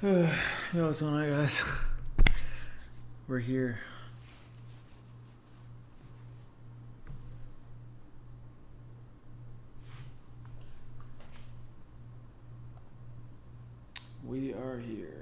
Yo, what's going on, guys? We're here. We are here.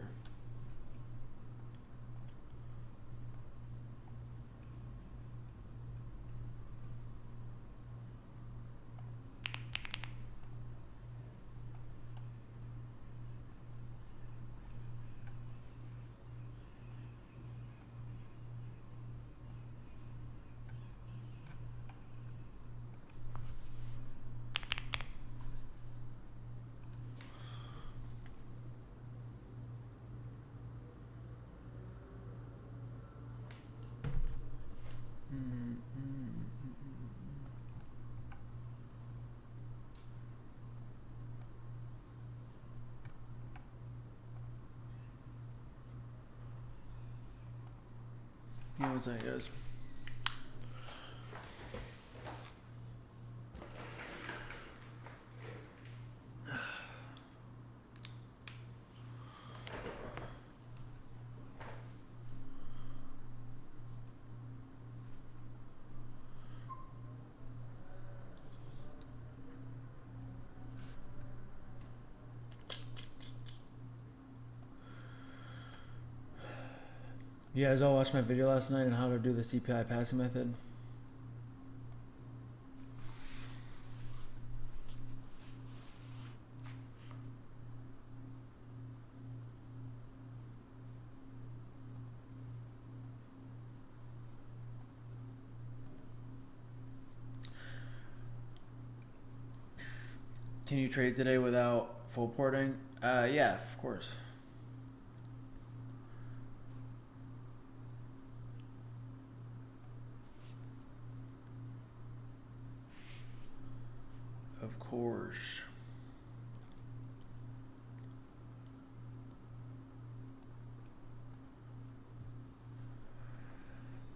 Yeah, what's that, guys? You guys all watched my video last night on how to do the CPI passing method? Can you trade today without full porting? Yeah, of course. Of course.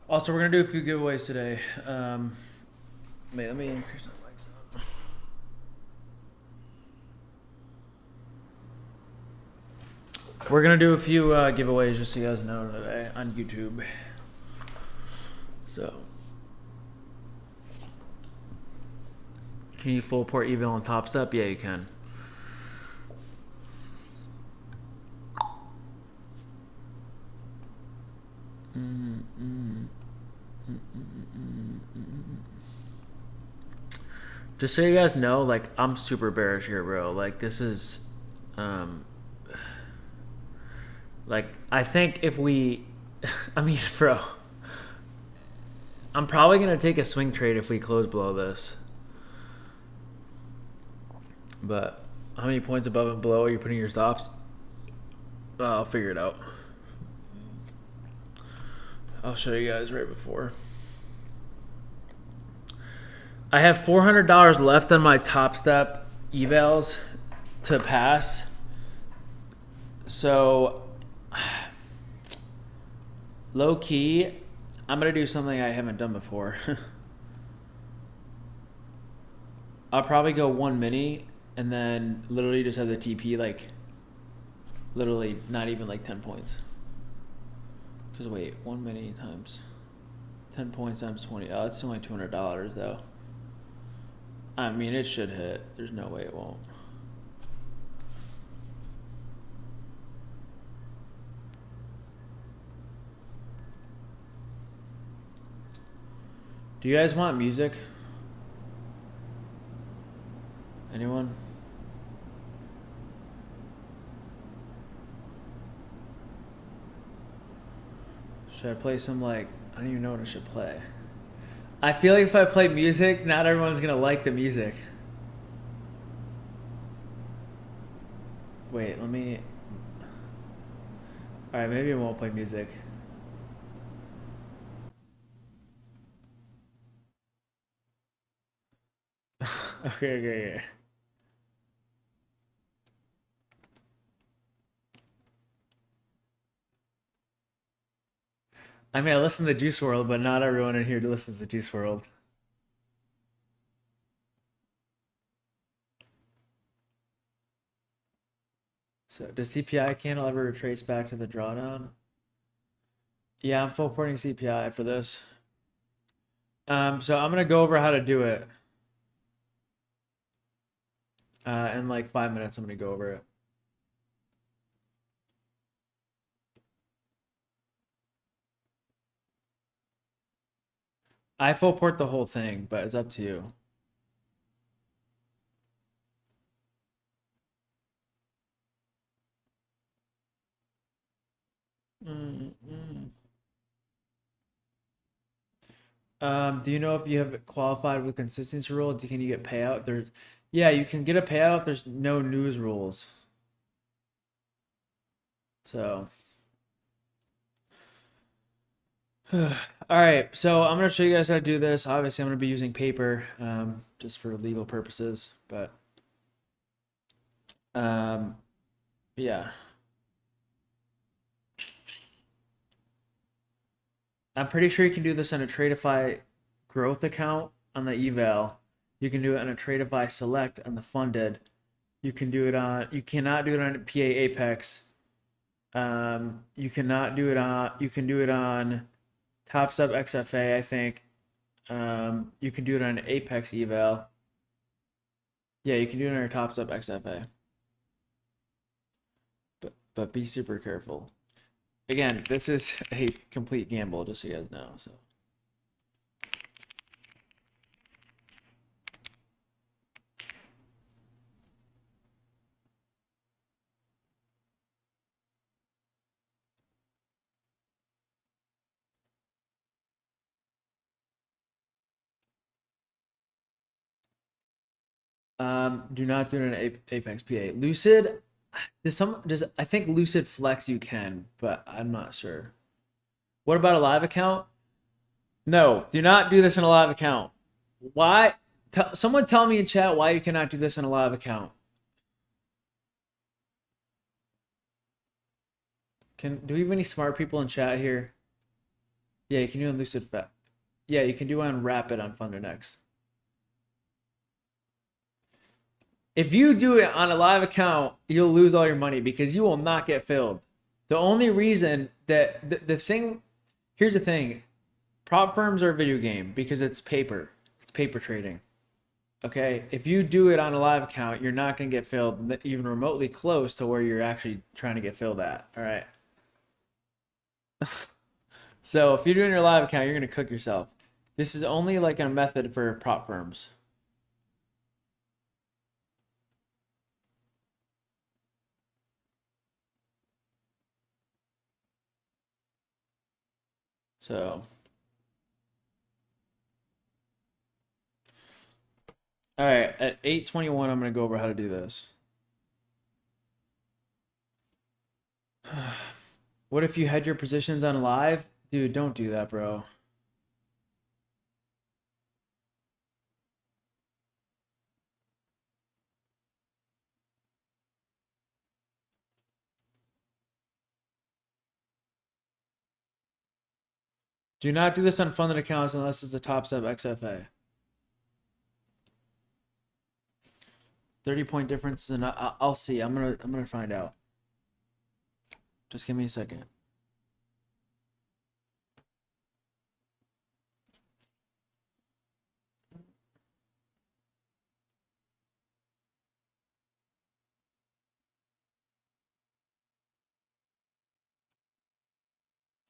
Also, we're gonna do a few giveaways today. Wait, let me increase my mics up. We're gonna do a few giveaways just so you guys know today on YouTube. So, can you full port evil on Top Step? Yeah, you can. Just so you guys know, like, I'm super bearish here, bro. Like, this is, like, I think if we, I mean, bro, I'm probably going to take a swing trade if we close below this. But how many points above and below are you putting your stops? I'll figure it out. I'll show you guys right before. I have $400 left on my Top Step evals to pass. So, low key, I'm going to do something I haven't done before. I'll probably go one mini and then literally just have the TP, like, literally not even like 10 points. Because wait, one mini times 10 points times 20. Oh, that's only $200 though. I mean, it should hit. There's no way it won't. Do you guys want music? Anyone? Should I play some, like, I don't even know what I should play. I feel like if I play music, not everyone's gonna like the music. Wait, let me... Alright, maybe I won't play music. Okay. I mean, I listen to Juice WRLD, but not everyone in here listens to Juice WRLD. So does CPI candle ever retrace back to the drawdown? Yeah, I'm full porting CPI for this. So I'm gonna go over how to do it. In like 5 minutes, I'm gonna go over it. I full port the whole thing, but it's up to you. Do you know if you have qualified with consistency rule? Can you get payout? Yeah, you can get a payout if there's no news rules. So, all right. So I'm gonna show you guys how to do this. Obviously, I'm gonna be using paper, just for legal purposes, but, yeah. I'm pretty sure you can do this on a Tradeify growth account on the eval. You can do it on a Tradeify select on the funded. You can do it on. You cannot do it on PA Apex. You cannot do it on. You can do it on Top Sub XFA, I think. You can do it on Apex eval. Yeah, you can do it on your Top Sub XFA. But be super careful. Again, this is a complete gamble, just so you guys know. So. Do not do it in Apex PA. Lucid, I think Lucid Flex you can, but I'm not sure. What about a live account? No, do not do this in a live account. Why? Someone tell me in chat why you cannot do this in a live account. Do we have any smart people in chat here? Yeah, you can do it on Lucid Flex. Yeah, you can do it on Rapid on FundedNext. If you do it on a live account, you'll lose all your money because you will not get filled. The only reason that the thing, here's the thing, prop firms are a video game because it's paper. It's paper trading. Okay, if you do it on a live account, you're not going to get filled even remotely close to where you're actually trying to get filled at. All right. So if you're doing your live account, you're going to cook yourself. This is only like a method for prop firms. So, all right, at 8:21, I'm going to go over how to do this. What if you had your positions on live? Dude, don't do that, bro. Do not do this on funded accounts unless it's the top sub XFA. 30-point difference, and I'll see. I'm gonna find out. Just give me a second.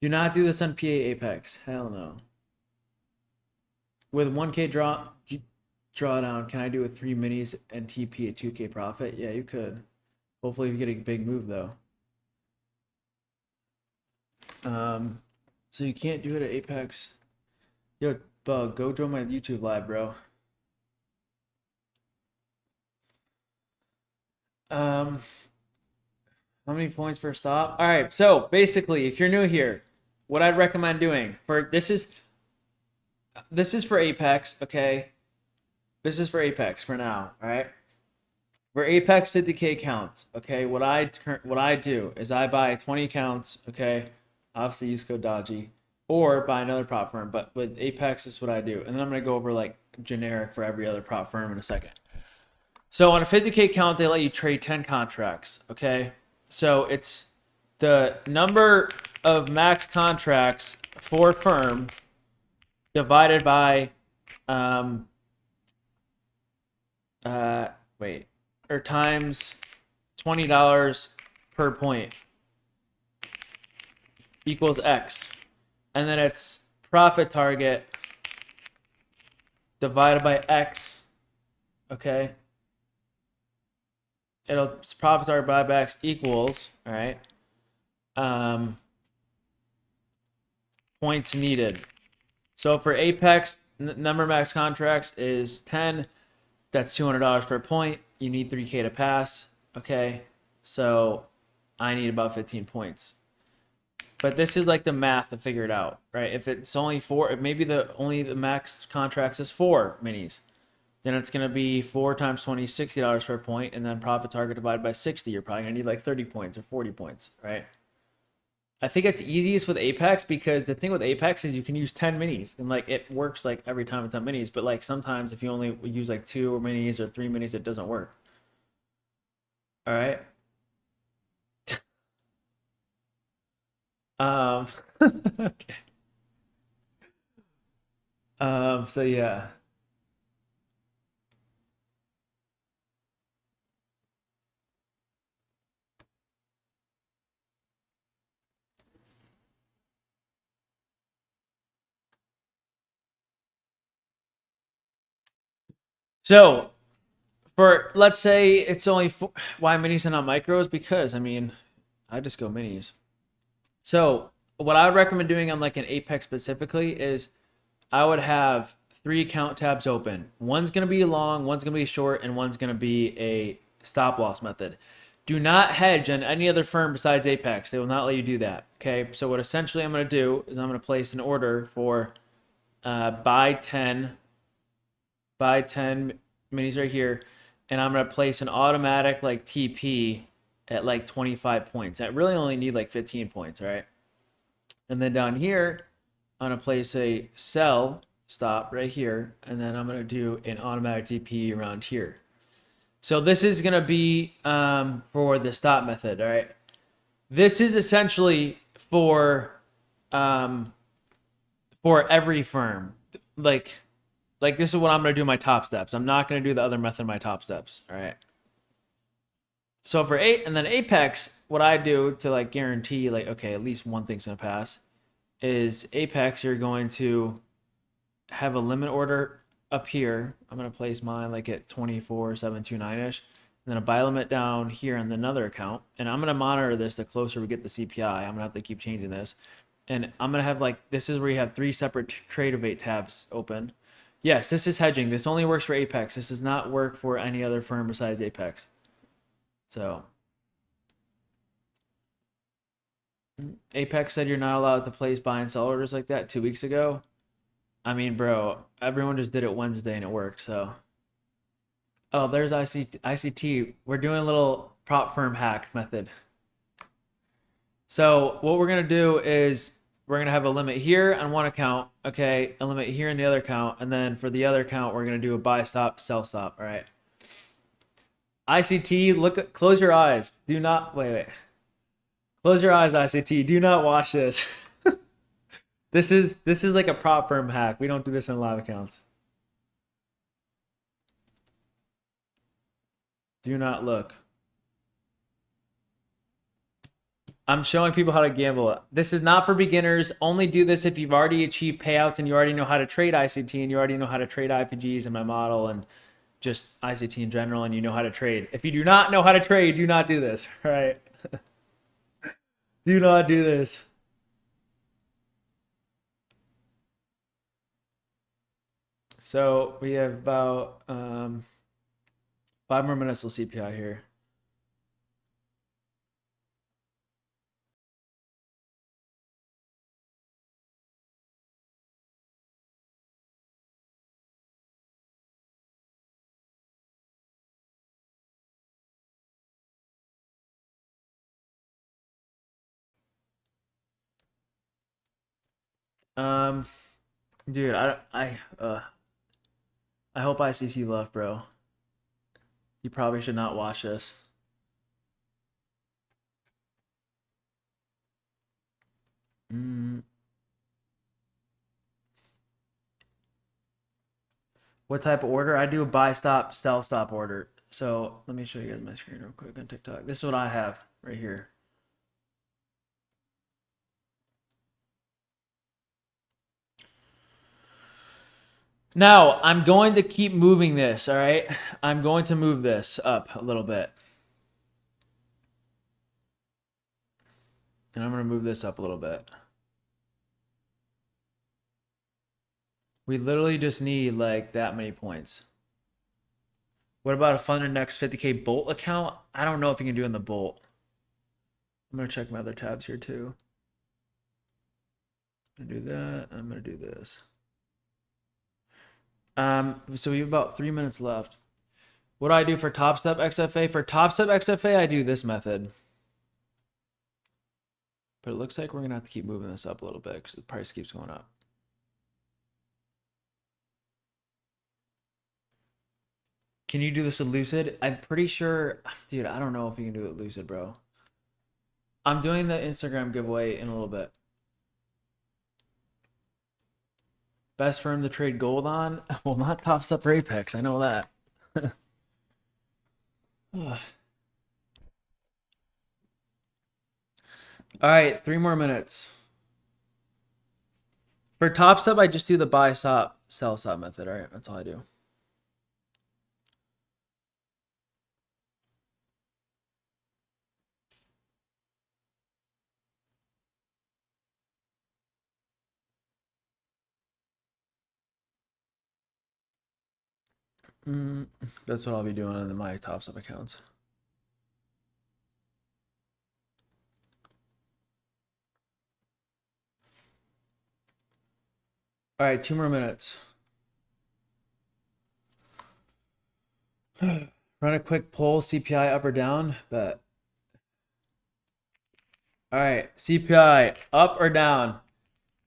Do not do this on PA Apex. Hell no. With 1K drawdown, can I do with 3 minis and TP at 2K profit? Yeah, you could. Hopefully you get a big move though. So you can't do it at Apex. Yo, Bug, go join my YouTube live, bro. How many points for a stop? All right, so basically, if you're new here, what I'd recommend doing this is for Apex, okay? This is for Apex for now, all right? For Apex 50K accounts, okay? What I do is I buy 20 accounts, okay? Obviously use code Dodgy or buy another prop firm, but with Apex is what I do. And then I'm gonna go over like generic for every other prop firm in a second. So on a 50K account, they let you trade 10 contracts, okay? So it's the number of max contracts for firm divided by wait, or times $20 per point equals X. And then it's profit target divided by X. Okay. It's profit target divided by X equals, all right, points needed. So for Apex, number of max contracts is 10. That's $200 per point. You need 3K to pass. Okay. So I need about 15 points. But this is like the math to figure it out, right? If it's only 4, if maybe the max contracts is 4 minis, then it's going to be 4 times 20, $60 per point, and then profit target divided by 60. You're probably going to need like 30 points or 40 points, right? I think it's easiest with Apex because the thing with Apex is you can use 10 minis and like it works like every time with 10 minis. But like sometimes if you only use like 2 minis or 3 minis, it doesn't work. All right. Okay. So yeah. So for let's say it's only why minis and not micros, because I mean I just go minis. So what I would recommend doing on like an Apex specifically is I would have 3 account tabs open. One's going to be long, one's going to be short, and one's going to be a stop loss method. Do not hedge on any other firm besides Apex. They will not let you do that. Okay, so what essentially I'm going to do is I'm going to place an order for buy 10 minis right here, and I'm going to place an automatic like TP at like 25 points. I really only need like 15 points, all right? And then down here, I'm going to place a sell stop right here, and then I'm going to do an automatic TP around here. So this is going to be for the stop method, all right? This is essentially for every firm. Like this is what I'm going to do my top steps. I'm not going to do the other method my top steps, all right? So for and then Apex, what I do to like guarantee like, okay, at least one thing's going to pass is Apex, you're going to have a limit order up here. I'm going to place mine like at 24,729-ish. And then a buy limit down here on another account. And I'm going to monitor this the closer we get the CPI. I'm going to have to keep changing this. And I'm going to have like, this is where you have 3 separate Tradeify tabs open. Yes, this is hedging. This only works for Apex. This does not work for any other firm besides Apex. So Apex said you're not allowed to place buy and sell orders like that 2 weeks ago. I mean, bro, everyone just did it Wednesday and it worked, so. Oh, there's ICT. We're doing a little prop firm hack method. So what we're going to do is we're going to have a limit here on one account, okay, a limit here in the other account, and then for the other account, we're going to do a buy stop, sell stop, all right? ICT, close your eyes. Do not, wait. Close your eyes, ICT. Do not watch this. This is like a prop firm hack. We don't do this in live accounts. Do not look. I'm showing people how to gamble. This is not for beginners. Only do this if you've already achieved payouts and you already know how to trade ICT and you already know how to trade IPGs in my model and just ICT in general and you know how to trade. If you do not know how to trade, do not do this, right? Do not do this. So we have about 5 more minutes till CPI here. Dude, I hope ICT left, bro. You probably should not watch this. What type of order? I do a buy stop, sell stop order. So let me show you guys my screen real quick on TikTok. This is what I have right here. Now, I'm going to keep moving this, all right? I'm going to move this up a little bit. And I'm going to move this up a little bit. We literally just need like that many points. What about a FundedNext 50K Bolt account? I don't know if you can do in the Bolt. I'm going to check my other tabs here too. I'm going to do that. I'm going to do this. So we have about 3 minutes left. What do I do for Top Step XFA? For Top Step XFA, I do this method. But it looks like we're going to have to keep moving this up a little bit because the price keeps going up. Can you do this with Lucid? I'm pretty sure, dude, I don't know if you can do it with Lucid, bro. I'm doing the Instagram giveaway in a little bit. Best firm to trade gold on? Well, not Top Step or Apex. I know that. All right, 3 more minutes. For Top Step, I just do the buy stop, sell stop method. All right, that's all I do. That's what I'll be doing on my Top Step accounts. All right, 2 more minutes. Run a quick poll, CPI up or down, bet. All right, CPI up or down?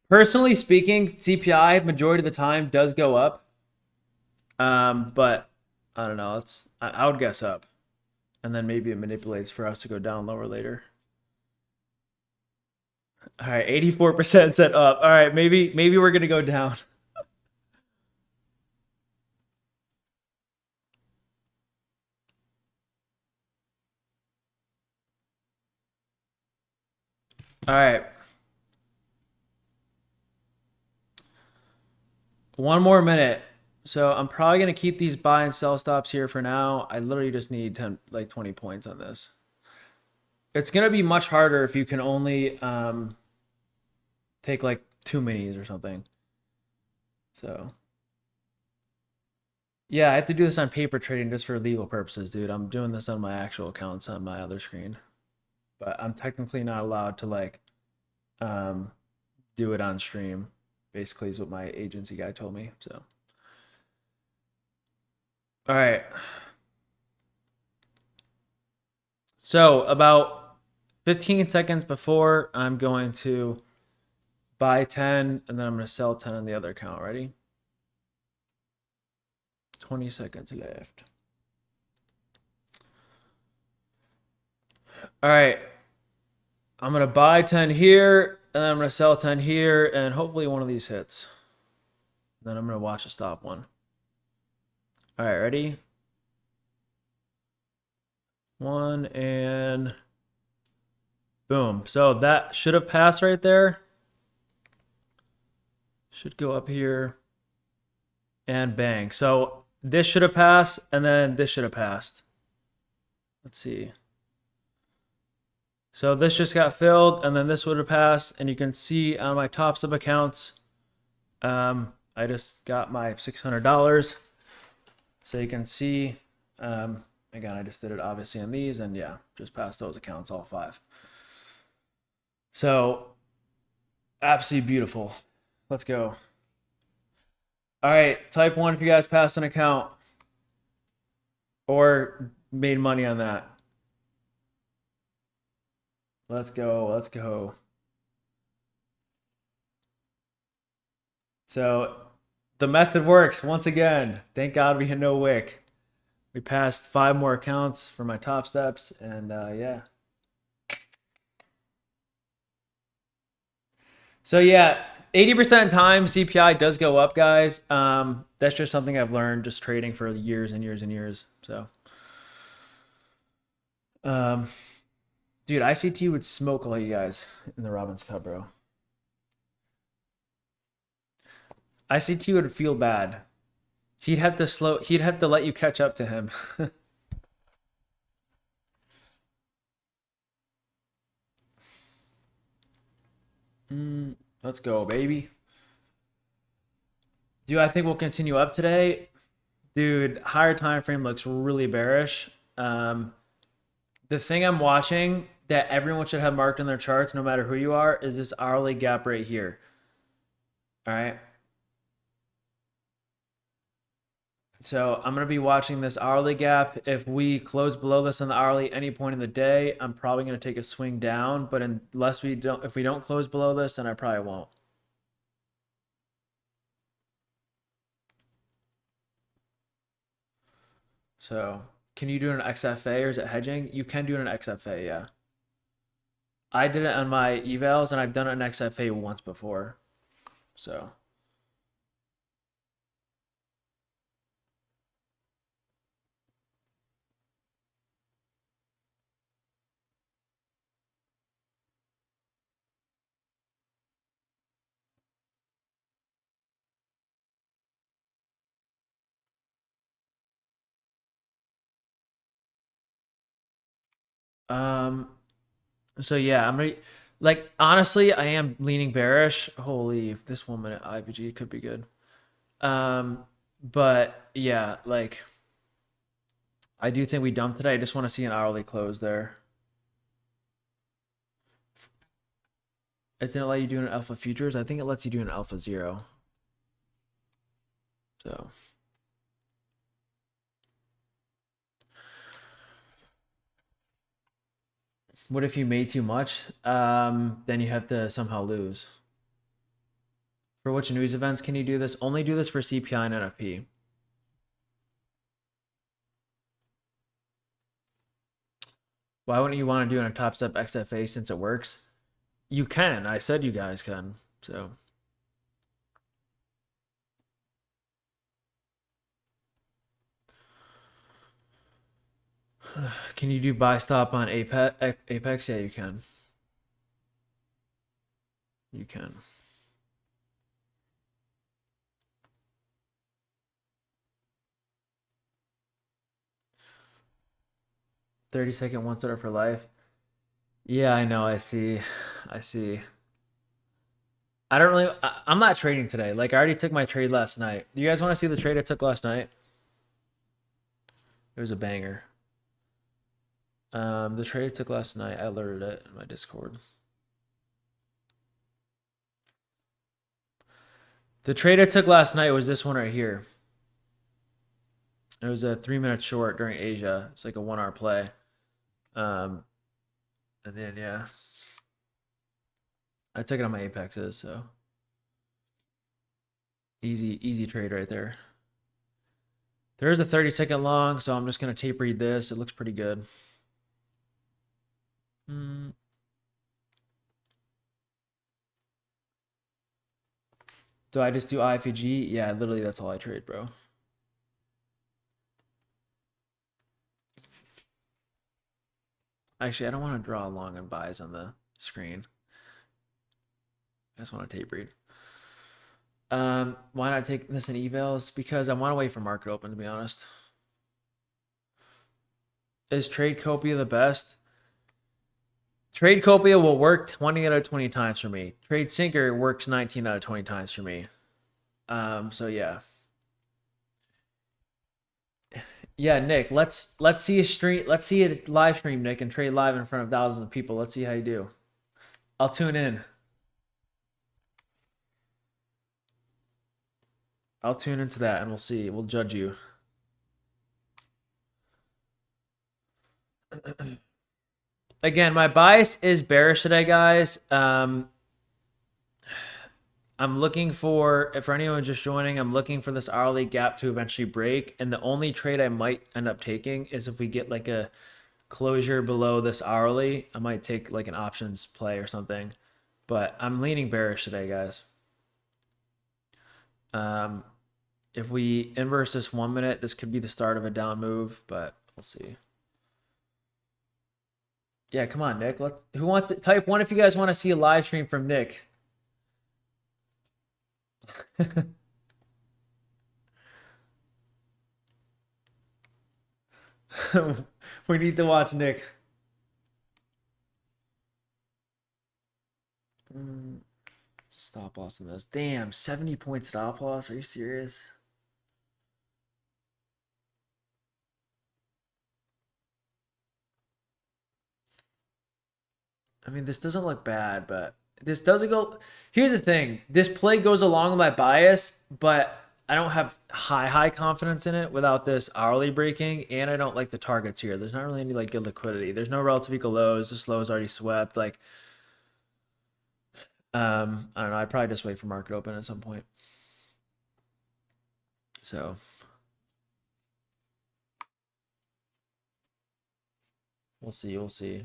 Personally speaking, CPI majority of the time does go up. But I don't know. I would guess up, and then maybe it manipulates for us to go down lower later. All right, 84% said up. All right, maybe we're gonna go down. All right. 1 more minute. So I'm probably going to keep these buy and sell stops here for now. I literally just need 20 points on this. It's going to be much harder if you can only take like 2 minis or something. So yeah, I have to do this on paper trading just for legal purposes, dude. I'm doing this on my actual accounts on my other screen. But I'm technically not allowed to like do it on stream. Basically is what my agency guy told me. So all right. So about 15 seconds before, I'm going to buy 10 and then I'm going to sell 10 on the other account. Ready? 20 seconds left. All right. I'm going to buy 10 here and then I'm going to sell 10 here and hopefully one of these hits. Then I'm going to watch a stop one. All right, ready? 1 and boom. So that should have passed right there. Should go up here and bang. So this should have passed and then this should have passed. Let's see. So this just got filled and then this would have passed. And you can see on my Top Step accounts, I just got my $600. So you can see, again, I just did it obviously on these and yeah, just passed those accounts, all 5. So absolutely beautiful. Let's go. All right, type 1 if you guys passed an account or made money on that. Let's go, let's go. So the method works once again. Thank God we had no wick. We passed 5 more accounts for my Top Steps and yeah. So yeah, 80% of the time CPI does go up, guys. That's just something I've learned just trading for years and years and years. So, um, dude, ICT would smoke all you guys in the Robbins Cup, bro. ICT would feel bad. He'd have to slow. He'd have to let you catch up to him. Let's go, baby. Do I think we'll continue up today? Dude, higher time frame looks really bearish. The thing I'm watching that everyone should have marked in their charts, no matter who you are, is this hourly gap right here. All right. So I'm going to be watching this hourly gap. If we close below this on the hourly any point in the day, I'm probably going to take a swing down. But unless we don't, if we don't close below this, then I probably won't. So can you do an XFA or is it hedging? You can do an XFA, yeah. I did it on my evals and I've done it in XFA once before. So. So yeah, I'm gonna like honestly, I am leaning bearish. Holy, this 1 minute IVG could be good. But yeah, like I do think we dumped today. I just want to see an hourly close there. It didn't let you do an alpha futures. I think it lets you do an alpha 0. So what if you made too much? Then you have to somehow lose. For which news events can you do this? Only do this for CPI and NFP. Why wouldn't you want to do it on Top Step XFA since it works? You can. I said you guys can. So. Can you do buy stop on Apex? Yeah, you can. You can. $30 one setter for life. Yeah, I know. I see. I see. I don't really. I'm not trading today. Like I already took my trade last night. Do you guys want to see the trade I took last night? It was a banger. The trade I took last night, I alerted it in my Discord. The trade I took last night was this one right here. It was a 3-minute short during Asia. It's like a 1 hour play. And then yeah, I took it on my Apexes, so easy trade right there. There's a 30-second long, so I'm just gonna tape read this. It looks pretty good. Do I just do IFG? Yeah, literally that's all I trade, bro. Actually, I don't want to draw long and buys on the screen. I just want to tape read. Why not take this in evals? Because I want to wait for market open, to be honest. Is Tradecopia the best? Tradecopia will work 20 out of 20 times for me. Trade Sinker works 19 out of 20 times for me. So yeah. Yeah, Nick, let's see a stream. Let's see a live stream, Nick, and trade live in front of thousands of people. Let's see how you do. I'll tune in. I'll tune into that and we'll see. We'll judge you. Again, my bias is bearish today, guys. I'm looking for anyone just joining, I'm looking for this hourly gap to eventually break. And the only trade I might end up taking is if we get like a closure below this hourly. I might take like an options play or something. But I'm leaning bearish today, guys. If we inverse this 1 minute, this could be the start of a down move, but we'll see. Yeah, come on, Nick. Who wants it? Type 1 if you guys want to see a live stream from Nick. We need to watch Nick. It's a stop loss in this. Damn, 70-point stop loss. Are you serious? I mean, this doesn't look bad, but this doesn't go. Here's the thing. This play goes along with my bias, but I don't have high confidence in it without this hourly breaking, and I don't like the targets here. There's not really any like good liquidity. There's no relative equal lows. This low is already swept. Like, I don't know. I'd probably just wait for market open at some point. So we'll see. We'll see.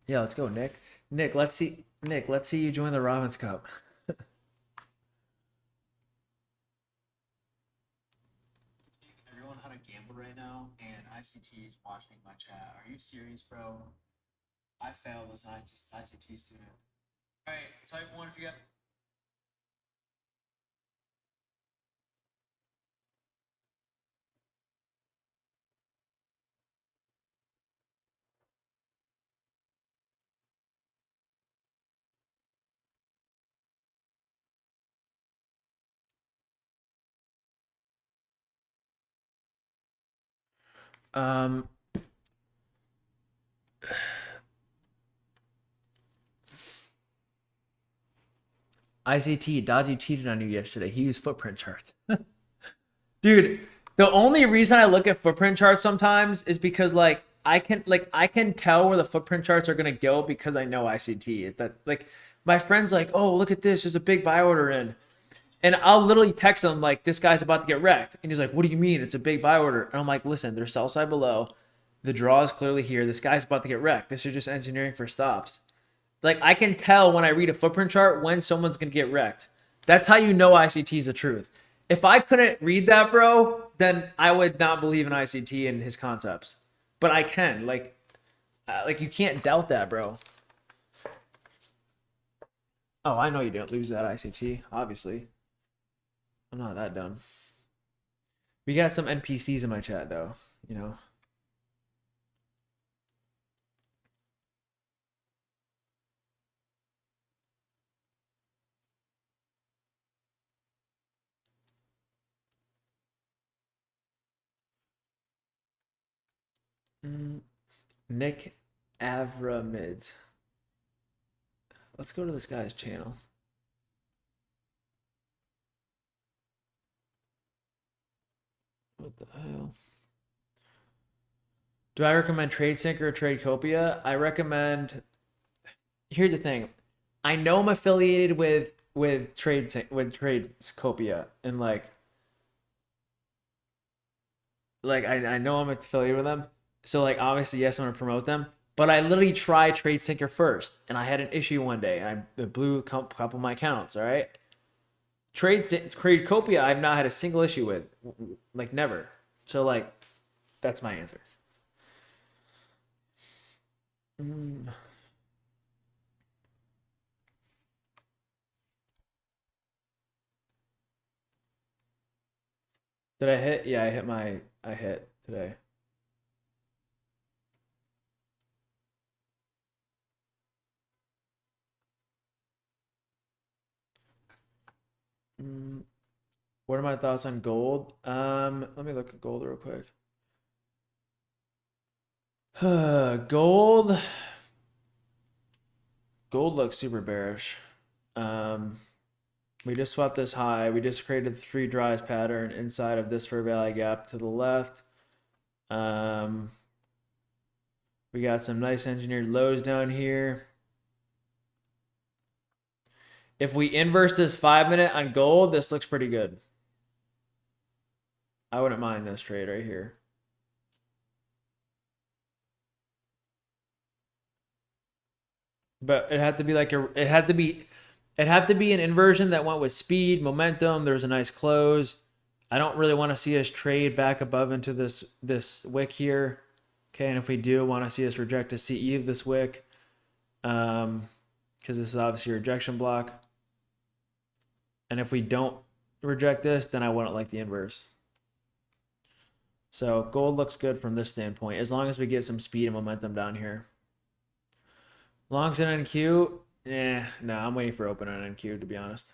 Yeah, let's go, Nick. Nick, let's see. Nick, let's see you join the Robbins Cup. Everyone how to gamble right now, and ICT is watching my chat. Are you serious, bro? I failed as an ICT student. All right, type 1 if you got. ICT, Dodgy cheated on you yesterday. He used footprint charts. Dude, the only reason I look at footprint charts sometimes is because like I can tell where the footprint charts are gonna go because I know ICT. That like my friend's like, oh, look at this, there's a big buy order in. And I'll literally text him like, this guy's about to get wrecked. And he's like, what do you mean? It's a big buy order. And I'm like, listen, there's sell side below. The draw is clearly here. This guy's about to get wrecked. This is just engineering for stops. Like, I can tell when I read a footprint chart when someone's going to get wrecked. That's how you know ICT is the truth. If I couldn't read that, bro, then I would not believe in ICT and his concepts. But I can. Like you can't doubt that, bro. Oh, I know you didn't lose that ICT, obviously. I'm not that dumb. We got some NPCs in my chat, though, you know. Nick Avramids. Let's go to this guy's channel. What the hell? Do I recommend TradeSync or Tradecopia? I recommend. Here's the thing. I know I'm affiliated with Tradecopia, and like I know I'm affiliated with them. So like obviously yes, I'm gonna promote them. But I literally tried TradeSync first, and I had an issue one day. I blew a couple of my accounts. All right. Tradecopia, I've not had a single issue with, like never. So like, that's my answer. Did I hit? Yeah, I hit today. What are my thoughts on gold? Let me look at gold real quick. Gold looks super bearish. We just swept this high. We just created the 3 drives pattern inside of this fair value gap to the left. We got some nice engineered lows down here. If we inverse this 5 minute on gold, this looks pretty good. I wouldn't mind this trade right here. But it had to be like it had to be an inversion that went with speed, momentum. There was a nice close. I don't really want to see us trade back above into this wick here. Okay, and if we do want to see us reject a CE of this wick, because this is obviously a rejection block. And if we don't reject this, then I wouldn't like the inverse. So gold looks good from this standpoint, as long as we get some speed and momentum down here. Longs in NQ, no, I'm waiting for open on NQ, to be honest.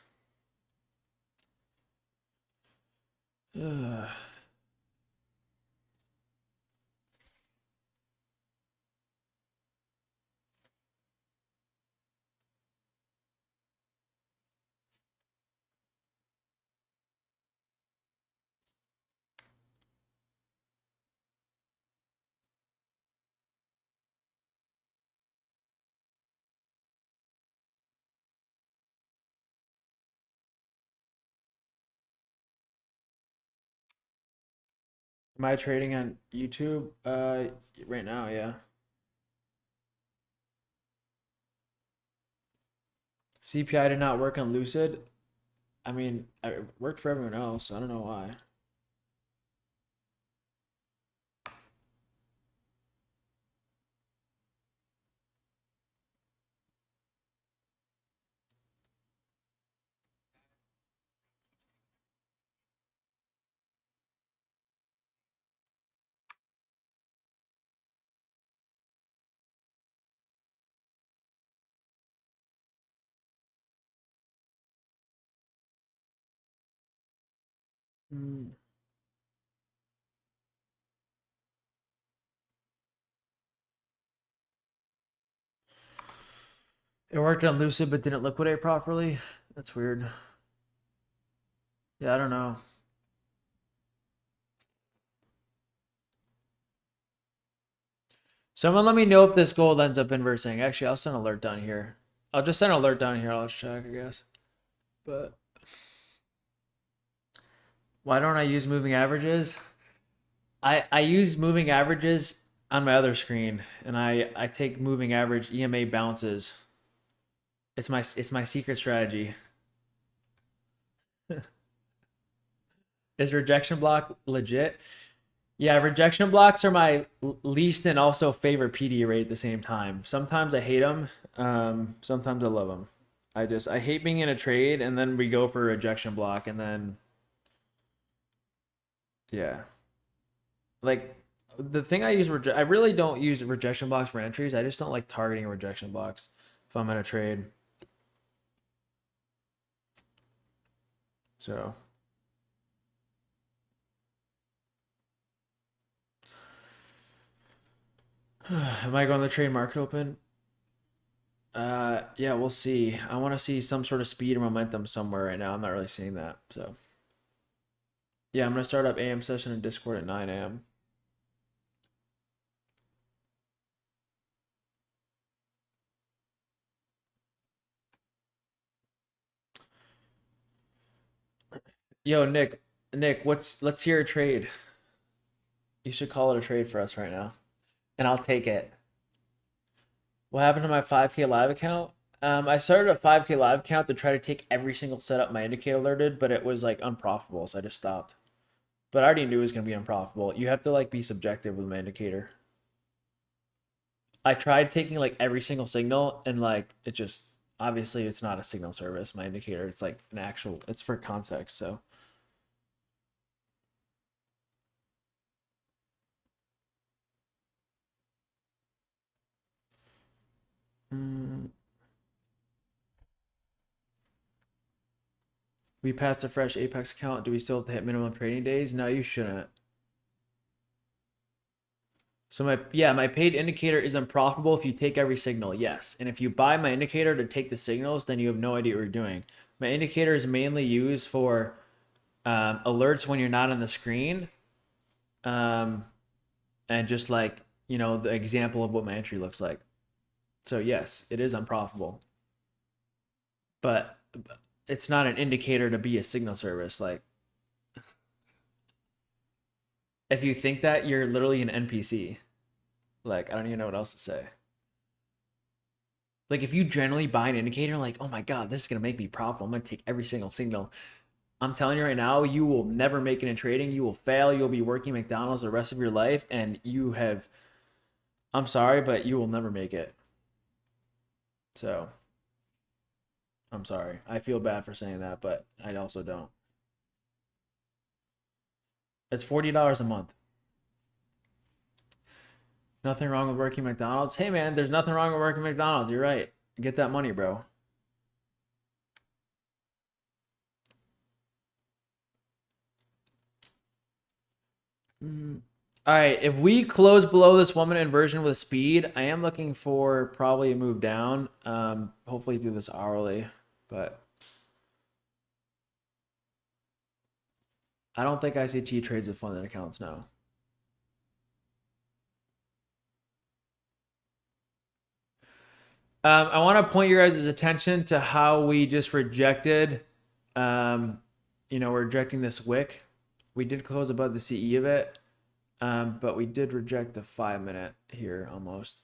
Am I trading on YouTube? Right now, yeah. CPI did not work on Lucid. I mean, it worked for everyone else, so I don't know why. It worked on Lucid, but didn't liquidate properly. That's weird. Yeah, I don't know. Someone let me know if this gold ends up inversing. Actually, I'll send an alert down here. I'll just send an alert down here. I'll check, I guess. But why don't I use moving averages? I use moving averages on my other screen, and I take moving average EMA bounces. It's my secret strategy. Is rejection block legit? Yeah, rejection blocks are my least and also favorite PD rate at the same time. Sometimes I hate them. Sometimes I love them. I hate being in a trade and then we go for a rejection block and then yeah. Like the thing I use I really don't use rejection blocks for entries. I just don't like targeting rejection blocks if I'm in a trade. So am I going to trade market open? Yeah, we'll see. I want to see some sort of speed or momentum somewhere right now. I'm not really seeing that. So yeah, I'm gonna start up AM session in Discord at 9 a.m. Yo, Nick, let's hear a trade. You should call it a trade for us right now, and I'll take it. What happened to my 5K live account? I started a 5K live account to try to take every single setup my indicator alerted, but it was like unprofitable, so I just stopped. But I already knew it was gonna be unprofitable. You have to like be subjective with my indicator. I tried taking like every single signal, and like it just obviously it's not a signal service. My indicator, it's like an actual. It's for context, so. We passed a fresh Apex account. Do we still have to hit minimum trading days? No, you shouldn't. So my paid indicator is unprofitable if you take every signal, yes. And if you buy my indicator to take the signals, then you have no idea what you're doing. My indicator is mainly used for alerts when you're not on the screen. And just like, the example of what my entry looks like. So yes, it is unprofitable. But it's not an indicator to be a signal service. Like, If you think that, you're literally an NPC. Like, I don't even know what else to say. Like, if you generally buy an indicator, like, oh my God, this is going to make me profitable. I'm going to take every single signal. I'm telling you right now, you will never make it in trading. You will fail. You'll be working McDonald's the rest of your life. And you have, I'm sorry, but you will never make it. So, I'm sorry. I feel bad for saying that, but I also don't. It's $40 a month. Nothing wrong with working McDonald's. Hey, man, there's nothing wrong with working McDonald's. You're right. Get that money, bro. All right, if we close below this 1 minute inversion with speed, I am looking for probably a move down. Hopefully do this hourly, but I don't think ICT trades with funded accounts now. I want to point your guys' attention to how we just rejected, we're rejecting this wick. We did close above the CE of it, but we did reject the 5 minute here almost.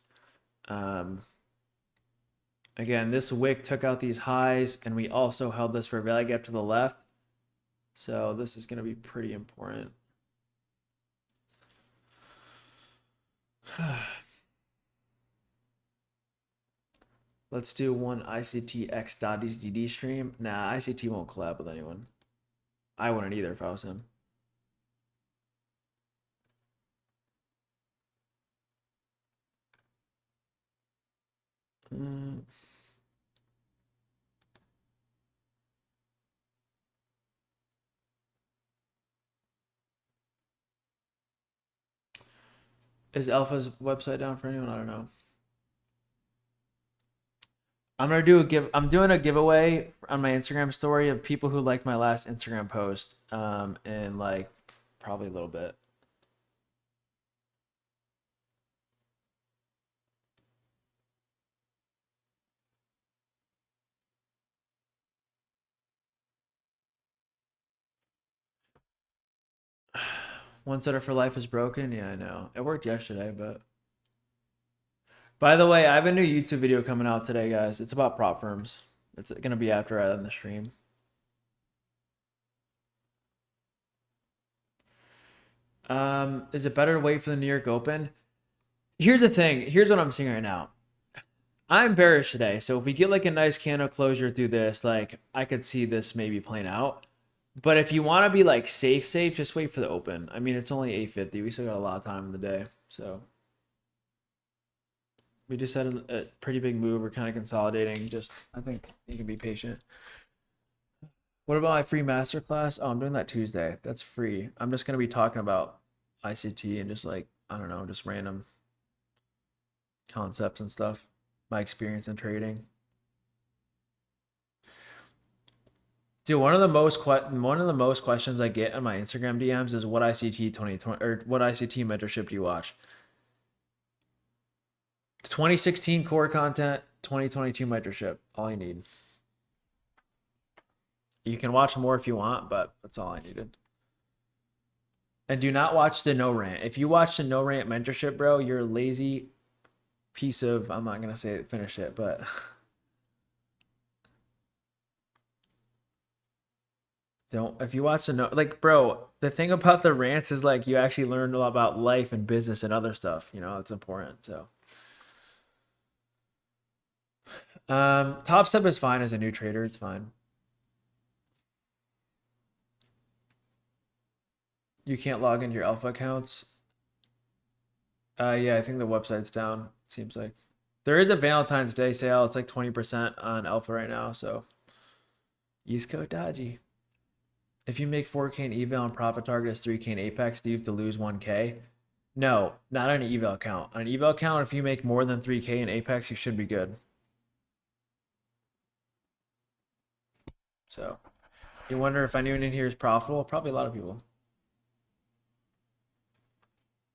Again, this wick took out these highs, and we also held this for a value gap to the left. So this is going to be pretty important. Let's do one ICT X DodgysDD stream. Nah, ICT won't collab with anyone. I wouldn't either if I was him. Is Alpha's website down for anyone? I don't know. I'm doing a giveaway on my Instagram story of people who liked my last Instagram post, in like probably a little bit. One setter for life is broken. Yeah, I know. It worked yesterday, but. By the way, I have a new YouTube video coming out today, guys. It's about prop firms. It's going to be after I end the stream. Is it better to wait for the New York Open? Here's the thing. Here's what I'm seeing right now. I'm bearish today. So if we get like a nice candle closure through this, like I could see this maybe playing out. But if you want to be like safe, just wait for the open. I mean, it's only 8:50. We still got a lot of time in the day. So we just had a pretty big move. We're kind of consolidating. Just, I think you can be patient. What about my free masterclass? Oh, I'm doing that Tuesday. That's free. I'm just going to be talking about ICT and just like, I don't know, just random concepts and stuff. My experience in trading. Dude, one of the most questions I get on my Instagram DMs is what ICT 2020 or what ICT mentorship do you watch? 2016 core content, 2022 mentorship. All you need. You can watch more if you want, but that's all I needed. And do not watch the no rant. If you watch the no rant mentorship, bro, you're a lazy piece of, I'm not gonna say finish it, but don't. If you watch the no, like, bro, the thing about the rants is like you actually learn a lot about life and business and other stuff. You know, it's important. So, Top Step is fine as a new trader. It's fine. You can't log into your alpha accounts. Yeah, I think the website's down. It seems like there is a Valentine's Day sale. It's like 20% on alpha right now. So use code Dodgy. If you make 4K in eval and profit target is 3K in Apex, do you have to lose 1K? No, not on an eval account. On an eval account, if you make more than 3K in Apex, you should be good. So you wonder if anyone in here is profitable? Probably a lot of people.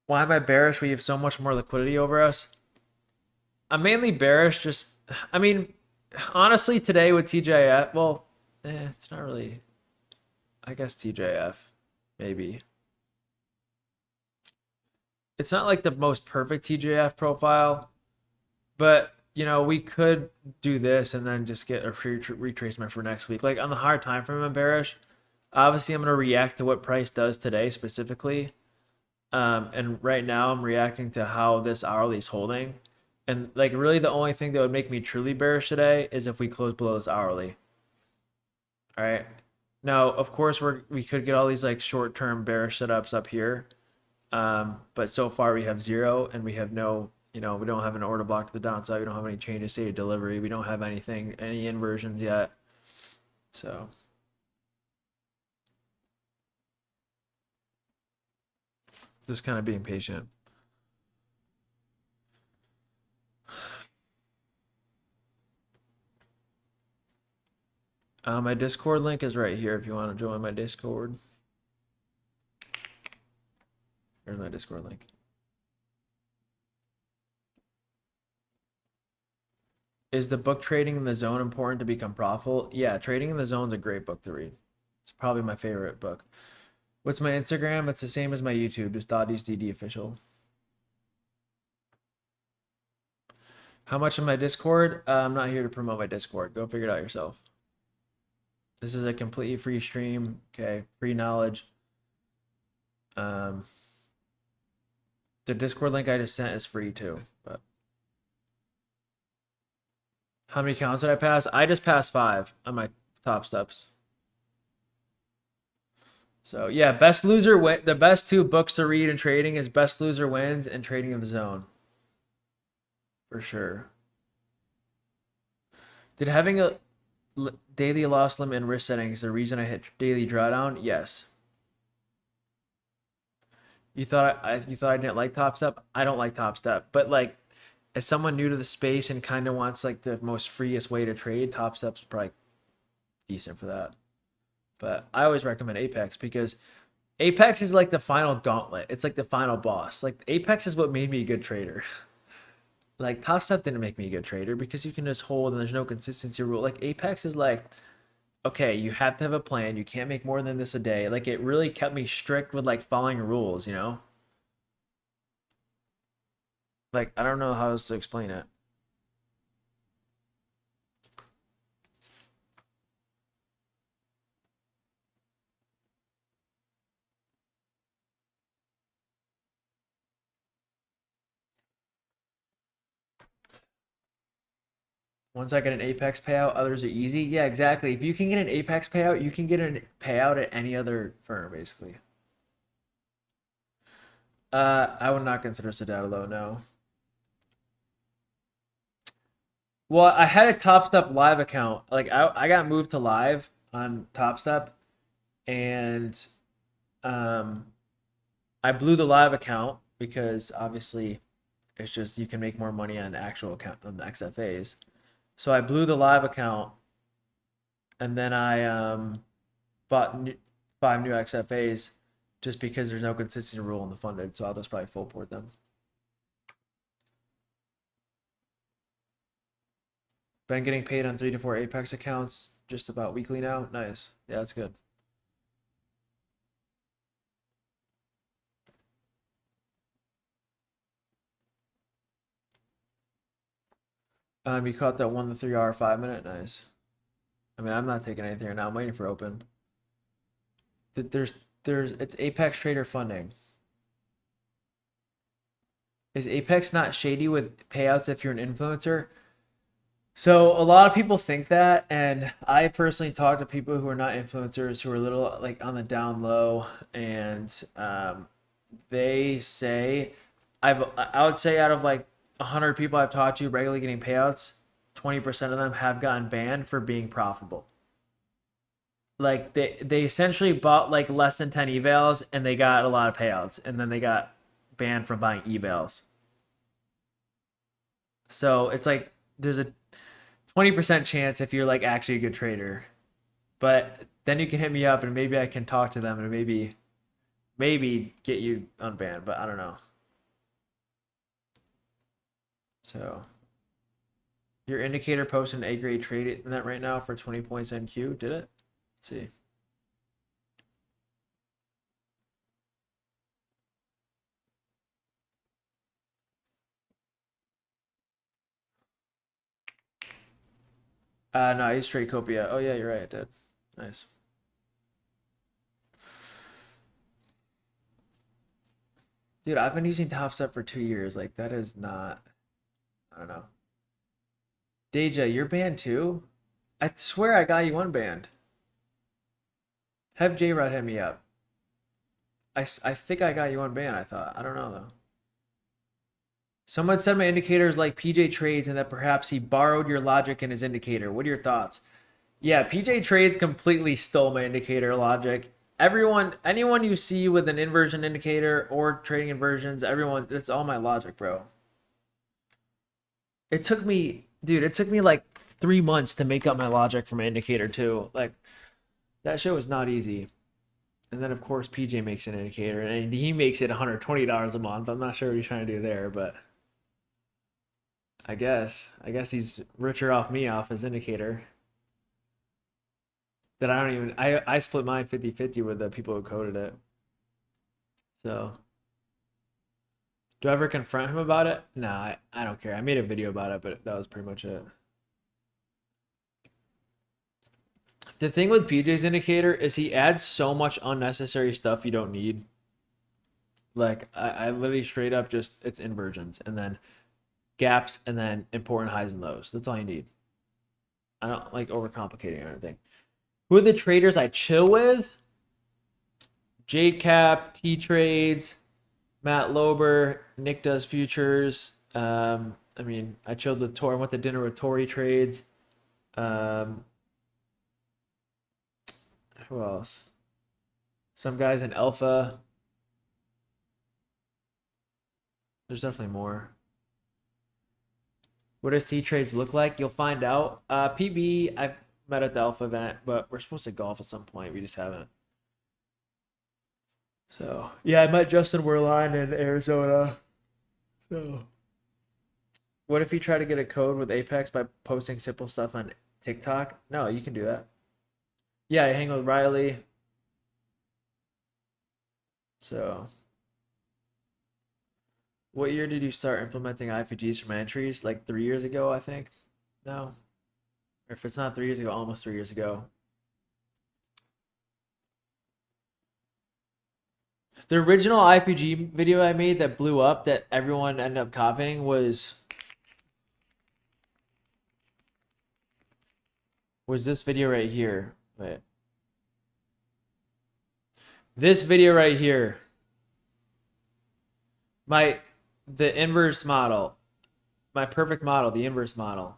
Why am I bearish? We have so much more liquidity over us. I'm mainly bearish. Just, I mean, honestly, today with TJF, well, it's not really. I guess TJF, maybe. it's not like the most perfect TJF profile, but you know, we could do this and then just get a free retracement for next week. Like on the higher time frame, I'm bearish. Obviously, I'm going to react to what price does today specifically. And right now, I'm reacting to how this hourly is holding. And like, really, the only thing that would make me truly bearish today is if we close below this hourly. All right. Now, of course, we could get all these like short-term bearish setups up here. But so far we have zero, and we have no, you know, we don't have an order block to the downside. We don't have any change of state of delivery. We don't have anything, any inversions yet. So just kind of being patient. My Discord link is right here if you want to join my Discord. Here's my Discord link. Is the book Trading in the Zone important to become profitable? Yeah, Trading in the Zone is a great book to read. It's probably my favorite book. What's my Instagram? It's the same as my YouTube, just DodgysDD official. How much on my Discord? I'm not here to promote my Discord. Go figure it out yourself. This is a completely free stream. Okay, free knowledge. The Discord link I just sent is free too. But how many counts did I pass? I just passed 5 on my top steps. So yeah, best loser win. The best 2 books to read in trading is Best Loser Wins and Trading in the Zone. For sure. Did having a daily loss limit and risk settings the reason I hit daily drawdown? Yes. You thought I didn't like Top Step? I don't like Top Step, but like as someone new to the space and kind of wants like the most freest way to trade, Top Step's probably decent for that. But I always recommend Apex because Apex is like the final gauntlet. It's like the final boss. Like Apex is what made me a good trader. Like Top Step didn't make me a good trader because you can just hold and there's no consistency rule. Like Apex is like, okay, you have to have a plan. You can't make more than this a day. Like it really kept me strict with like following rules, you know? Like I don't know how else to explain it. Once I get an Apex payout, others are easy. Yeah, exactly. If you can get an Apex payout, you can get a payout at any other firm, basically. I would not consider Sedalo, no. Well, I had a Top Step live account. Like I got moved to live on Top Step, and I blew the live account because obviously it's just you can make more money on the actual account on the XFAs. So I blew the live account, and then I bought 5 new XFAs just because there's no consistency rule in the funded. So I'll just probably full port them. Been getting paid on 3 to 4 Apex accounts just about weekly now. Nice. Yeah, that's good. You caught that 1 to 3 hour 5-minute. Nice. I mean, I'm not taking anything right now. I'm waiting for open. It's Apex Trader funding. Is Apex not shady with payouts if you're an influencer? So a lot of people think that, and I personally talk to people who are not influencers who are a little like on the down low, and they say I would say out of like 100 people I've talked to regularly getting payouts, 20% of them have gotten banned for being profitable. Like they essentially bought like less than 10 evals and they got a lot of payouts, and then they got banned from buying evals. So it's like there's a 20% chance if you're like actually a good trader. But then you can hit me up and maybe I can talk to them and maybe get you unbanned, but I don't know. So your indicator posted an A grade trade in that right now for 20 points NQ. Did it? Let's see. No, I used Tradecopia. Oh yeah, you're right, I did. Nice. Dude, I've been using Top Step for 2 years. Like that is not, I don't know. Deja, you're banned too? I swear I got you unbanned. Have J-Rod hit me up. I think I got you unbanned, I thought. I don't know though. Someone said my indicator is like PJ Trades and that perhaps he borrowed your logic in his indicator. What are your thoughts? Yeah, PJ Trades completely stole my indicator logic. Anyone you see with an inversion indicator or trading inversions, everyone, it's all my logic, bro. It took me, dude, it took me like 3 months to make up my logic for my indicator too. Like that shit was not easy. And then of course PJ makes an indicator and he makes it $120 a month. I'm not sure what he's trying to do there, but I guess he's richer off me off his indicator. That I don't even I split mine 50-50 with the people who coded it. So do I ever confront him about it? No, I don't care. I made a video about it, but that was pretty much it. The thing with PJ's indicator is he adds so much unnecessary stuff you don't need. Like I literally straight up just it's inversions and then gaps and then important highs and lows. That's all you need. I don't like overcomplicating or anything. Who are the traders I chill with? JCap, T Trades, Matt Lober, Nick does futures. I mean, I chilled with Tori. I went to dinner with Tori Trades. Who else? Some guys in Alpha. There's definitely more. What does T Trades look like? You'll find out. PB, I've met at the Alpha event, but we're supposed to golf at some point. We just haven't. So yeah, I met Justin Werline in Arizona. So what if you try to get a code with Apex by posting simple stuff on TikTok? No, you can do that. Yeah, I hang with Riley. So what year did you start implementing IFGs from entries? Like 3 years ago, I think. No. Or if it's not 3 years ago, almost 3 years ago. The original IFG video I made that blew up that everyone ended up copying was this video right here. Wait. This video right here. The inverse model. My perfect model, the inverse model.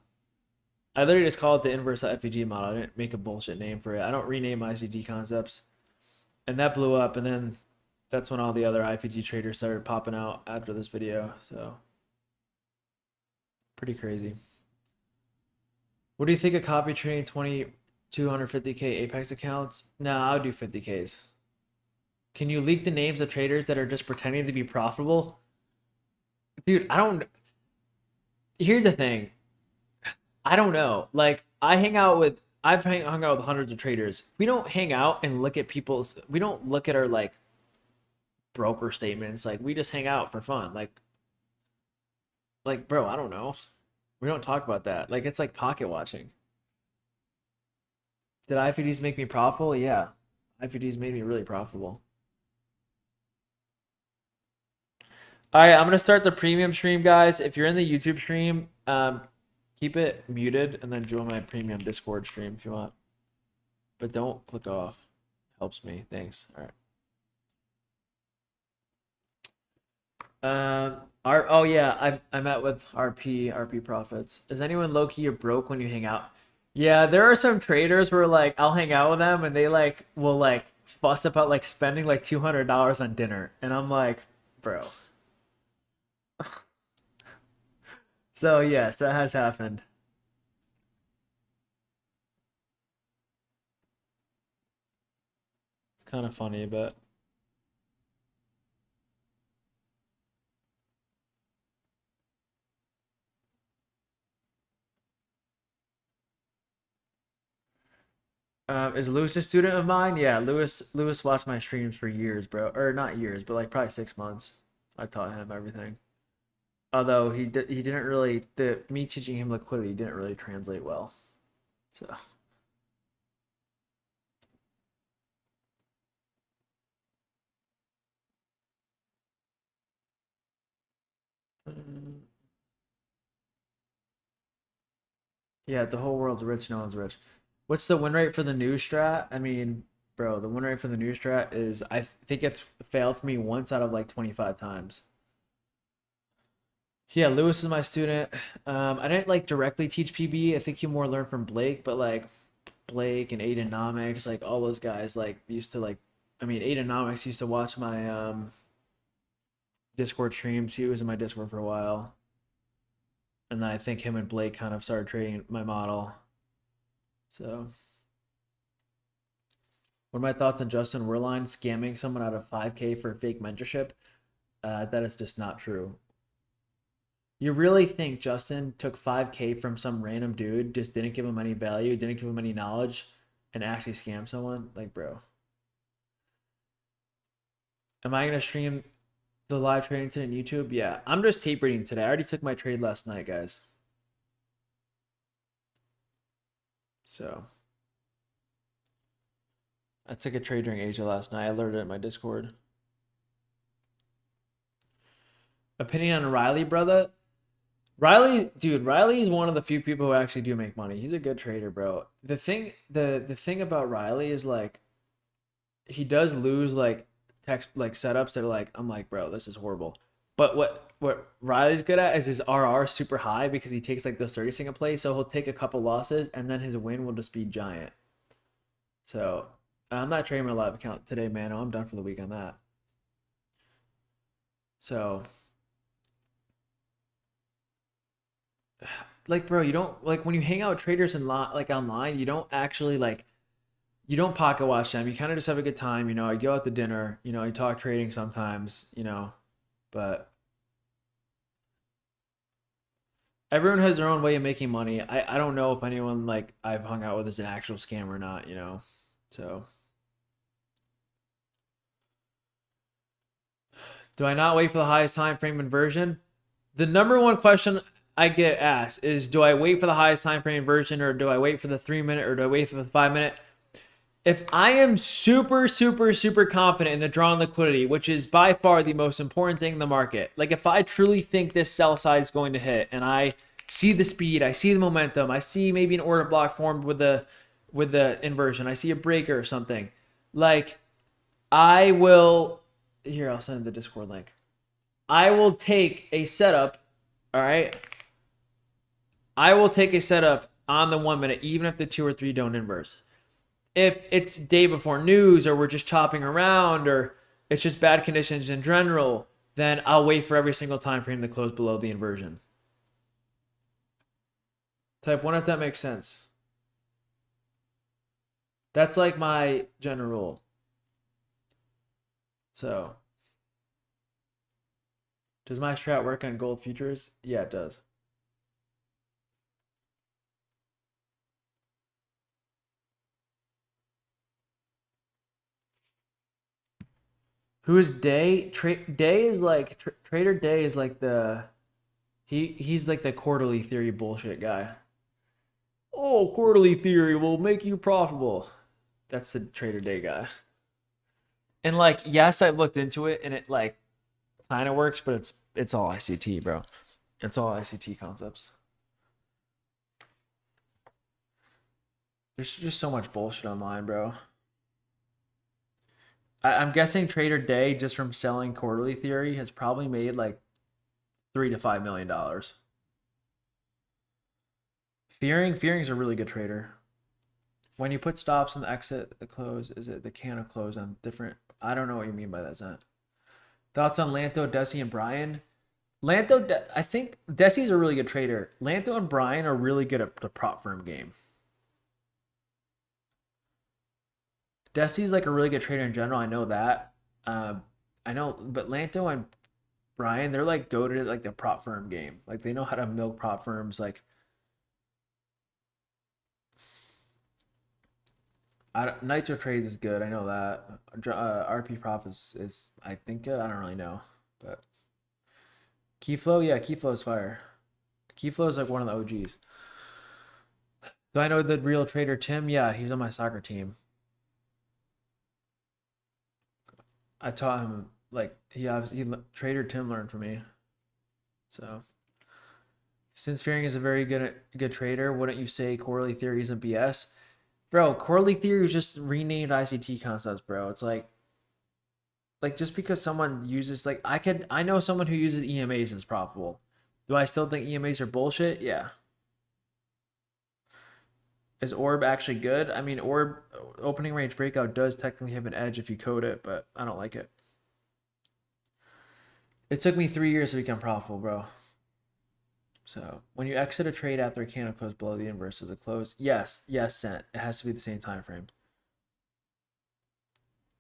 I literally just call it the inverse FEG model. I didn't make a bullshit name for it. I don't rename ICG concepts. And that blew up, and then that's when all the other IFG traders started popping out after this video. So pretty crazy. What do you think of copy trading 250K Apex accounts? No, I'll do 50Ks. Can you leak the names of traders that are just pretending to be profitable? Dude, here's the thing. I don't know. Like I've hung out with hundreds of traders. We don't hang out and look at we don't look at our like broker statements. Like we just hang out for fun. Like bro, I don't know. We don't talk about that. Like it's like pocket watching. Did IFDs make me profitable? Yeah. IFDs made me really profitable. All right, I'm going to start the premium stream, guys. If you're in the YouTube stream, keep it muted and then join my premium Discord stream if you want. But don't click off. Helps me. Thanks. All right. Oh yeah, I met with RP Profits. Is anyone low key or broke when you hang out? Yeah, there are some traders where like I'll hang out with them and they like will like fuss about like spending like $200 on dinner, and I'm like, bro. So yes, that has happened. It's kind of funny, but is Lewis a student of mine? Yeah, Lewis watched my streams for years, bro. Or not years, but like probably 6 months. I taught him everything. Although he didn't really me teaching him liquidity didn't really translate well. So. Yeah, the whole world's rich, no one's rich. What's the win rate for the new strat? I mean, bro, the win rate for the new strat is, I think it's failed for me once out of like 25 times. Yeah, Lewis is my student. I didn't like directly teach PB. I think you more learned from Blake, but like Blake and Aidenomics, like all those guys like used to like, I mean, Aidenomics used to watch my Discord streams. He was in my Discord for a while. And then I think him and Blake kind of started trading my model. So, what are my thoughts on Justin Werline scamming someone out of 5K for fake mentorship? That is just not true. You really think Justin took 5K from some random dude, just didn't give him any value, didn't give him any knowledge, and actually scammed someone? Like, bro. Am I going to stream the live trading today on YouTube? Yeah, I'm just tape reading today. I already took my trade last night, guys. So, I took a trade during Asia last night. I alerted it in my Discord. Opinion on Riley, brother? Riley, dude, Riley is one of the few people who actually do make money. He's a good trader, bro. The thing about Riley is like he does lose like text like setups that are like, I'm like, bro, this is horrible. But what Riley's good at is his RR super high because he takes like those 30 single plays, so he'll take a couple losses and then his win will just be giant. So I'm not trading my live account today, man. I'm done for the week on that. So like, bro, you don't like when you hang out with traders and like online, you don't actually like you don't pocket watch them. You kind of just have a good time, you know. You go out to dinner, you know, you talk trading sometimes, you know, but everyone has their own way of making money. I don't know if anyone like I've hung out with is an actual scam or not, you know. So do I not wait for the highest time frame inversion? The number one question I get asked is, do I wait for the highest time frame inversion, or do I wait for the 3-minute, or do I wait for the 5-minute? If I am super, super, super confident in the draw on liquidity, which is by far the most important thing in the market, like if I truly think this sell side is going to hit, and I see the speed, I see the momentum, I see maybe an order block formed with the inversion, I see a breaker or something, like I will. Here, I'll send the Discord link. I will take a setup. All right. I will take a setup on the 1-minute, even if the 2 or 3 don't inverse. If it's day before news, or we're just chopping around, or it's just bad conditions in general, then I'll wait for every single time frame to close below the inversion. Type 1 if that makes sense. That's like my general rule. So, does my strat work on gold futures? Yeah, it does. Who is Day? Day is like Trader Day is like the he's like the quarterly theory bullshit guy. Oh, quarterly theory will make you profitable. That's the Trader Day guy. And like, yes, I've looked into it and it like kind of works, but it's all ICT, bro. It's all ICT concepts. There's just so much bullshit online, bro. I'm guessing Trader Day, just from selling quarterly theory, has probably made like $3 to $5 million. Fearing's a really good trader. When you put stops on the exit, the close, is it the can of close on different? I don't know what you mean by that, Zent. Thoughts on Lanto, Desi, and Brian? I think Desi's a really good trader. Lanto and Brian are really good at the prop firm game. Desi's like a really good trader in general. I know that. I know, but Lanto and Brian, they're like goated at like the prop firm game. Like they know how to milk prop firms. Like Nitro Trades is good. I know that. RP Prop is I think good. I don't really know, but Keyflow, yeah, Keyflow is fire. Keyflow is like one of the OGs. Do I know the real trader Tim? Yeah, he's on my soccer team. I taught him, like, Trader Tim learned from me. So, since Fearing is a very good trader, wouldn't you say quarterly theory isn't BS? Bro, quarterly theory is just renamed ICT concepts, bro. It's like just because someone uses, like, I know someone who uses EMAs and is profitable. Do I still think EMAs are bullshit? Yeah. Is Orb actually good? I mean, Orb opening range breakout does technically have an edge if you code it, but I don't like it. It took me 3 years to become profitable, bro. So when you exit a trade after a candle close below the inverse of the close, yes, Sent. It has to be the same time frame.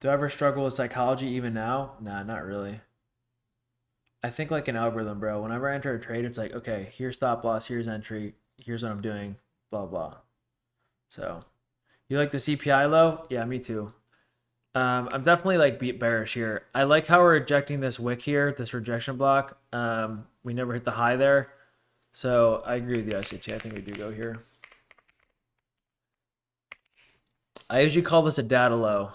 Do I ever struggle with psychology even now? Nah, not really. I think like an algorithm, bro. Whenever I enter a trade, it's like, okay, here's stop loss, here's entry, here's what I'm doing, blah blah. So, you like the CPI low? Yeah, me too. I'm definitely like bearish here. I like how we're rejecting this wick here, this rejection block. We never hit the high there. So I agree with the ICT. I think we do go here. I usually call this a data low,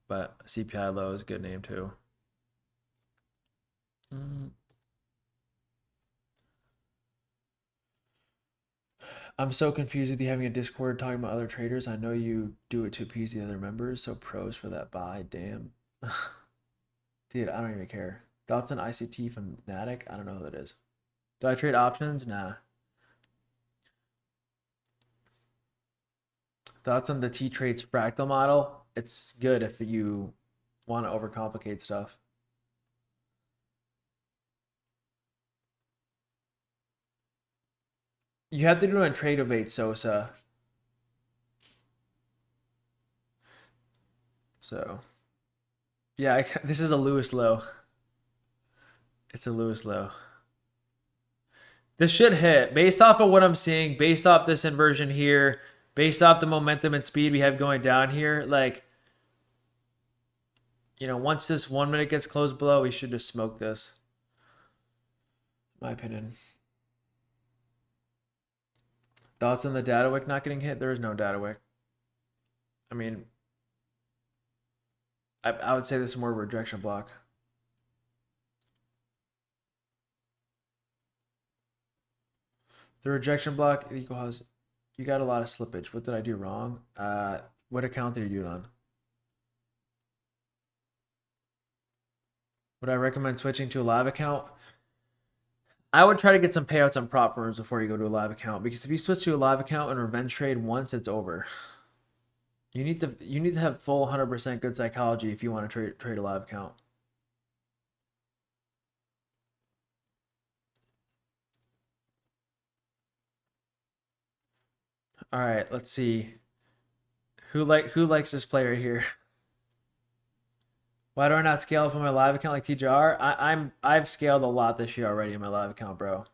but CPI low is a good name too. I'm so confused with you having a Discord talking about other traders. I know you do it to appease the other members, so pros for that buy. Damn. Dude, I don't even care. Thoughts on ICT from Fnatic? I don't know who that is. Do I trade options? Nah. Thoughts on the T-Trades fractal model? It's good if you want to overcomplicate stuff. You have to do it on Tradeify, Sosa. So, yeah, this is a Lewis low. It's a Lewis low. This should hit based off of what I'm seeing, based off this inversion here, based off the momentum and speed we have going down here. Like, you know, once this 1 minute gets closed below, we should just smoke this. My opinion. Thoughts on the data wick not getting hit? There is no data wick. I mean, I would say this is more of a rejection block. The rejection block equals, you got a lot of slippage. What did I do wrong? What account did you do it on? Would I recommend switching to a live account? I would try to get some payouts on prop firms before you go to a live account, because if you switch to a live account and revenge trade once, it's over. You need to have full 100% good psychology if you want to trade a live account. All right, let's see. Who likes this player here? Why do I not scale up on my live account like TJR? I've scaled a lot this year already in my live account, bro.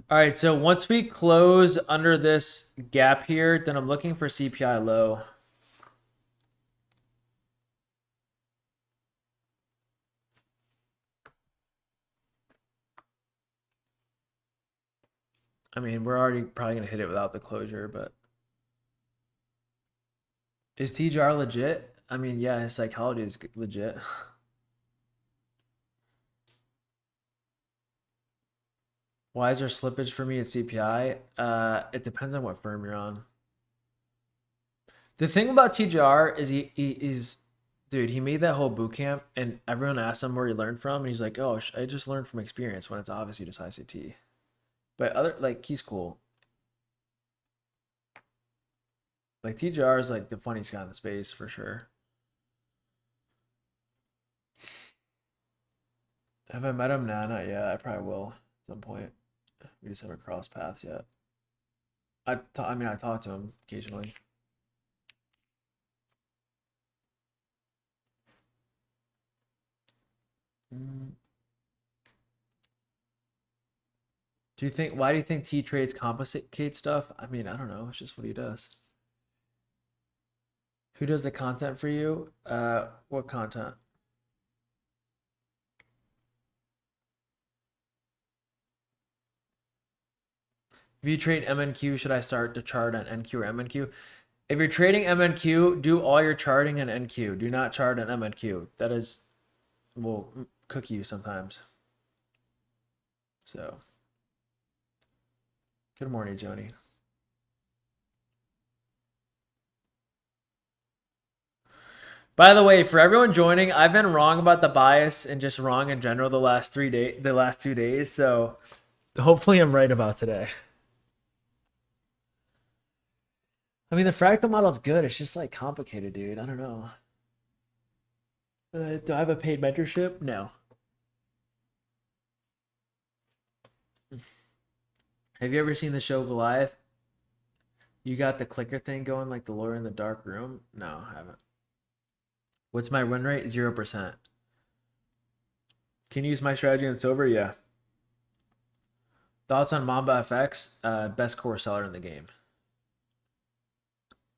All right, so once we close under this gap here, then I'm looking for CPI low. I mean, we're already probably going to hit it without the closure, but is TJR legit? I mean, yeah, his psychology is legit. Why is there slippage for me at CPI? It depends on what firm you're on. The thing about TJR is he's, dude, he made that whole boot camp and everyone asked him where he learned from. And he's like, oh, I just learned from experience, when it's obviously just ICT. But he's cool. Like TJR is like the funniest guy in the space for sure. Have I met him? Nah, not yet. I probably will at some point. We just haven't crossed paths yet. I talk to him occasionally. Why do you think T-Trades complicate stuff? I mean, I don't know. It's just what he does. Who does the content for you? What content? If you trade MNQ, should I start to chart on NQ or MNQ? If you're trading MNQ, do all your charting in NQ. Do not chart on MNQ. That will cook you sometimes. So, good morning, Joni. By the way, for everyone joining, I've been wrong about the bias and just wrong in general the last 2 days. So, hopefully, I'm right about today. I mean, the fractal model is good. It's just like complicated, dude. I don't know. Do I have a paid mentorship? No. Have you ever seen the show Goliath? You got the clicker thing going like the lawyer in the dark room? No, I haven't. What's my win rate? 0%. Can you use my strategy on silver? Yeah. Thoughts on Mamba FX? Best core seller in the game.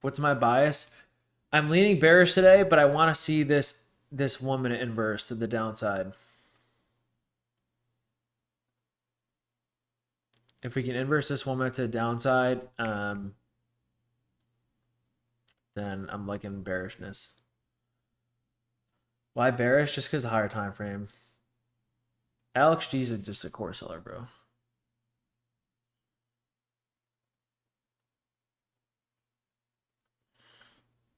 What's my bias? I'm leaning bearish today, but I want to see this 1 minute inverse to the downside. If we can inverse this 1 minute to the downside, then I'm liking bearishness. Why bearish? Just because of higher time frame. FxG is just a core seller, bro.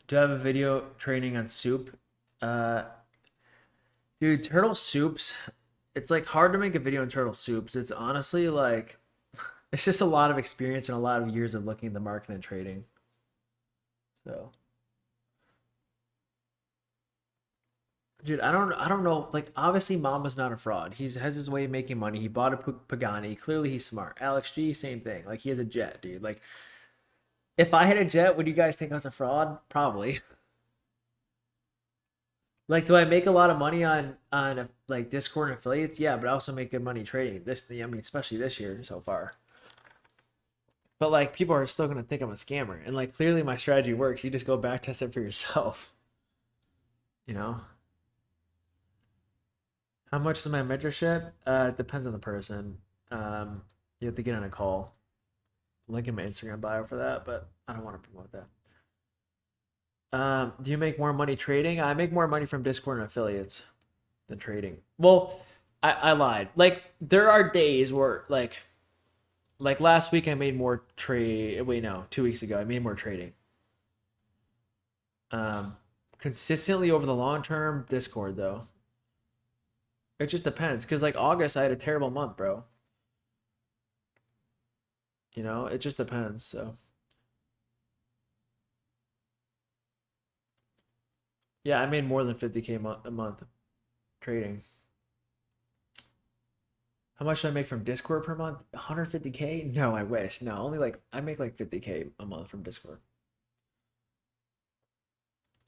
Do I have a video training on soup? Dude, turtle soups. It's like hard to make a video on turtle soups. It's honestly like, it's just a lot of experience and a lot of years of looking at the market and trading. So, dude, I don't know. Like, obviously, Mamba's not a fraud. He has his way of making money. He bought a Pagani. Clearly, he's smart. FxG, same thing. Like, he has a jet, dude. Like, if I had a jet, would you guys think I was a fraud? Probably. Like, do I make a lot of money on like Discord and affiliates? Yeah, but I also make good money trading. I mean, especially this year so far. But like, people are still gonna think I'm a scammer, and like, clearly my strategy works. You just go back test it for yourself. You know. How much is my mentorship? It depends on the person. You have to get on a call. Link in my Instagram bio for that, but I don't want to promote that. Do you make more money trading? I make more money from Discord and affiliates than trading. Well, I lied. Like, there are days where like last week I made more trade. Wait, no, 2 weeks ago I made more trading. Consistently over the long term, Discord though. It just depends, because like August I had a terrible month, bro. You know, it just depends. So yeah, I made more than 50K a month trading. How much do I make from Discord per month? 150K? No, I wish. No, only like I make like 50K a month from Discord.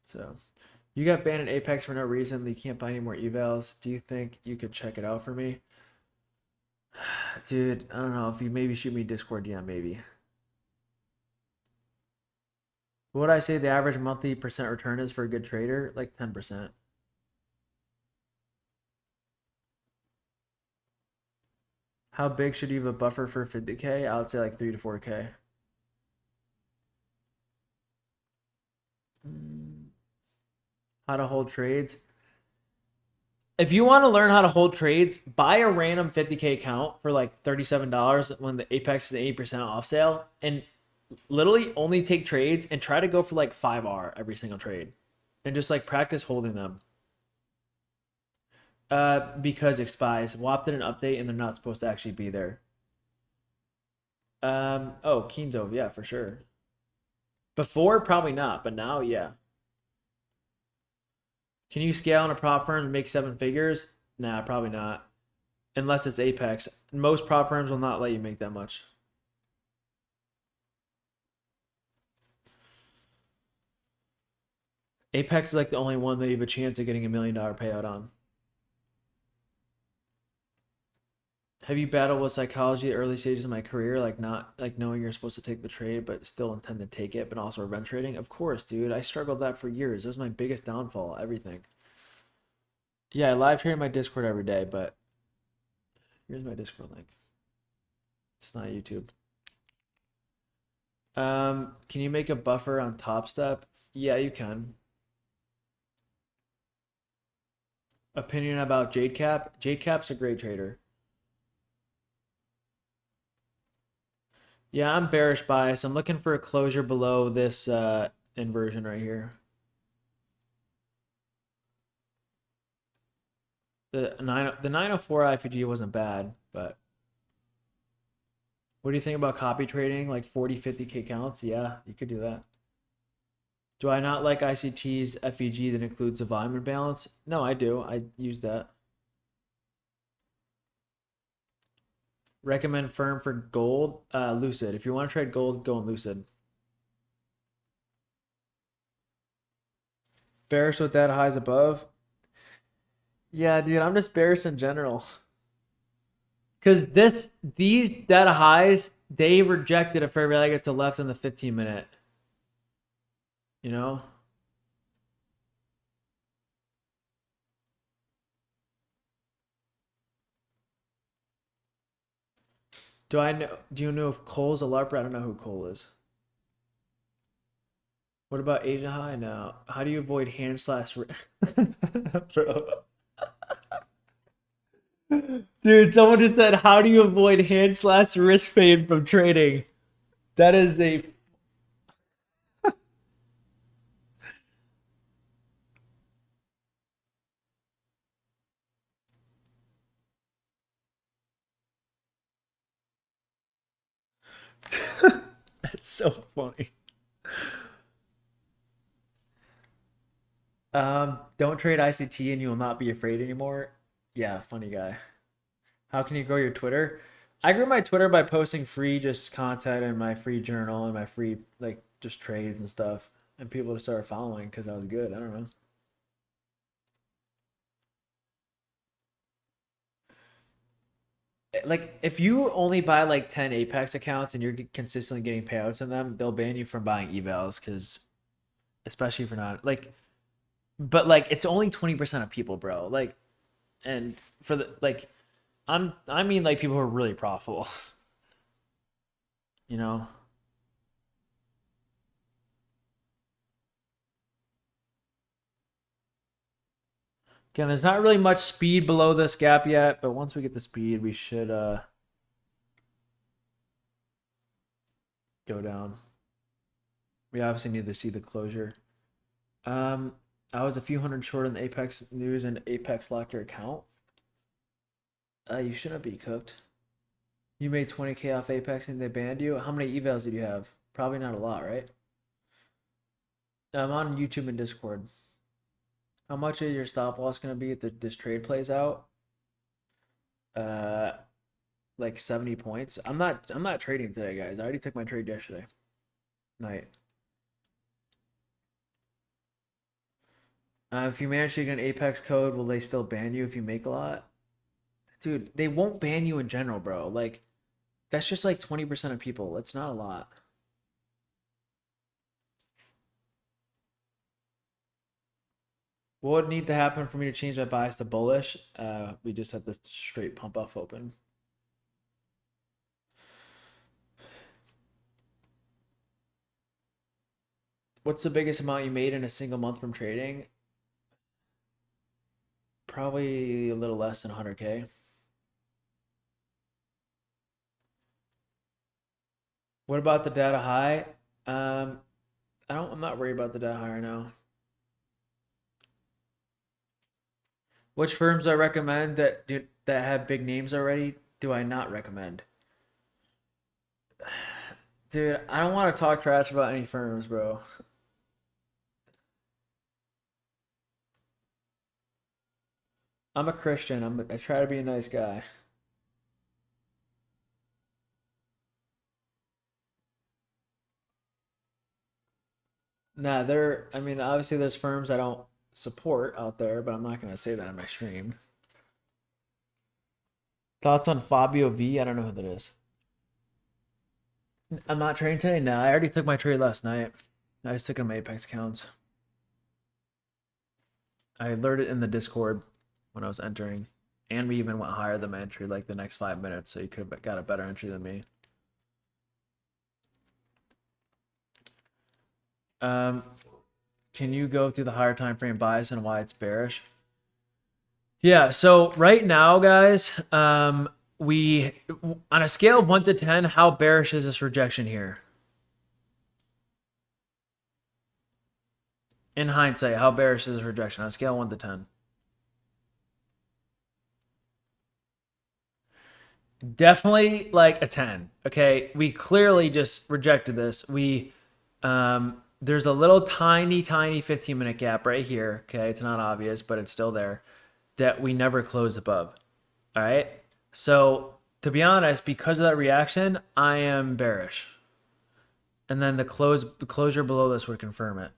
So you got banned in Apex for no reason. You can't buy any more evals. Do you think you could check it out for me? Dude, I don't know. If you maybe shoot me Discord DM, maybe. What would I say the average monthly percent return is for a good trader? Like 10%. How big should you have a buffer for 50K? I would say like 3 to 4K. How to hold trades. If you want to learn how to hold trades, buy a random 50K account for like $37 when the Apex is 80% off sale, and literally only take trades and try to go for like 5R every single trade and just like practice holding them. Because expires. WAP did an update and they're not supposed to actually be there. Oh, Keenzo, yeah, for sure. Before, probably not, but now, yeah. Can you scale on a prop firm and make 7 figures? Nah, probably not. Unless it's Apex. Most prop firms will not let you make that much. Apex is like the only one that you have a chance of getting $1 million payout on. Have you battled with psychology at early stages of my career, like not like knowing you're supposed to take the trade but still intend to take it, but also revenge trading? Of course, dude. I struggled that for years. It was my biggest downfall, everything. Yeah, I live trade my Discord every day, but here's my Discord link. It's not YouTube. Can you make a buffer on Top Step? Yeah, you can. Opinion about JadeCap? JadeCap's a great trader. Yeah, I'm bearish bias. I'm looking for a closure below this inversion right here. The 904 IFG wasn't bad, but what do you think about copy trading? Like 40, 50K counts? Yeah, you could do that. Do I not like ICT's FEG that includes the volume imbalance? No, I do. I use that. Recommend firm for gold? Lucid. If you want to trade gold, go in Lucid. Bearish with data highs above? Yeah, dude, I'm just bearish in general. Because these data highs, they rejected a fair value to left in the 15-minute. You know? Do you know if Cole's a LARPer? I don't know who Cole is. What about Asia High now? How do you avoid hand slash bro? Dude, someone just said, how do you avoid hand slash wrist pain from trading? That is a that's so funny. Don't trade ICT and you will not be afraid anymore. Yeah, funny guy. How can you grow your Twitter? I grew my Twitter by posting free just content and my free journal and my free like just trades and stuff, and people just started following because I was good. I don't know. Like if you only buy like 10 Apex accounts and you're consistently getting payouts in them, they'll ban you from buying evals because especially for not like but like it's only 20% of people, bro. Like and for the like I mean like people who are really profitable, you know. Again, there's not really much speed below this gap yet, but once we get the speed, we should go down. We obviously need to see the closure. I was a few hundred short in the Apex news and Apex locked your account. You shouldn't be cooked. You made 20K off Apex and they banned you. How many evals did you have? Probably not a lot, right? I'm on YouTube and Discord. How much is your stop loss gonna be if this trade plays out? Uh, like 70 points. I'm not trading today, guys. I already took my trade yesterday night. If you manage to get an Apex code, will they still ban you if you make a lot? Dude, they won't ban you in general, bro. Like, that's just like 20% of people. That's not a lot. What would need to happen for me to change that bias to bullish? We just have the straight pump off open. What's the biggest amount you made in a single month from trading? Probably a little less than 100K. What about the data high? I'm not worried about the data high right now. Which firms do I recommend that have big names already? Do I not recommend? Dude, I don't want to talk trash about any firms, bro. I'm a Christian. I try to be a nice guy. Nah, I mean, obviously there's firms I don't support out there, but I'm not gonna say that on my stream. Thoughts on Fabio V? I don't know who that is. I'm not trading today. No, I already took my trade last night. I just took it on my Apex accounts. I alerted in the Discord when I was entering, and we even went higher than my entry like the next 5 minutes, so you could have got a better entry than me. Can you go through the higher time frame bias and why it's bearish? Yeah, so right now, guys, we on a scale of 1 to 10, how bearish is this rejection here? In hindsight, how bearish is this rejection on a scale of 1 to 10? Definitely like a 10. Okay, we clearly just rejected this. There's a little tiny 15-minute gap right here. Okay, it's not obvious, but it's still there that we never closed above. All right. So to be honest, because of that reaction, I am bearish. And then the closure below this would confirm it.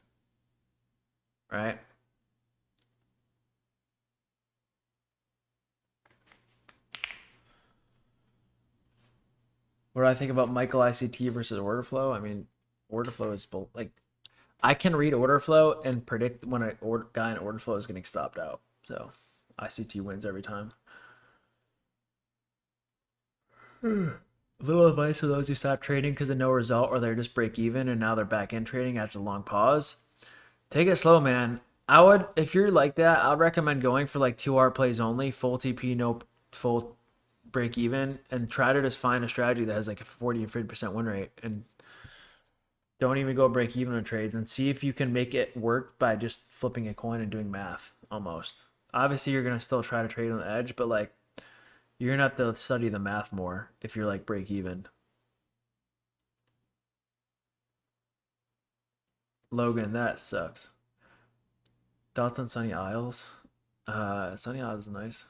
Right. What do I think about Michael ICT versus order flow? I mean, order flow is both like I can read order flow and predict when a guy in order flow is getting stopped out. So ICT wins every time. A little advice for those who stop trading because of no result or they're just break even and now they're back in trading after a long pause. Take it slow, man. I would, if you're like that, I'd recommend going for like 2 hour plays only, full TP, no full break even, and try to just find a strategy that has like a 40 or 50% win rate and don't even go break even on trades and see if you can make it work by just flipping a coin and doing math almost. Obviously, you're going to still try to trade on the edge, but like you're going to have to study the math more if you're like break even. Logan, that sucks. Thoughts on Sunny Isles? Sunny Isles is nice.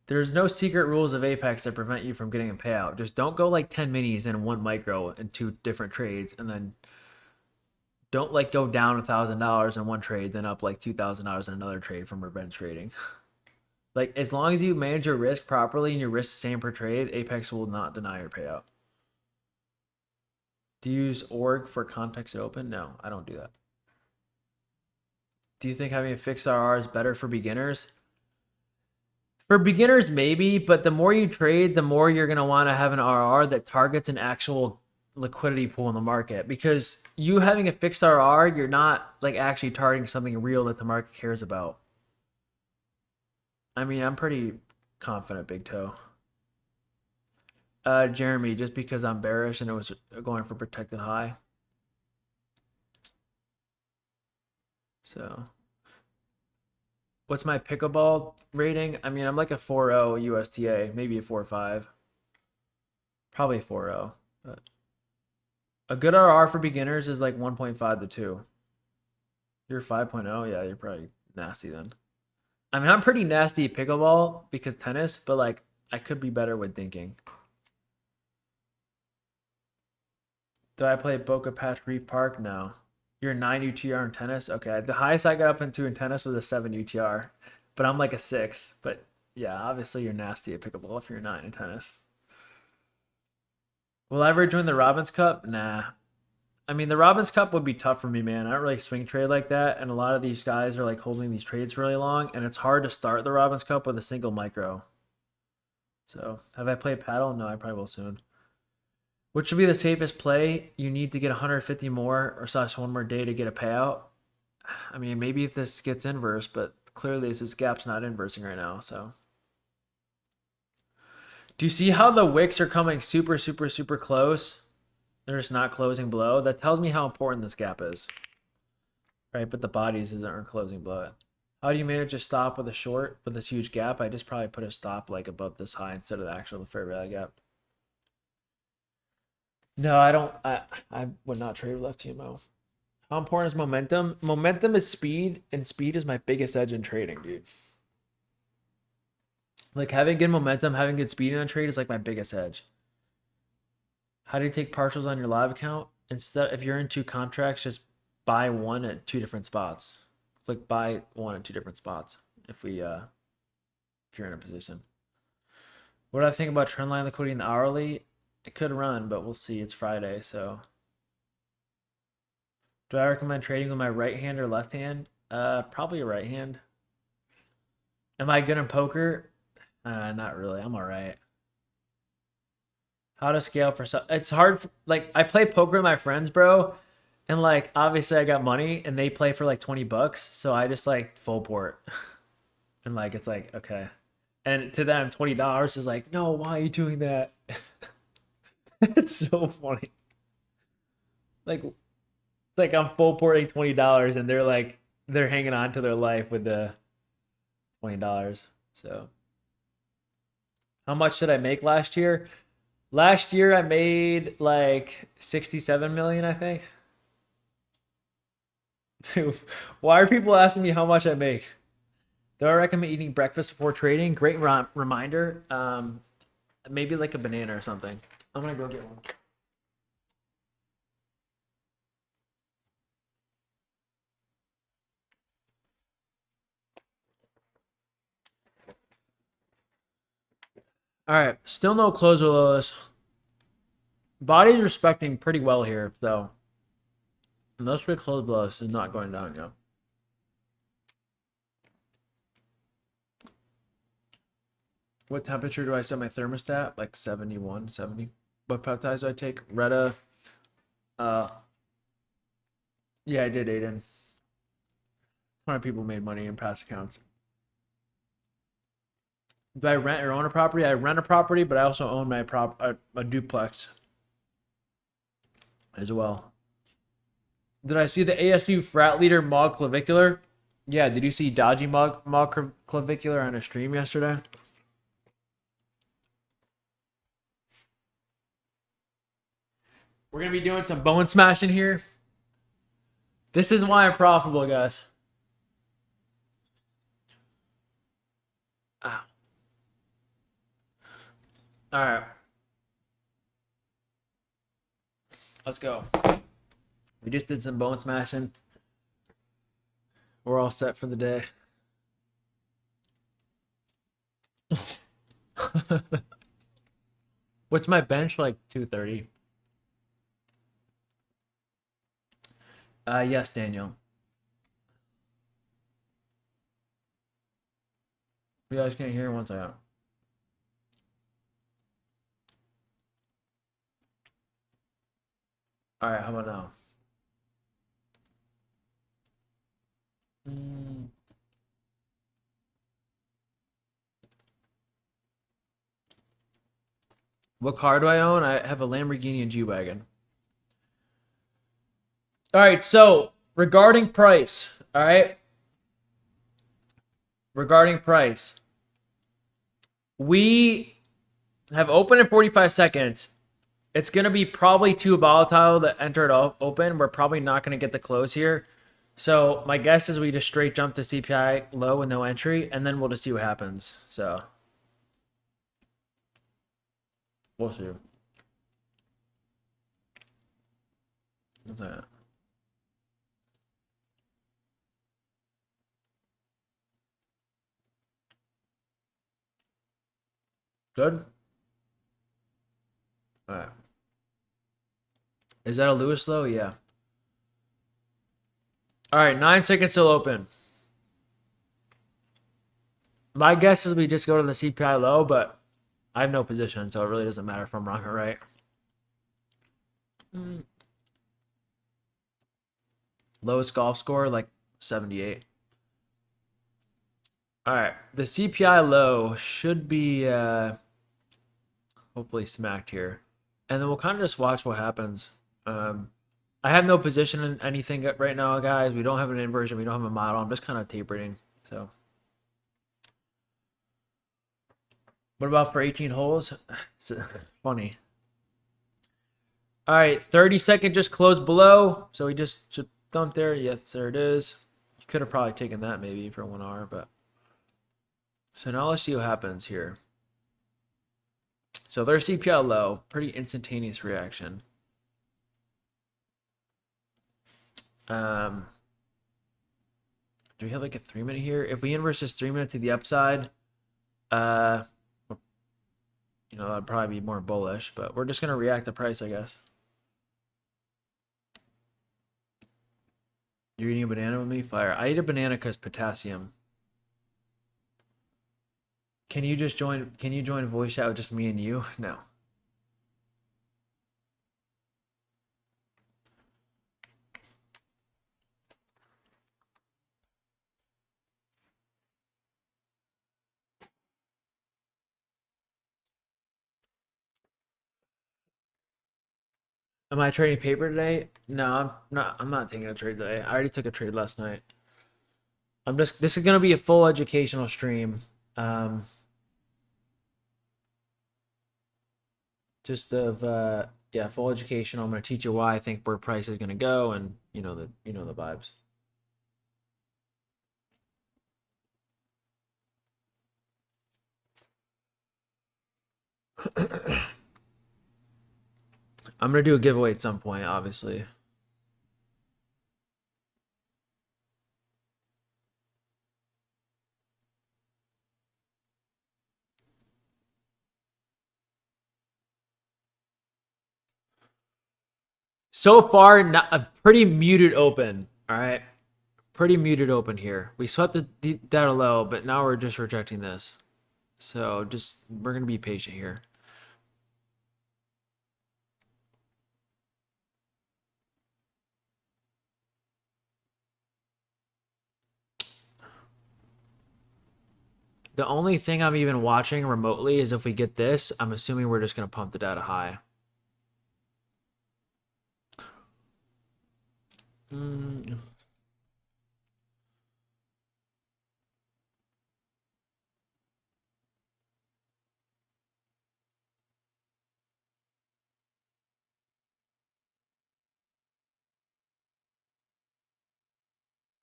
There's no secret rules of Apex that prevent you from getting a payout. Just don't go like 10 minis and 1 micro in 2 different trades, and then don't like go down $1,000 in one trade, then up like $2,000 in another trade from revenge trading. Like as long as you manage your risk properly and your risk the same per trade, Apex will not deny your payout. Do you use org for context open? No, I don't do that. Do you think having a fixed RR is better for beginners? For beginners, maybe, but the more you trade, the more you're going to want to have an RR that targets an actual liquidity pool in the market. Because you having a fixed RR, you're not like actually targeting something real that the market cares about. I mean, I'm pretty confident, Big Toe. Jeremy, just because I'm bearish and it was going for protected high. So, what's my pickleball rating? I mean, I'm like a 4.0 USTA, maybe a 4.5. Probably 4.0. But a good RR for beginners is like 1.5 to 2. You're 5.0, yeah, you're probably nasty then. I mean, I'm pretty nasty at pickleball because tennis, but like I could be better with thinking. Do I play Boca Patch Reef Park? No. You're 9 UTR in tennis? Okay. The highest I got up into in tennis was a 7 UTR, but I'm like a 6. But yeah, obviously you're nasty at pickleball if you're 9 in tennis. Will I ever join the Robbins Cup? Nah. I mean, the Robbins Cup would be tough for me, man. I don't really swing trade like that, and a lot of these guys are like holding these trades really long, and it's hard to start the Robbins Cup with a single micro. So, have I played paddle? No, I probably will soon. What should be the safest play? You need to get 150 more or slash 1 more day to get a payout. I mean, maybe if this gets inverse, but clearly this gap's not inversing right now. So, do you see how the wicks are coming super, super, super close? They're just not closing below. That tells me how important this gap is, right? But the bodies aren't closing below it. How do you manage a stop with a short with this huge gap? I just probably put a stop like above this high instead of the actual fair value gap. No, I don't. I would not trade with left TMO. How important is momentum? Momentum is speed, and speed is my biggest edge in trading, dude. Like having good momentum, having good speed in a trade is like my biggest edge. How do you take partials on your live account? Instead, if you're in 2 contracts, just buy one at 2 different spots. Click buy one at 2 different spots. If you're in a position. What do I think about trendline liquidity in the hourly? It could run, but we'll see. It's Friday, so. Do I recommend trading with my right hand or left hand? Probably a right hand. Am I good in poker? Not really. I'm all right. How to scale for it's hard. Like I play poker with my friends, bro, and like obviously I got money, and they play for like $20, so I just like full port, and like it's like okay, and to them $20 is like no, why are you doing that? It's so funny. Like it's like I'm full porting $20, and they're hanging on to their life with the $20. So how much did I make last year? Last year I made like 67 million, I think. Dude, why are people asking me how much I make? Do I recommend eating breakfast before trading? Great reminder. Maybe like a banana or something. I'm gonna go get one. All right, still no close below this. Body's respecting pretty well here, though. Unless we close below, this is not going down yet. What temperature do I set my thermostat? Like 71, 70. What peptides do I take? Retta. Yeah, I did, Aiden. 100 people made money in past accounts. Do I rent or own a property? I rent a property, but I also own my a duplex as well. Did I see the ASU frat leader Mog Clavicular? Yeah, did you see Dodgy Mog Clavicular on a stream yesterday? We're going to be doing some bone smashing here. This is why I'm profitable, guys. Ah. All right. Let's go. We just did some bone smashing. We're all set for the day. What's my bench like? 230. Yes, Daniel. You guys can't hear once I out. All right, how about now? What car do I own? I have a Lamborghini and G-Wagon. All right, so regarding price, all right? Regarding price, we have open in 45 seconds. It's going to be probably too volatile to enter it open. We're probably not going to get the close here. So my guess is we just straight jump to CPI low with no entry, and then we'll just see what happens. So we'll see. What's that? Good? All right. Is that a Lewis low? Yeah. All right, 9 seconds still open. My guess is we just go to the CPI low, but I have no position, so it really doesn't matter if I'm wrong or right. Lowest golf score, like 78. All right, the CPI low should be hopefully smacked here. And then we'll kind of just watch what happens. I have no position in anything right now, guys. We don't have an inversion. We don't have a model. I'm just kind of tapering. So, what about for 18 holes? It's funny. All right, 30-second just closed below. So we just should dump there. Yes, there it is. You could have probably taken that maybe for 1 hour, but. So now let's see what happens here. So there's CPI low, pretty instantaneous reaction. Do we have like a 3-minute here? If we inverse this 3-minute to the upside, that'd probably be more bullish, but we're just gonna react to price, I guess. You're eating a banana with me? Fire. I eat a banana because potassium. Can you join voice chat with just me and you? No. Am I trading paper today? No, I'm not. I'm not taking a trade today. I already took a trade last night. This is gonna be a full educational stream. Um, just of yeah, full education. I'm gonna teach you why I think where price is gonna go, and the vibes. I'm gonna do a giveaway at some point, obviously. So far, not a pretty muted open. All right, pretty muted open here. We swept the data low, but now we're just rejecting this. So we're gonna be patient here. The only thing I'm even watching remotely is if we get this, I'm assuming we're just gonna pump the data high.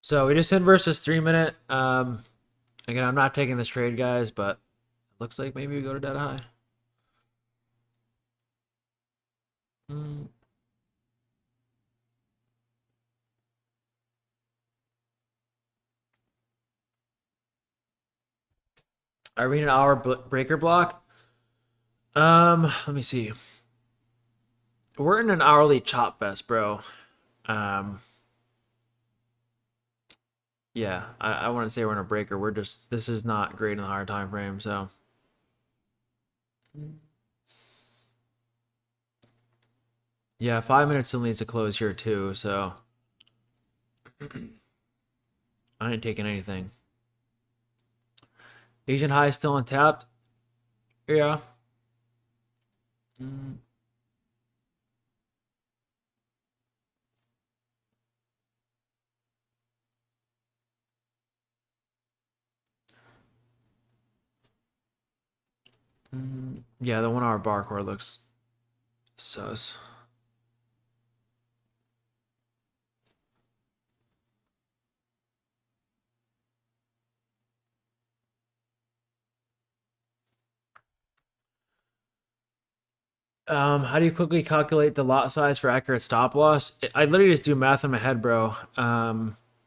So we just hit versus 3 minute. Again, I'm not taking this trade, guys, but it looks like maybe we go to data high. Are we in an hour breaker block? Let me see. We're in an hourly chop fest, bro. Yeah, I wouldn't say we're in a breaker. This is not great in the higher time frame, so. Yeah, 5 minutes still needs to close here too, so. I ain't taking anything. Asian high still untapped? Yeah. Yeah, the 1 hour bar chord looks sus. How do you quickly calculate the lot size for accurate stop loss? I literally just do math in my head, bro.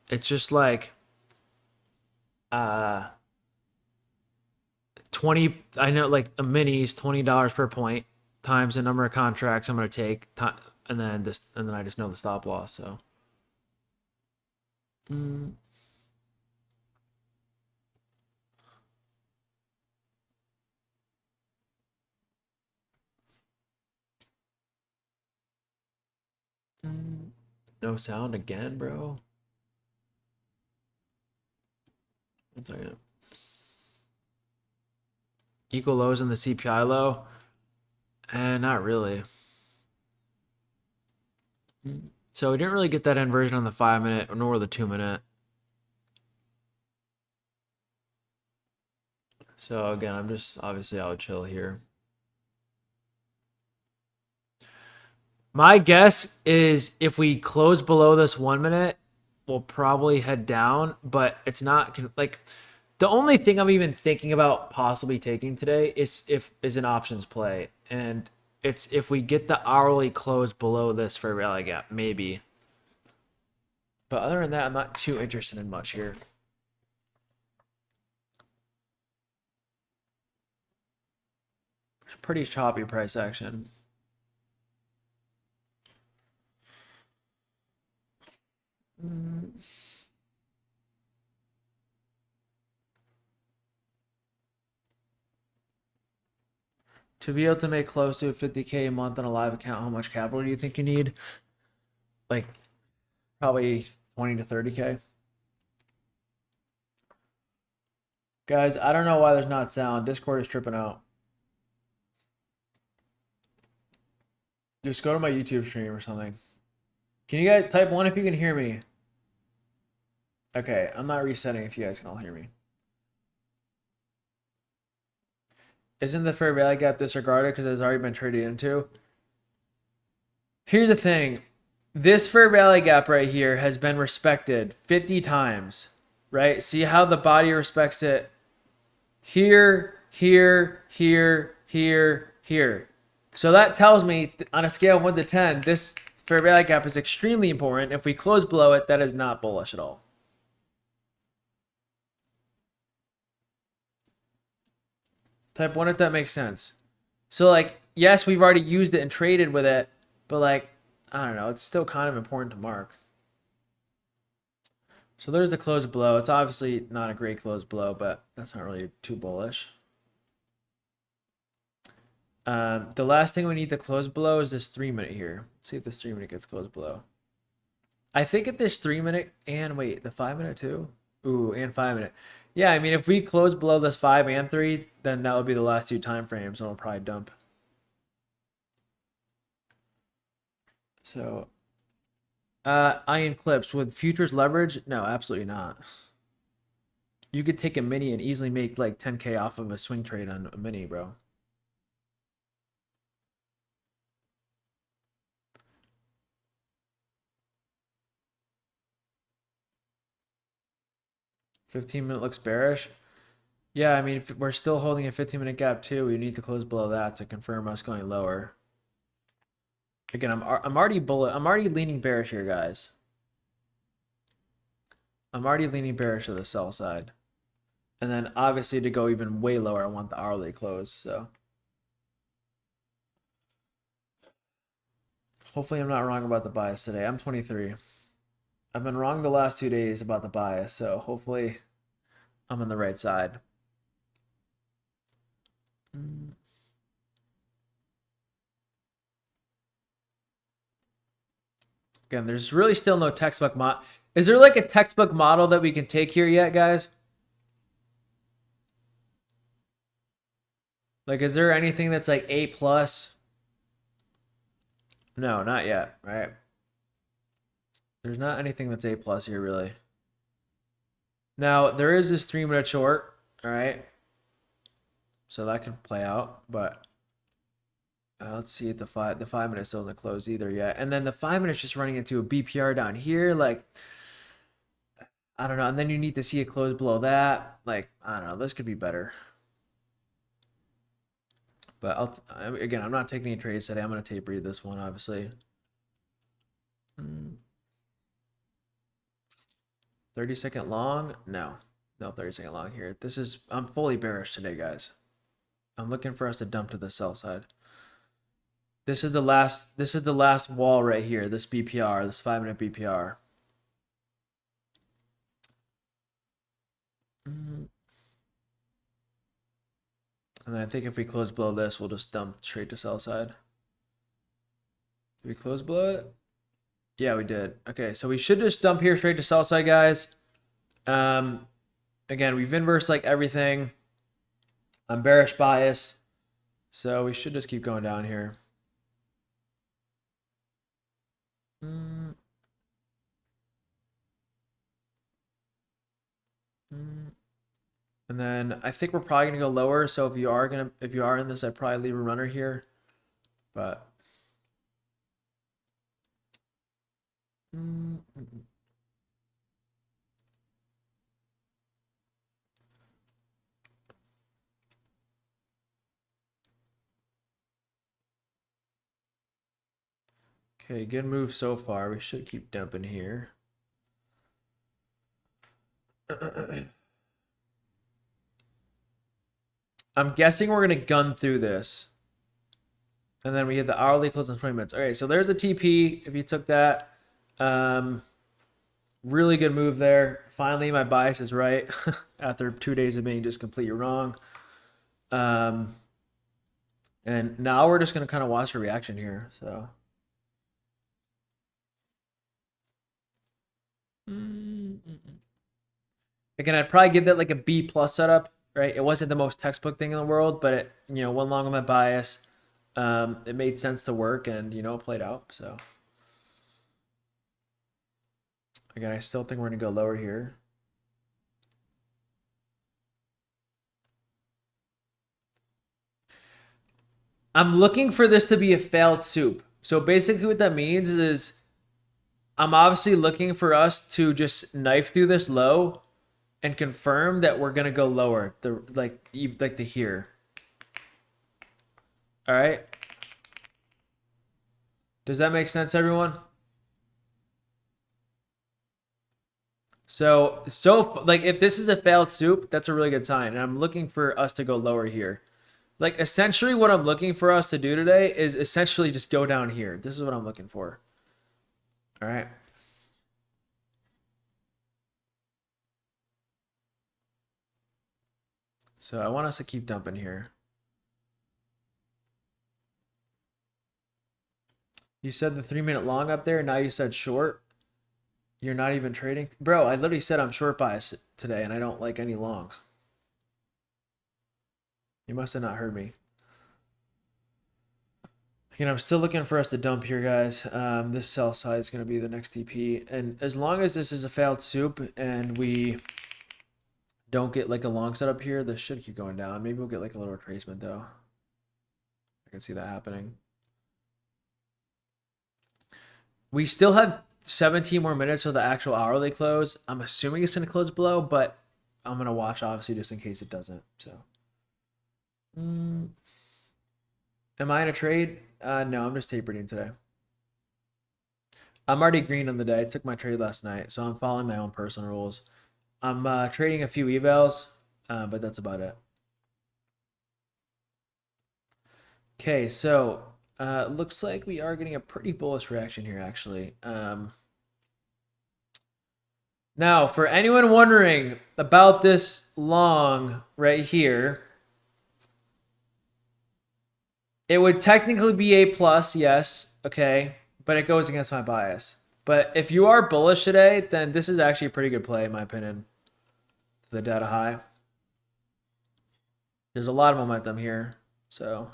It's just like uh 20, I know, like a mini's $20 per point times the number of contracts I'm gonna take, and then I just know the stop loss. So no sound again, bro. 1 second. Equal lows in the CPI low? Not really. So we didn't really get that inversion on the 5 minute nor the 2 minute. So again, I'm just obviously I would chill here. My guess is if we close below this 1 minute, we'll probably head down, but it's not like the only thing I'm even thinking about possibly taking today is an options play, and it's if we get the hourly close below this for a rally gap, maybe. But other than that, I'm not too interested in much here. It's pretty choppy price action. To be able to make close to 50K a month on a live account, how much capital do you think you need? Like probably 20 to 30K. Guys, I don't know why there's not sound. Discord is tripping out. Just go to my YouTube stream or something. Can you guys type 1 if you can hear me? Okay, I'm not resetting if you guys can all hear me. Isn't the fair value gap disregarded because it's already been traded into? Here's the thing. This fair value gap right here has been respected 50 times, right? See how the body respects it here, here, here, here, here. So that tells me on a scale of 1 to 10, this fair value gap is extremely important. If we close below it, that is not bullish at all. Type 1 if that makes sense. So like, yes, we've already used it and traded with it, but like, I don't know, it's still kind of important to mark. So there's the close below. It's obviously not a great close below, but that's not really too bullish. The last thing we need to close below is this 3-minute here. Let's see if this 3-minute gets closed below. I think at this 3-minute and wait, the 5-minute too? Ooh, and 5-minute. Yeah, I mean, if we close below this 5 and 3, then that would be the last 2 time frames, and it'll probably dump. So, iron clips with futures leverage? No, absolutely not. You could take a mini and easily make like 10K off of a swing trade on a mini, bro. $15-minute looks bearish. Yeah, I mean, if we're still holding a 15-minute gap too, we need to close below that to confirm us going lower. Again, I'm already I'm already leaning bearish here, guys. I'm already leaning bearish to the sell side. And then obviously to go even way lower, I want the hourly close, so. Hopefully I'm not wrong about the bias today. I'm 23. I've been wrong the last 2 days about the bias, so hopefully I'm on the right side. Again, there's really still no textbook model. Is there like a textbook model that we can take here yet, guys? Like, is there anything that's like A+? No, not yet, right? There's not anything that's A+ here, really. Now, there is this 3-minute short, all right? So that can play out, but let's see if the 5-minute still isn't closed either yet. And then the 5-minute's just running into a BPR down here, like, I don't know. And then you need to see it close below that. Like, I don't know. This could be better. But again, I'm not taking any trades today. I'm going to tape read this one, obviously. 30-second long? No. No 30-second long here. I'm fully bearish today, guys. I'm looking for us to dump to the sell side. This is the last wall right here, this BPR, this 5-minute BPR. And then I think if we close below this, we'll just dump straight to sell side. Did we close below it? Yeah, we did. Okay, so we should just dump here straight to sell side, guys. Again, we've inversed like everything. I'm bearish bias. So we should just keep going down here. And then I think we're probably gonna go lower. So if you are in this, I'd probably leave a runner here. But okay, good move so far. We should keep dumping here. I'm guessing we're gonna gun through this. And then we hit the hourly close in 20 minutes. All right, so there's a TP if you took that. Really good move there. Finally, my bias is right after 2 days of being just completely wrong. And now we're just going to kind of watch the reaction here. So. Again, I'd probably give that like a B+ setup, right? It wasn't the most textbook thing in the world, but it, one long on my bias. it made sense to work, and you know, it played out. So again, I still think we're gonna go lower here. I'm looking for this to be a failed soup. So basically what that means is I'm obviously looking for us to just knife through this low and confirm that we're gonna go lower, like the here. All right. Does that make sense, everyone? So like if this is a failed soup, that's a really good sign. And I'm looking for us to go lower here. Like essentially what I'm looking for us to do today is essentially just go down here. This is what I'm looking for. All right. So I want us to keep dumping here. You said the 3-minute long up there. Now you said short. You're not even trading. Bro, I literally said I'm short bias today and I don't like any longs. You must have not heard me. Again, I'm still looking for us to dump here, guys. This sell side is going to be the next TP. And as long as this is a failed soup and we don't get like a long setup here, this should keep going down. Maybe we'll get like a little retracement though. I can see that happening. We still have 17 more minutes till the actual hourly close. I'm assuming it's going to close below, but I'm going to watch obviously just in case it doesn't. So, am I in a trade? No, I'm just tape reading today. I'm already green on the day. I took my trade last night, so I'm following my own personal rules. I'm trading a few evals, but that's about it. Okay, so looks like we are getting a pretty bullish reaction here, actually. Now, for anyone wondering about this long right here, it would technically be A plus, yes, okay, but it goes against my bias. But if you are bullish today, then this is actually a pretty good play, in my opinion, to the data high. There's a lot of momentum here, so.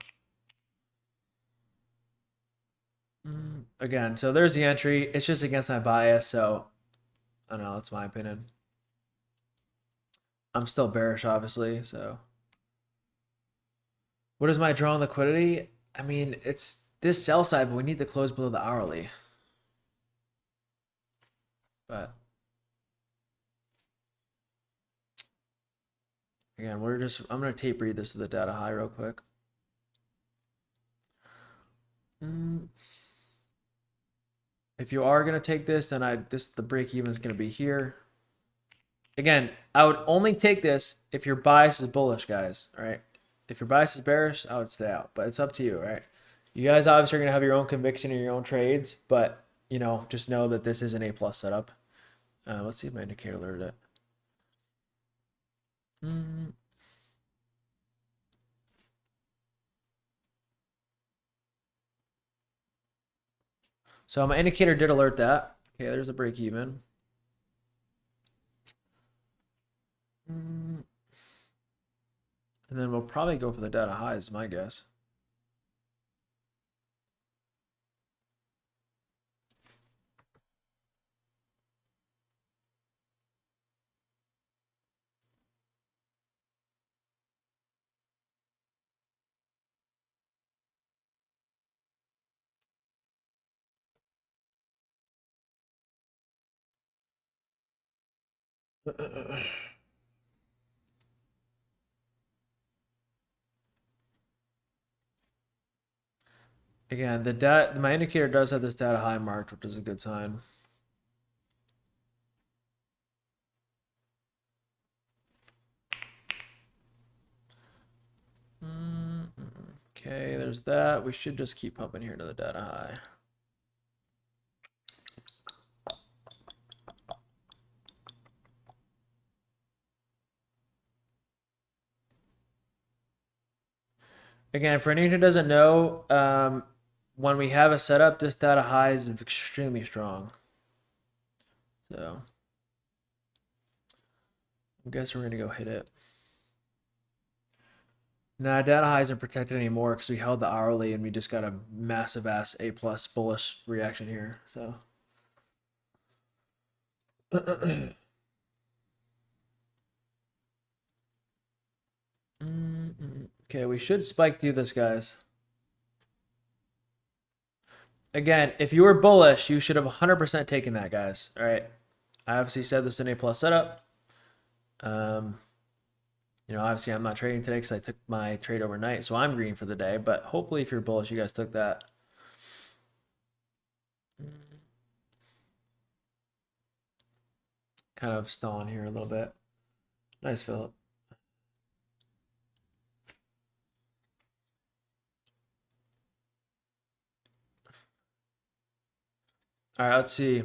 Again, so there's the entry. It's just against my bias, so I don't know. That's my opinion. I'm still bearish, obviously, so. What is my draw on liquidity? I mean, it's this sell side, but we need to close below the hourly. But again, I'm going to tape read this to the data high real quick. If you are going to take this, then the break even is going to be here. Again, I would only take this if your bias is bullish, guys. All right. If your bias is bearish, I would stay out. But it's up to you, right? You guys obviously are going to have your own conviction in your own trades, but you know, just know that this is an A+ setup. Let's see if my indicator alerted it. So my indicator did alert that. Okay, there's a break even. And then we'll probably go for the data highs, my guess. Again, my indicator does have this data high marked, which is a good sign. Okay, there's that. We should just keep pumping here to the data high. Again, for anyone who doesn't know, when we have a setup, this data high is extremely strong. So I guess we're going to go hit it. Nah, data high isn't protected anymore because we held the hourly and we just got a massive ass A plus bullish reaction here. So okay, we should spike through this, guys. Again, if you were bullish, you should have 100% taken that, guys. All right. I obviously said this in A plus setup. You know, obviously I'm not trading today because I took my trade overnight, so I'm green for the day. But hopefully, if you're bullish, you guys took that. Kind of stalling here a little bit. Nice, Philip. All right, let's see.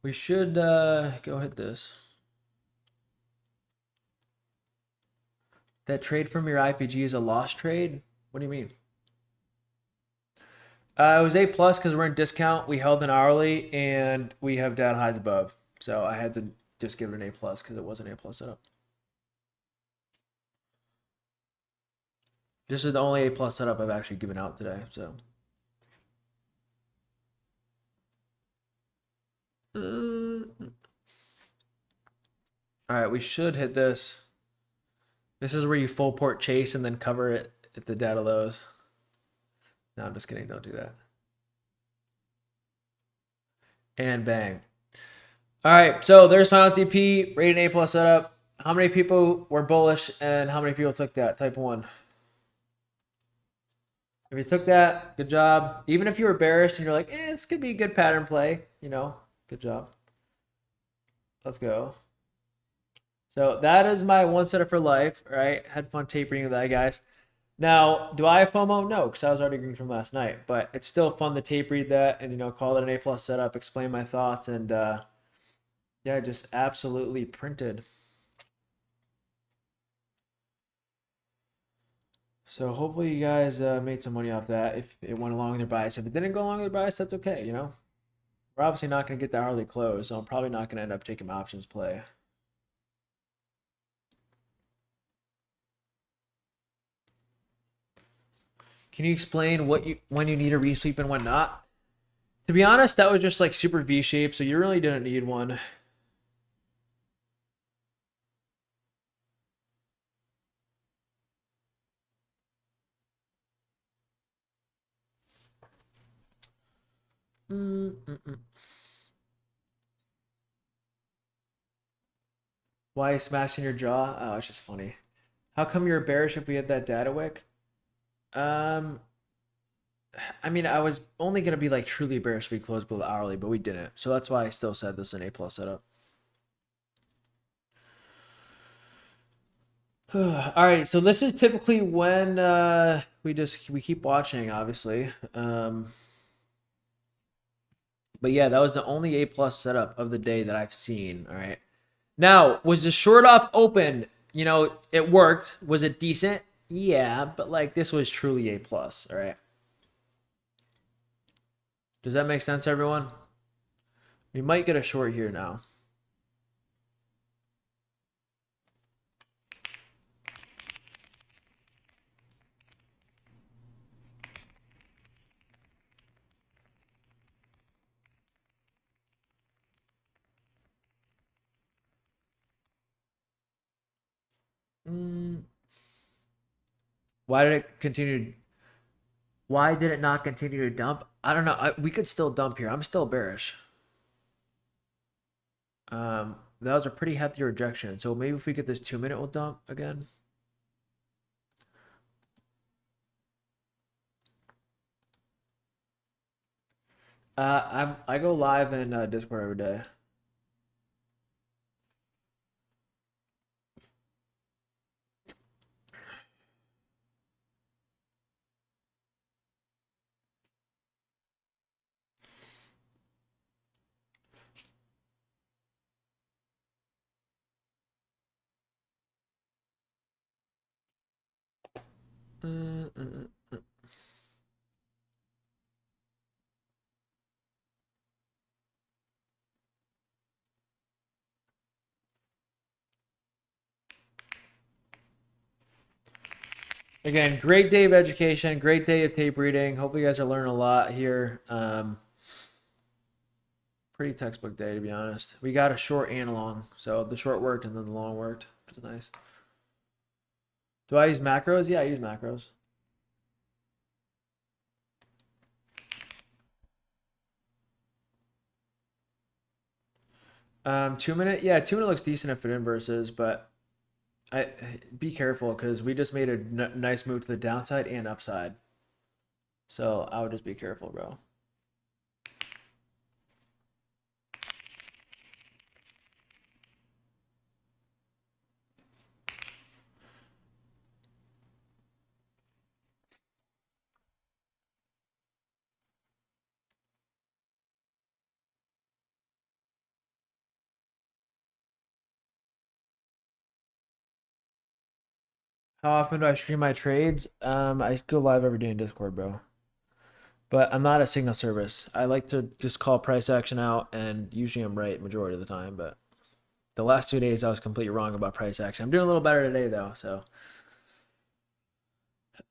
We should go hit this. That trade from your IPG is a loss trade? What do you mean? It was A plus because we're in discount. We held an hourly and we have data highs above. So I had to just give it an A plus because it was an A plus setup. This is the only A plus setup I've actually given out today. So. All right, we should hit this. This is where you full port chase and then cover it at the data lows. No, I'm just kidding. Don't do that. And bang. All right, so there's final TP, rated A plus setup. How many people were bullish and how many people took that? Type 1. If you took that, good job. Even if you were bearish and you're like, this could be a good pattern play, you know, good job. Let's go. So that is my one setup for life. All right, had fun tapering with that, guys. Now, do I have FOMO? No, because I was already green from last night. But it's still fun to tape read that and, you know, call it an A plus setup, explain my thoughts, and yeah, just absolutely printed. So hopefully you guys made some money off that if it went along with your bias. If it didn't go along with your bias, that's okay, you know? We're obviously not going to get the hourly close, so I'm probably not going to end up taking my options play. Can you explain when you need a resweep and when not? To be honest, that was just like super V-shape, so you really didn't need one. Why is smashing your jaw? Oh, it's just funny. How come you're bearish if we had that data wick? I mean, I was only going to be like truly bearish if we closed below hourly, but we didn't. So that's why I still said this is an A plus setup. All right, so this is typically when we keep watching, obviously. But yeah, that was the only A plus setup of the day that I've seen. All right. Now, was the short off open? You know, it worked. Was it decent? Yeah, but like this was truly A plus. All right. Does that make sense, everyone? We might get a short here now. Why did it continue? Why did it not continue to dump? I don't know. We could still dump here. I'm still bearish. That was a pretty hefty rejection. So maybe if we get this 2-minute, we'll dump again. I go live in Discord every day. Again, great day of education, great day of tape reading. Hopefully you guys are learning a lot here. Pretty textbook day, to be honest. We got a short and a long. So the short worked and then the long worked, which is nice. Do I use macros? Yeah, I use macros. Two minute, yeah, 2 minute looks decent if it inverses, but I be careful because we just made a nice move to the downside and upside. So I would just be careful, bro. How often do I stream my trades? I go live every day in Discord, bro. But I'm not a signal service. I like to just call price action out, and usually I'm right majority of the time. But the last 2 days I was completely wrong about price action. I'm doing a little better today though. So,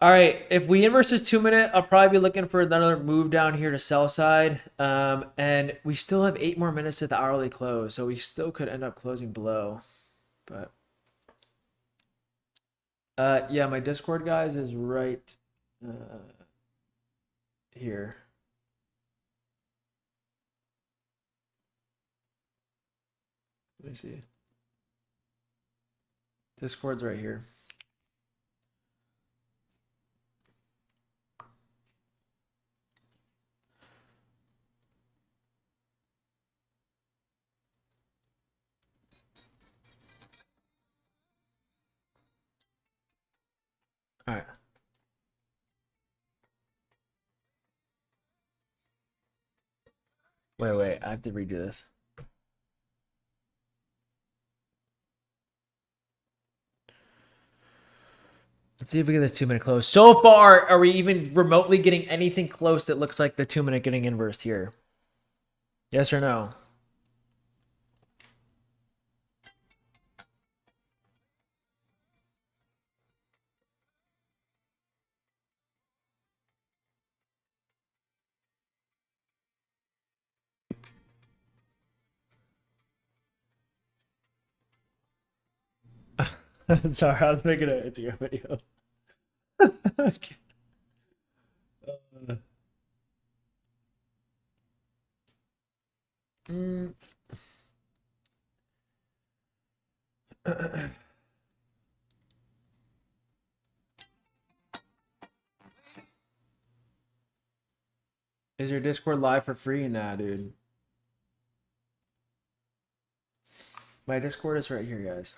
all right, if we inverse this 2 minute, I'll probably be looking for another move down here to sell side. And we still have 8 more minutes at the hourly close, so we still could end up closing below. But yeah, my Discord guys is right here. Let me see. Discord's right here. All right. Wait. I have to redo this. Let's see if we get this 2 minute close. So far, are we even remotely getting anything close that looks like the 2 minute getting inversed here? Yes or no? Sorry, I was making an Instagram video. Okay. Mm. Is your Discord live for free? Nah, dude. My Discord is right here, guys.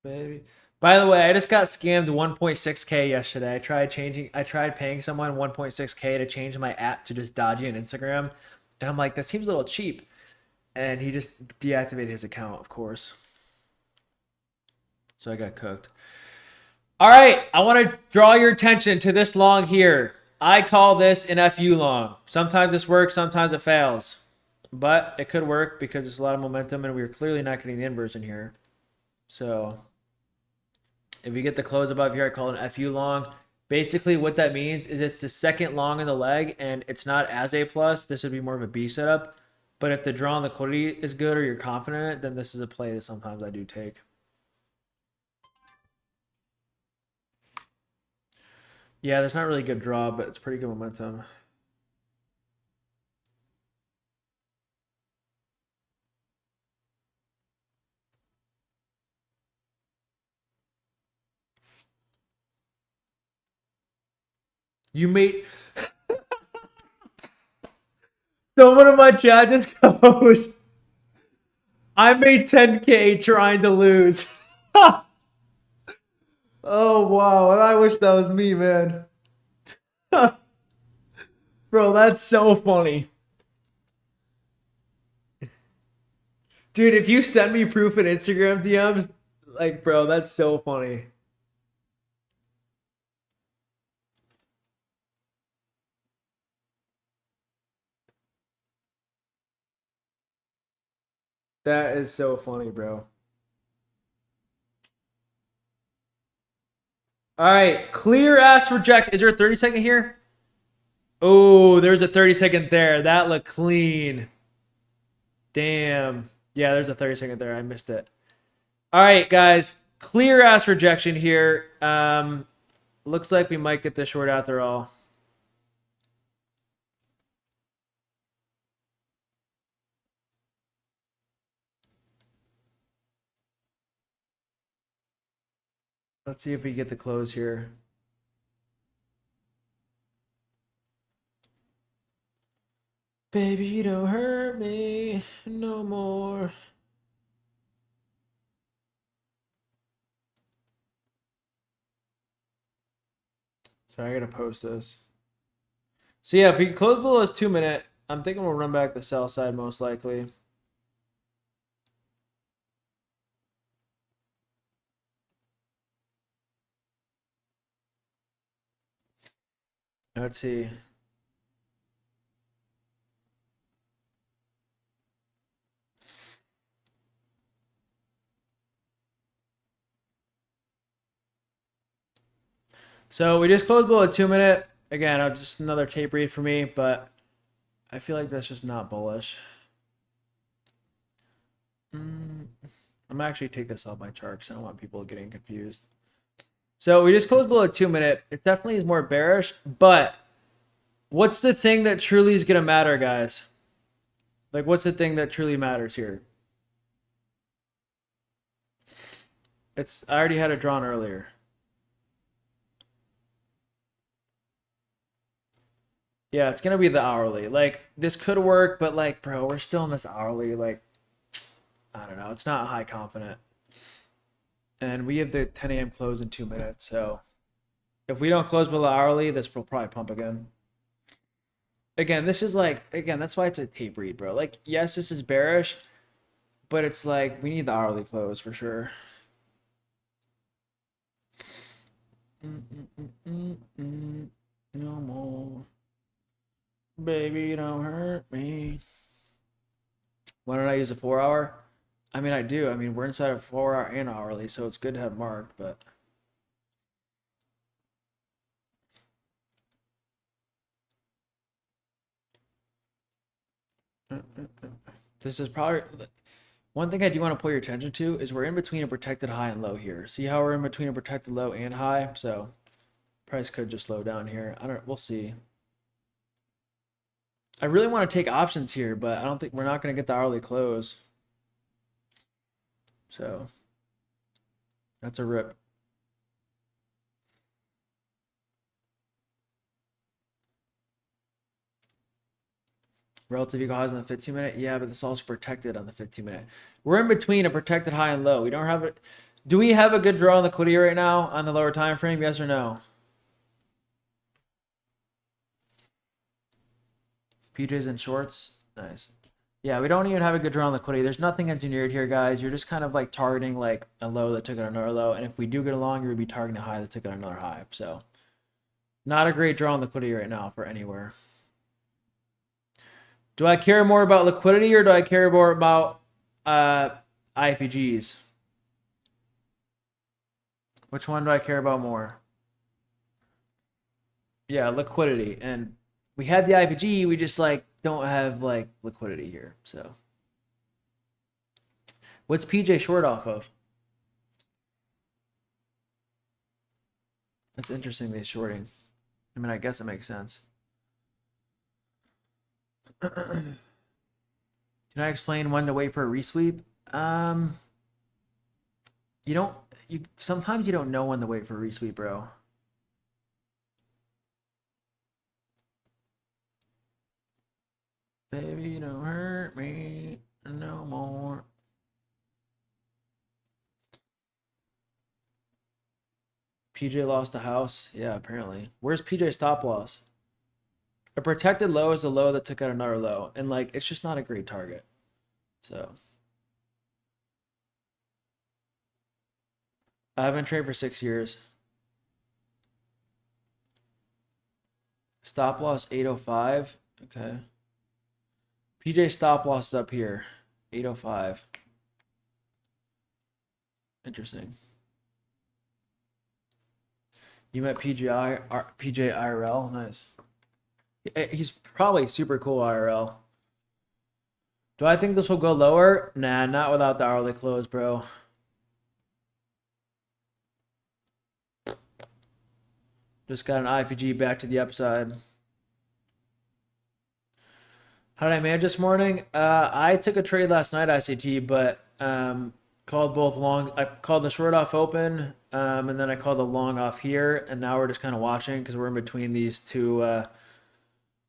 Baby. By the way, I just got scammed 1.6K yesterday. I tried paying someone 1.6K to change my app to just Dodgy on Instagram. And I'm like, that seems a little cheap. And he just deactivated his account, of course. So I got cooked. All right, I want to draw your attention to this long here. I call this an FU long. Sometimes this works, sometimes it fails. But it could work because there's a lot of momentum and we're clearly not getting the inversion here. So if you get the close above here, I call it an FU long. Basically what that means is it's the second long in the leg and it's not as A+. This would be more of a B setup. But if the draw on liquidity is good or you're confident in it, then this is a play that sometimes I do take. Yeah, there's not really a good draw, but it's pretty good momentum. You made someone in my chat just goes, I made 10K trying to lose. Oh wow, I wish that was me, man. Bro, that's so funny. Dude, if you send me proof in Instagram DMs, like, bro, that's so funny. That is so funny, bro. All right, clear ass rejection. Is there a 30-second here? Oh, there's a 30-second there. That looked clean. Damn. Yeah, there's a 30-second there. I missed it. All right, guys. Clear ass rejection here. Looks like we might get this short after all. Let's see if we get the close here. Baby, don't hurt me no more. Sorry, I gotta post this. So yeah, if we close below this 2 minute, I'm thinking we'll run back the sell side most likely. Let's see. So we just closed below a 2 minute. Again, just another tape read for me, but I feel like that's just not bullish. I'm actually take this off my chart because I don't want people getting confused. So we just closed below a 2 minute. It definitely is more bearish, but what's the thing that truly is going to matter, guys? Like, what's the thing that truly matters here? I already had it drawn earlier. Yeah, it's going to be the hourly. Like, this could work, but like, bro, we're still in this hourly. Like, I don't know. It's not high confident. And we have the 10 a.m. close in 2 minutes. So if we don't close below hourly, this will probably pump again. Again, this is like, again, that's why it's a tape read, bro. Like, yes, this is bearish, but it's like, we need the hourly close for sure. No more. Baby, don't hurt me. Why don't I use a 4 hour? I mean, I do. I mean, we're inside of 4 hour and hourly, so it's good to have marked, but. This is probably one thing I do want to pull your attention to is we're in between a protected high and low here. See how we're in between a protected low and high? So price could just slow down here. We'll see. I really want to take options here, but I don't think we're not going to get the hourly close. So that's a rip. Relative equal highs on the 15 minute. Yeah, but it's also protected on the 15 minute. We're in between a protected high and low. We don't have it. Do we have a good draw on liquidity right now on the lower time frame? Yes or no? PJs and shorts. Nice. Yeah, we don't even have a good draw on liquidity. There's nothing engineered here, guys. You're just kind of like targeting like a low that took out another low. And if we do get along, you're going to be targeting a high that took out another high. So not a great draw on liquidity right now for anywhere. Do I care more about liquidity or do I care more about IFEGs? Which one do I care about more? Yeah, liquidity. And we had the IFEG, we just like don't have like liquidity here. So what's PJ short off of? That's interesting, they're shorting. I mean, I guess it makes sense. Can I explain when to wait for a resweep? Sometimes you don't know when to wait for a resweep, bro. Baby, don't hurt me no more. PJ lost the house. Yeah, apparently. Where's PJ stop loss? A protected low is a low that took out another low. And like, it's just not a great target. So I've been trading for 6 years. Stop loss 805. Okay. PJ stop loss is up here. 805. Interesting. You met PJ IRL? Nice. He's probably super cool IRL. Do I think this will go lower? Nah, not without the hourly close, bro. Just got an IPG back to the upside. How did I manage this morning? I took a trade last night, ICT, but called both long. I called the short off open, and then I called the long off here, and now we're just kind of watching because we're in between these two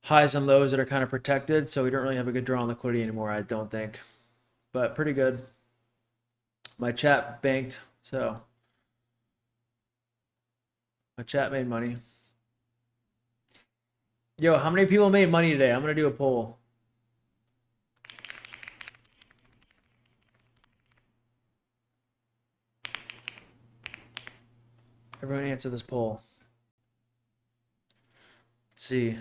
highs and lows that are kind of protected, so we don't really have a good draw on liquidity anymore, I don't think. But pretty good. My chat banked, so my chat made money. Yo, how many people made money today? I'm gonna do a poll. Everyone answer this poll. Let's see.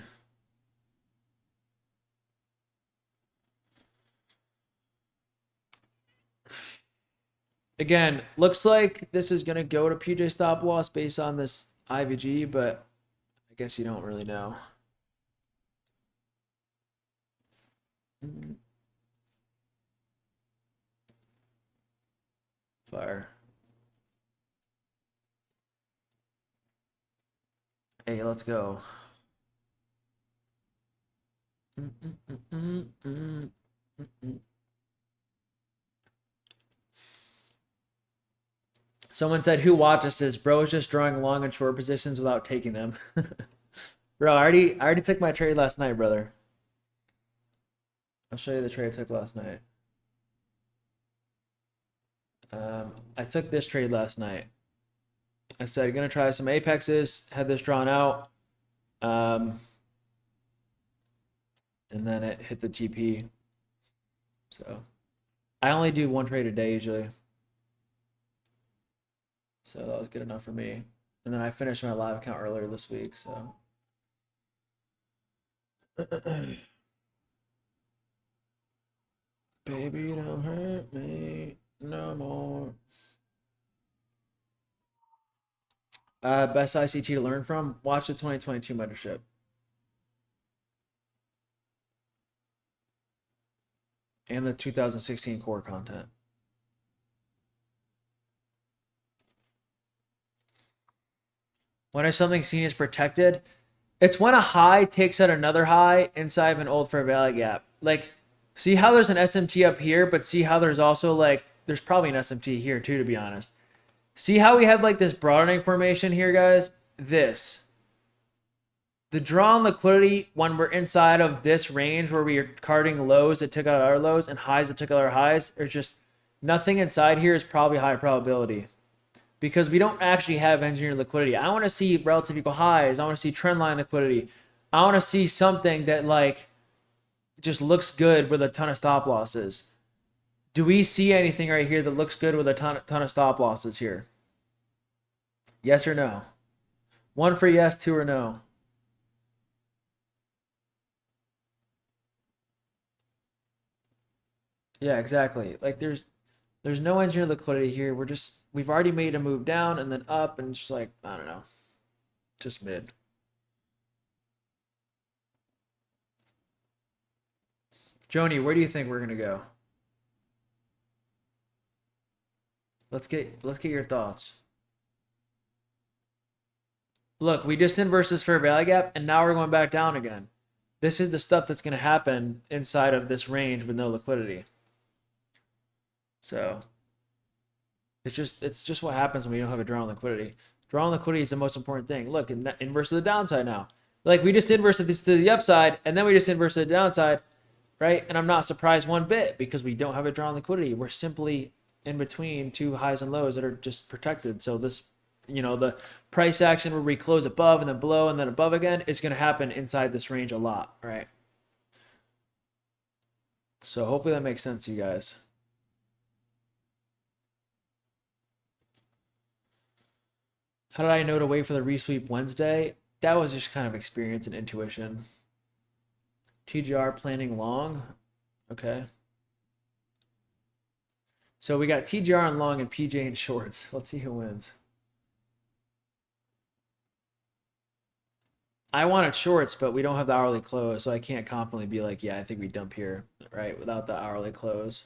Again, looks like this is going to go to PJ stop loss based on this IVG, but I guess you don't really know. Fire. Hey, let's go. Someone said, who watches this? Bro is just drawing long and short positions without taking them. Bro, I already took my trade last night, brother. I'll show you the trade I took last night. I took this trade last night. I said, gonna try some apexes, had this drawn out. And then it hit the TP. So I only do one trade a day usually. So that was good enough for me. And then I finished my live account earlier this week, so. Baby, don't hurt me no more. Best ICT to learn from? Watch the 2022 mentorship. And the 2016 core content. When is something seen as protected? It's when a high takes out another high inside of an old fair value gap. Like, see how there's an SMT up here, but see how there's also like, there's probably an SMT here too, to be honest. See how we have like this broadening formation here, guys? The draw on liquidity when we're inside of this range where we are carding lows that took out our lows and highs that took out our highs, there's just nothing inside here is probably high probability. Because we don't actually have engineered liquidity. I want to see relative equal highs. I want to see trend line liquidity. I want to see something that like just looks good with a ton of stop losses. Do we see anything right here that looks good with a ton of stop losses here? Yes or no? 1 for yes, 2 or no. Yeah, exactly. Like there's no engineered liquidity here. We've already made a move down and then up and just like, I don't know. Just mid. Joni, where do you think we're going to go? Let's get your thoughts. Look, we just inversed this fair value gap and now we're going back down again. This is the stuff that's going to happen inside of this range with no liquidity. So it's just what happens when we don't have a draw on liquidity. Draw on liquidity is the most important thing. Look, inverse to the downside now. Like we just inversed this to the upside and then we just inversed to the downside, right? And I'm not surprised one bit because we don't have a draw on liquidity. We're simply in between two highs and lows that are just protected. So this, you know, the price action where we close above and then below and then above again is going to happen inside this range a lot, right? So hopefully that makes sense to you guys. How did I know to wait for the resweep Wednesday? That was just kind of experience and intuition. TGR planning long. Okay. So we got TGR on long and PJ in shorts. Let's see who wins. I wanted shorts, but we don't have the hourly close, so I can't confidently be like, yeah, I think we dump here, right? Without the hourly close.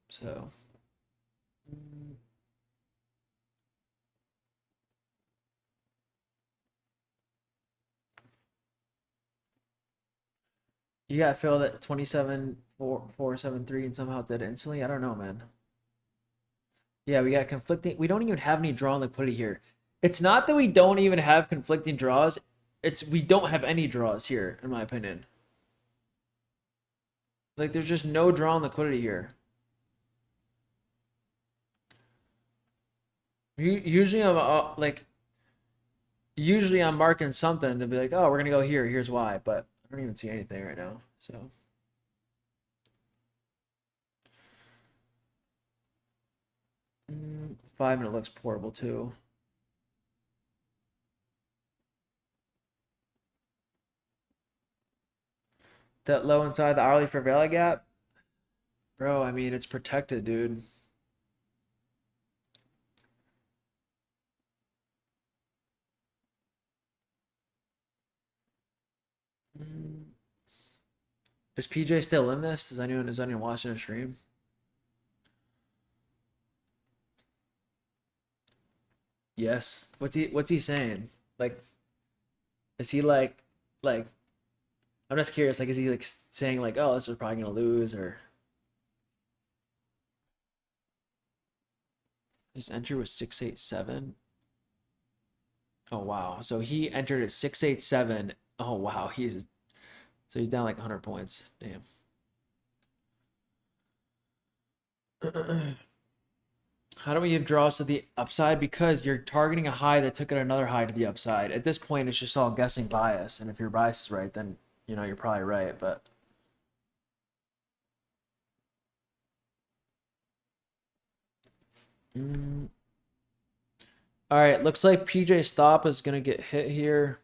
So. You got filled at 27,473 and somehow did it instantly? I don't know, man. Yeah, we got conflicting. We don't even have any draw liquidity here. It's not that we don't even have conflicting draws. It's we don't have any draws here, in my opinion. Like, there's just no draw liquidity here. Usually I'm usually I'm marking something to be like, oh, we're gonna go here. Here's why, but I don't even see anything right now. So 5-minute looks portable too. That low inside the hourly for value gap, bro. I mean, it's protected, dude. Is PJ still in this? Is anyone watching the stream? Yes. What's he saying? Like, is he like I'm just curious, like, is he like saying like, oh, this is probably gonna lose, or his entry was 687? Oh wow. So he entered at 687. Oh wow, he's down like 100 points. Damn. How do we give draws to the upside? Because you're targeting a high that took it another high to the upside. At this point, it's just all guessing bias. And if your bias is right, then, you know, you're probably right. But all right, looks like PJ stop is going to get hit here.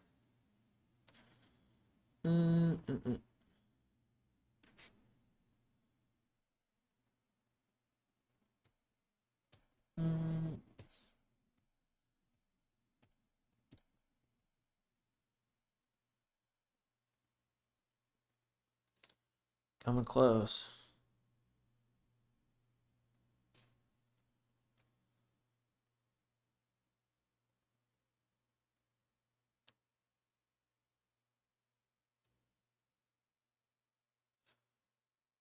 Coming close.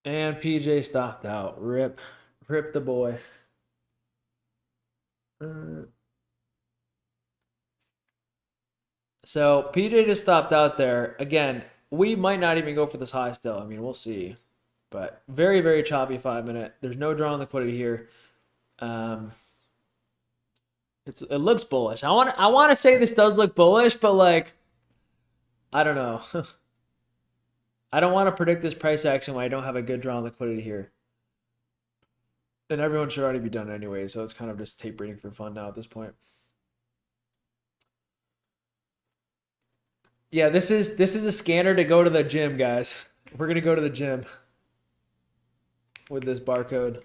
And PJ stopped out. Rip the boy. So PJ just stopped out there. Again, we might not even go for this high still. I mean, we'll see. But very, very choppy 5-minute. There's no draw on liquidity here. It looks bullish. I want to say this does look bullish, but like, I don't know. I don't want to predict this price action when I don't have a good draw on liquidity here. And everyone should already be done anyway, so it's kind of just tape reading for fun now at this point. Yeah, this is a scanner to go to the gym, guys. We're gonna go to the gym with this barcode.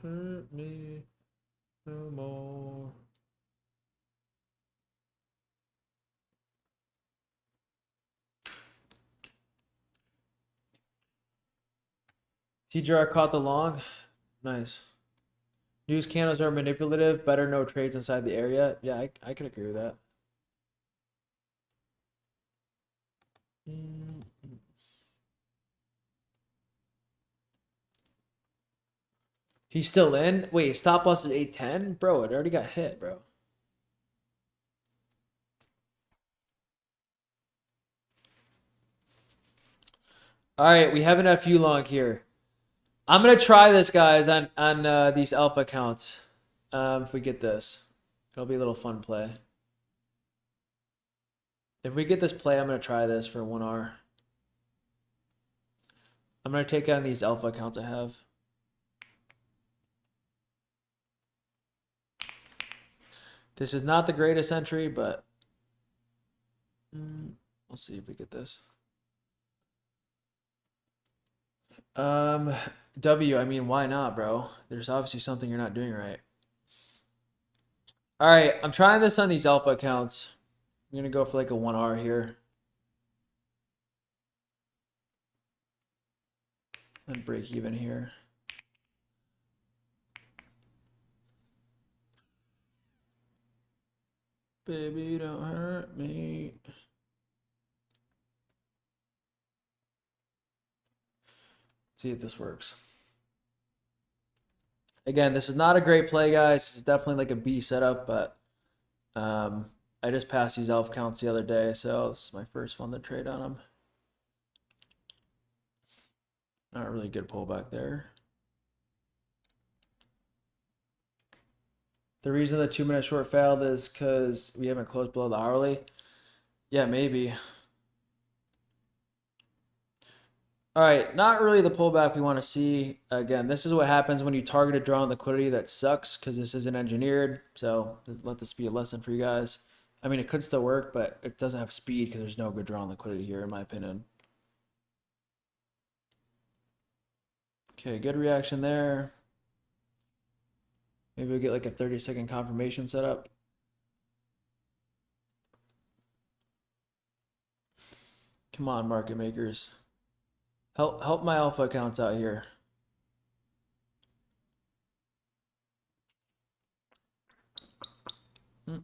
Hurt me no more. TGR caught the long. Nice. News candles are manipulative. Better no trades inside the area. Yeah, I can agree with that. He's still in? Wait, stop loss is 810? Bro, it already got hit, bro. All right, we have enough U long here. I'm gonna try this, guys, on these alpha accounts. If we get this, It'll be a little fun play. If we get this play, I'm going to try this for 1R. I'm going to take on these alpha accounts I have. This is not the greatest entry, but we'll see if we get this. W, I mean, why not, bro? There's obviously something you're not doing right. All right, I'm trying this on these alpha accounts. I'm going to go for like a 1R here. And break even here. Baby, don't hurt me. See if this works. Again, this is not a great play, guys. This is definitely like a B setup, but I just passed these alpha counts the other day, so this is my first funded trade on them. Not a really good pullback there. The reason the 2-minute short failed is because we haven't closed below the hourly. Yeah, maybe. All right, not really the pullback we want to see. Again, this is what happens when you target a draw on liquidity that sucks because this isn't engineered. So let this be a lesson for you guys. I mean, it could still work, but it doesn't have speed because there's no good draw on liquidity here, in my opinion. Okay, good reaction there. Maybe we'll get like a 30-second confirmation setup. Come on, market makers. Help my alpha accounts out here. All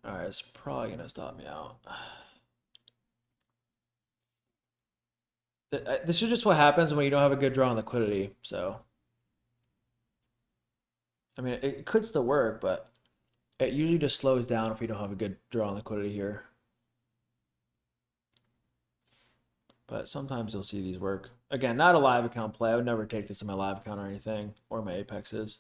right, it's probably gonna stop me out. This is just what happens when you don't have a good draw on liquidity. So, I mean, it could still work, but it usually just slows down if we don't have a good draw on liquidity here. But sometimes you'll see these work. Again, not a live account play. I would never take this in my live account or anything, or my Apexes.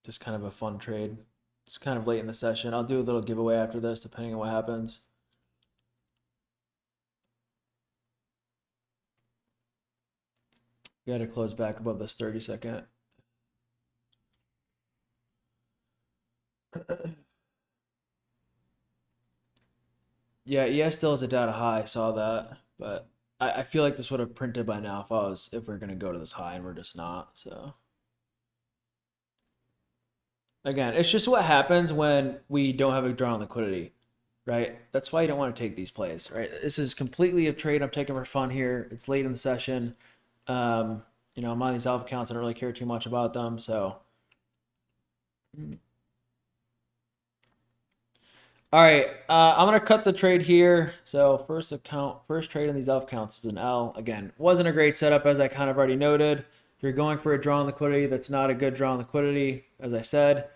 Just kind of a fun trade. It's kind of late in the session. I'll do a little giveaway after this, depending on what happens. Got to close back above this 30-second. Yeah, ES still is a data high. I saw that, but I feel like this would have printed by now if we're gonna go to this high, and we're just not. So again, it's just what happens when we don't have a draw on liquidity, right? That's why you don't want to take these plays, right? This is completely a trade I'm taking for fun here. It's late in the session. You know, I'm on these alpha accounts. I don't really care too much about them, so. All right, I'm gonna cut the trade here. So first trade in these alpha accounts is an L. Again, wasn't a great setup, as I kind of already noted. You're going for a draw on liquidity that's not a good draw on liquidity, as I said.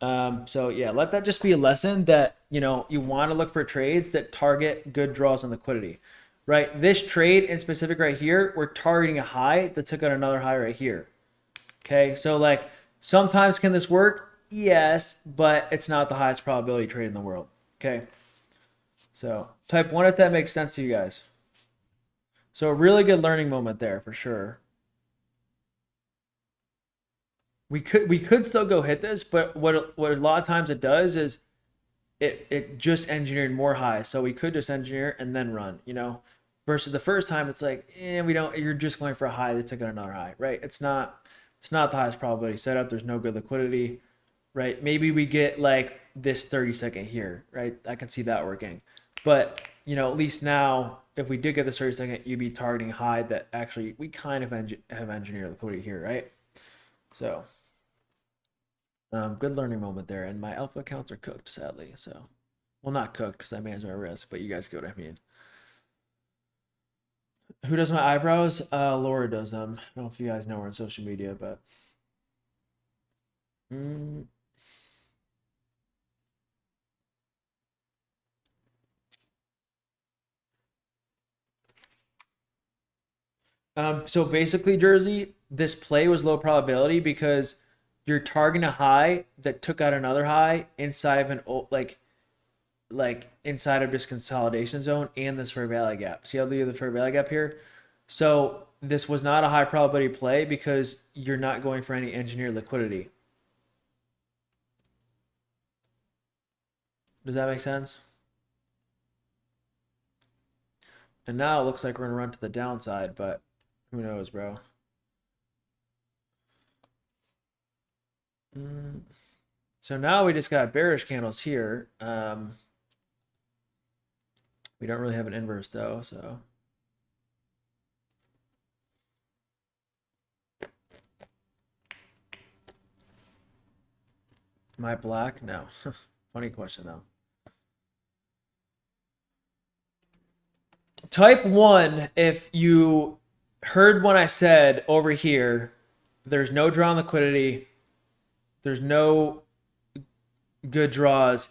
So yeah, let that just be a lesson that, you know, you want to look for trades that target good draws on liquidity, right? This trade in specific right here, we're targeting a high that took out another high right here. Okay, so like sometimes can this work? Yes, but it's not the highest probability trade in the world. Okay, so type 1 if that makes sense to you guys. So a really good learning moment there for sure. We could still go hit this, but what a lot of times it does is it just engineered more highs. So we could just engineer and then run, you know, versus the first time it's like, we don't, you're just going for a high that took out another high, right? It's not the highest probability setup. There's no good liquidity, right? Maybe we get like this 30-second here, right? I can see that working. But, you know, at least now, if we did get this 30-second, you'd be targeting high that actually we kind of have engineered liquidity here, right? So, good learning moment there. And my alpha accounts are cooked, sadly. So, well, not cooked because I manage my risk, but you guys get what I mean. Who does my eyebrows? Laura does them. I don't know if you guys know her on social media, but. So basically, Jersey, this play was low probability because you're targeting a high that took out another high inside of like inside of this consolidation zone and this fair value gap. See how the fair value gap here? So this was not a high probability play because you're not going for any engineered liquidity. Does that make sense? And now it looks like we're gonna run to the downside, but who knows, bro? So now we just got bearish candles here. We don't really have an inverse though, so. Am I black? No. Funny question though. Type 1 if you heard when I said over here, there's no draw on liquidity, there's no good draws.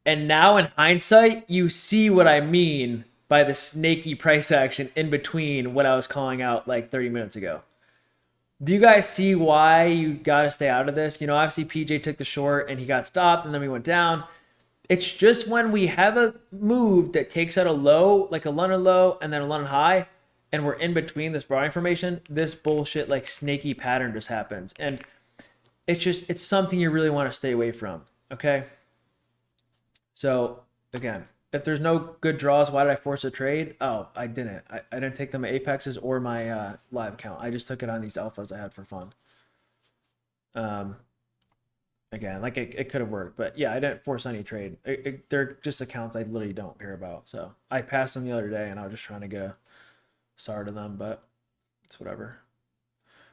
And now in hindsight, you see what I mean by the snaky price action in between what I was calling out like 30 minutes ago. Do you guys see why you got to stay out of this? You know, obviously PJ took the short and he got stopped and then we went down. It's just when we have a move that takes out a low, like a London low and then a London high, and we're in between this buying formation, this bullshit like snaky pattern just happens. And it's something you really want to stay away from. Okay. So again, if there's no good draws, why did I force a trade? Oh, I didn't. I didn't take them at Apexes or my live account. I just took it on these alphas I had for fun. Again, like it could have worked, but yeah, I didn't force any trade. They're just accounts I literally don't care about. So I passed them the other day, and I was just trying to get a SAR to them, but it's whatever.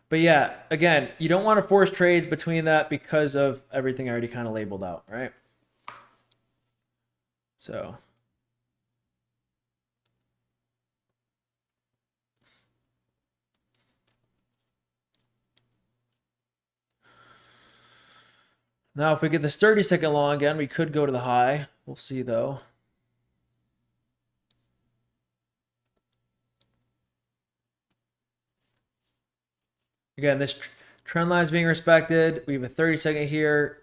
But yeah, again, you don't want to force trades between that because of everything I already kind of labeled out, right? So now if we get this 30-second long again, we could go to the high. We'll see though. Again, this trend line is being respected. We have a 30-second here.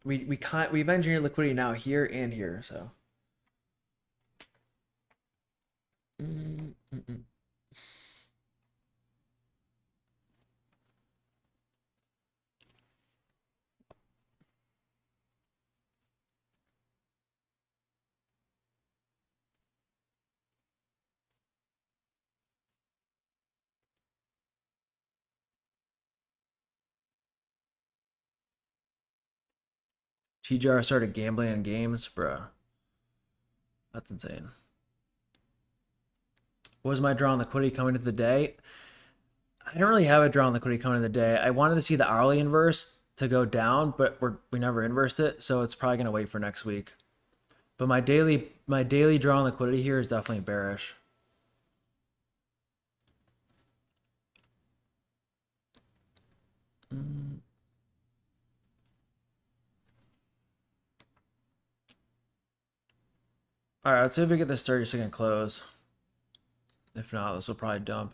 We've engineered liquidity now here and here, so. TGR started gambling in games, bro. That's insane. What was my draw on liquidity coming into the day? I don't really have a draw on liquidity coming into the day. I wanted to see the hourly inverse to go down, but we never inversed it, so it's probably gonna wait for next week. But my daily draw on liquidity here is definitely bearish. All right, let's see if we get this 30-second close. If not, this will probably dump.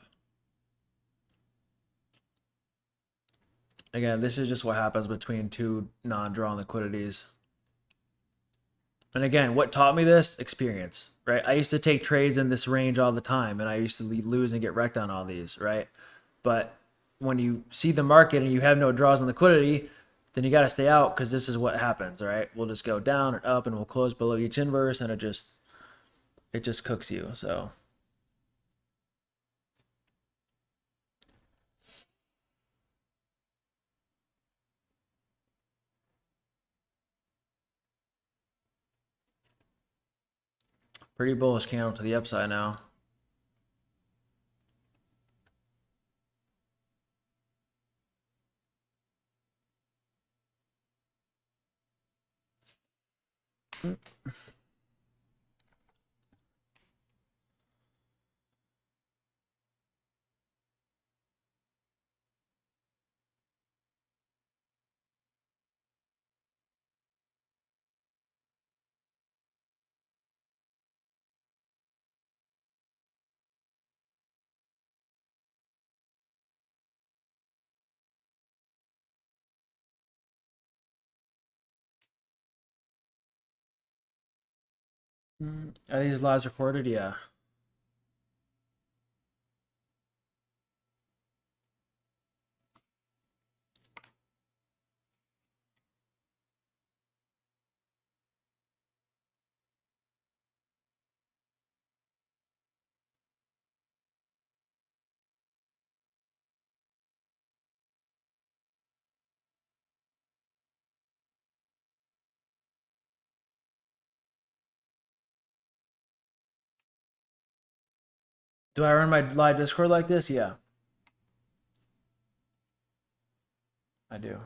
Again, this is just what happens between two non-drawn liquidities. And again, what taught me this? Experience, right? I used to take trades in this range all the time, and I used to lose and get wrecked on all these, right? But when you see the market and you have no draws on liquidity, then you got to stay out because this is what happens, right? We'll just go down and up, and we'll close below each inverse, and it just cooks you. So pretty bullish candle to the upside now. Are these lives recorded? Yeah. Do I run my live Discord like this? Yeah. I do.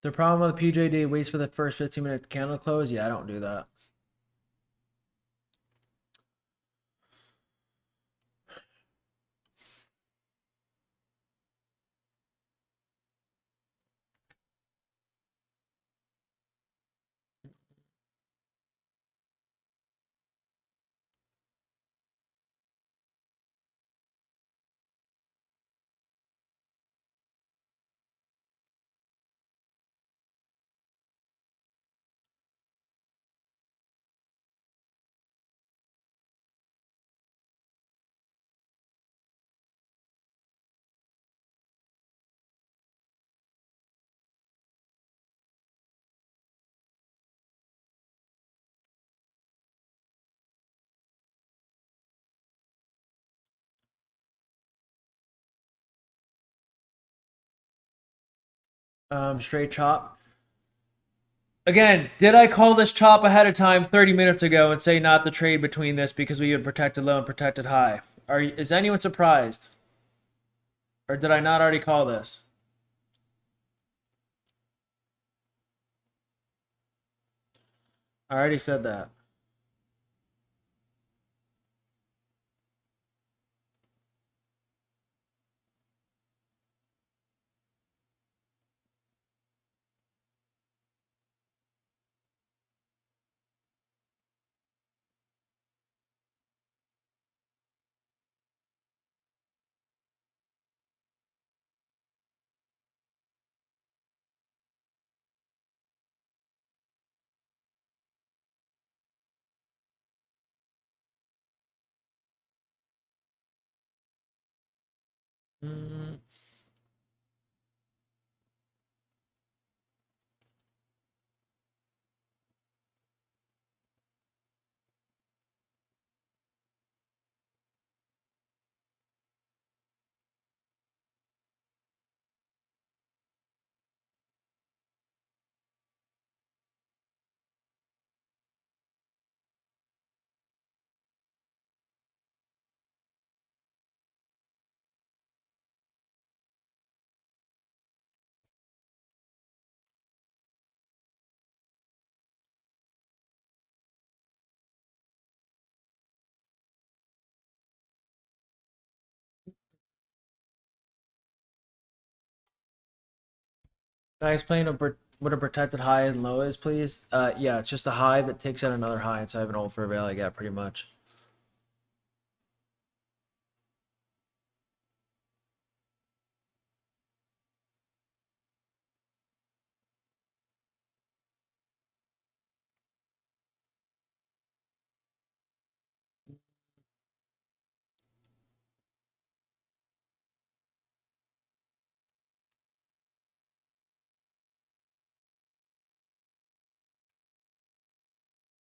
The problem with PJD waits for the first 15-minute candle close. Yeah, I don't do that. Straight chop. Again, did I call this chop ahead of time 30 minutes ago and say not the trade between this because we had protected low and protected high? Is anyone surprised? Or did I not already call this? I already said that. Mm. Can I explain what a protected high and low is, please? Yeah, it's just a high that takes out another high inside of an old fair value gap, pretty much.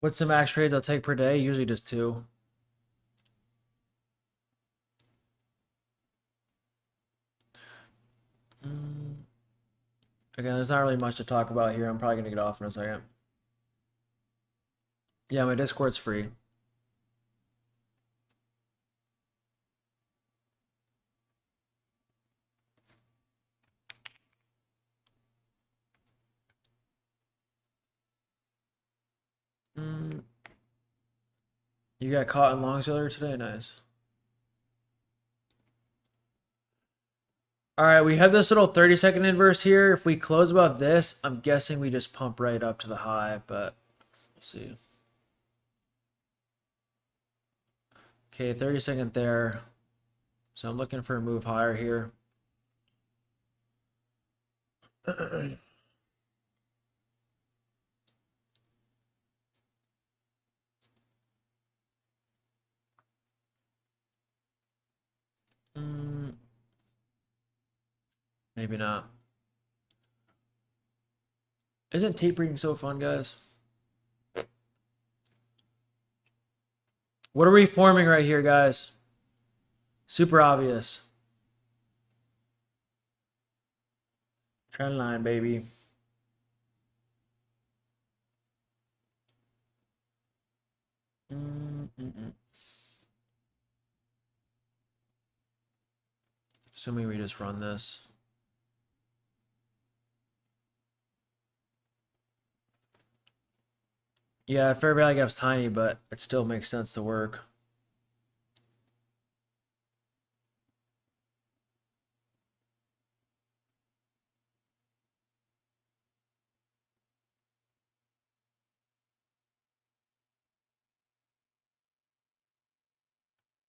What's the max trades I'll take per day? Usually just 2. Again, there's not really much to talk about here. I'm probably going to get off in a second. Yeah, my Discord's free. You got caught in longs earlier today? Nice. All right, we have this little 30-second inverse here. If we close above this, I'm guessing we just pump right up to the high, but we'll see. Okay, 30-second there. So I'm looking for a move higher here. Maybe not. Isn't tape reading so fun, guys? What are we forming right here, guys? Super obvious. Trend line, baby. Assuming we just run this. Yeah, fair value gap's tiny, but it still makes sense to work.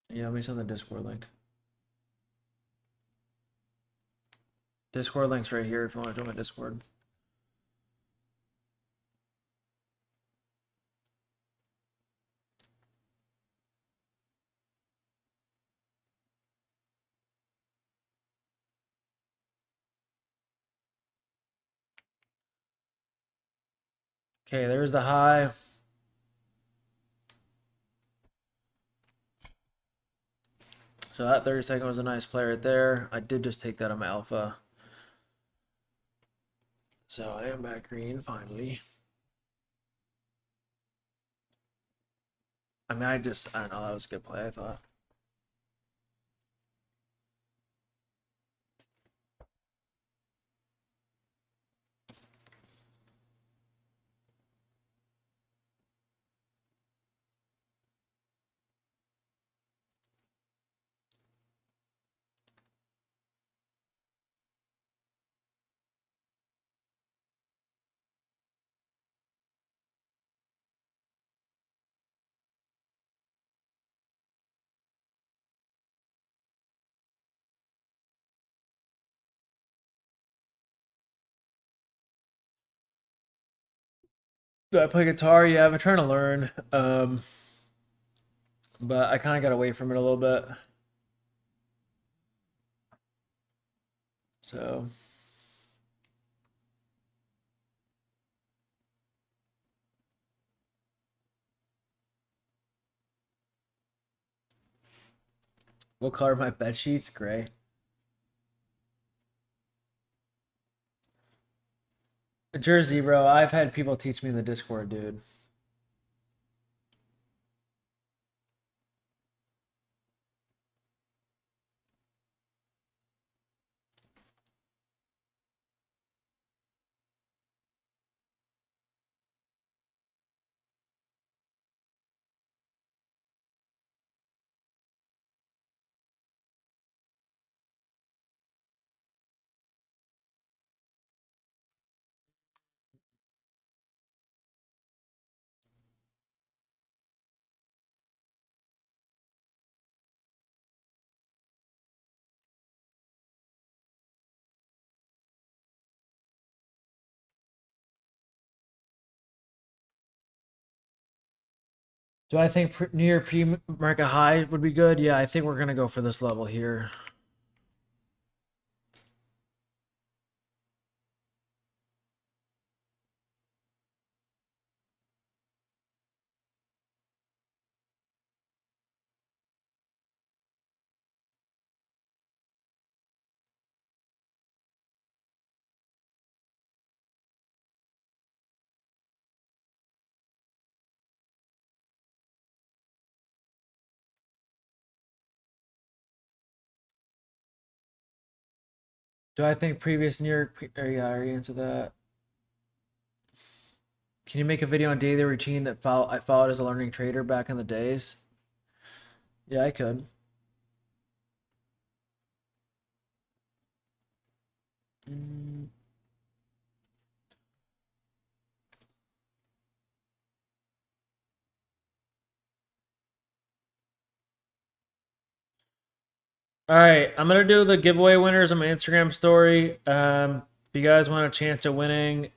Yeah, let me send the Discord link. Discord link's right here if you want to join my Discord. Okay, there's the high. So that 30-second was a nice play right there. I did just take that on my alpha. So I am back green finally. I mean, I don't know, that was a good play, I thought. Do I play guitar? Yeah, I've been trying to learn. But I kind of got away from it a little bit. So what color are my bed sheets? Gray. Jersey, bro. I've had people teach me in the Discord, dude. Do I think near pre-market high would be good? Yeah, I think we're gonna go for this level here. Do I think previous near? Yeah, I already answered that. Can you make a video on daily routine that I followed as a learning trader back in the days? Yeah, I could. All right, I'm gonna do the giveaway winners on my Instagram story. If you guys want a chance at winning,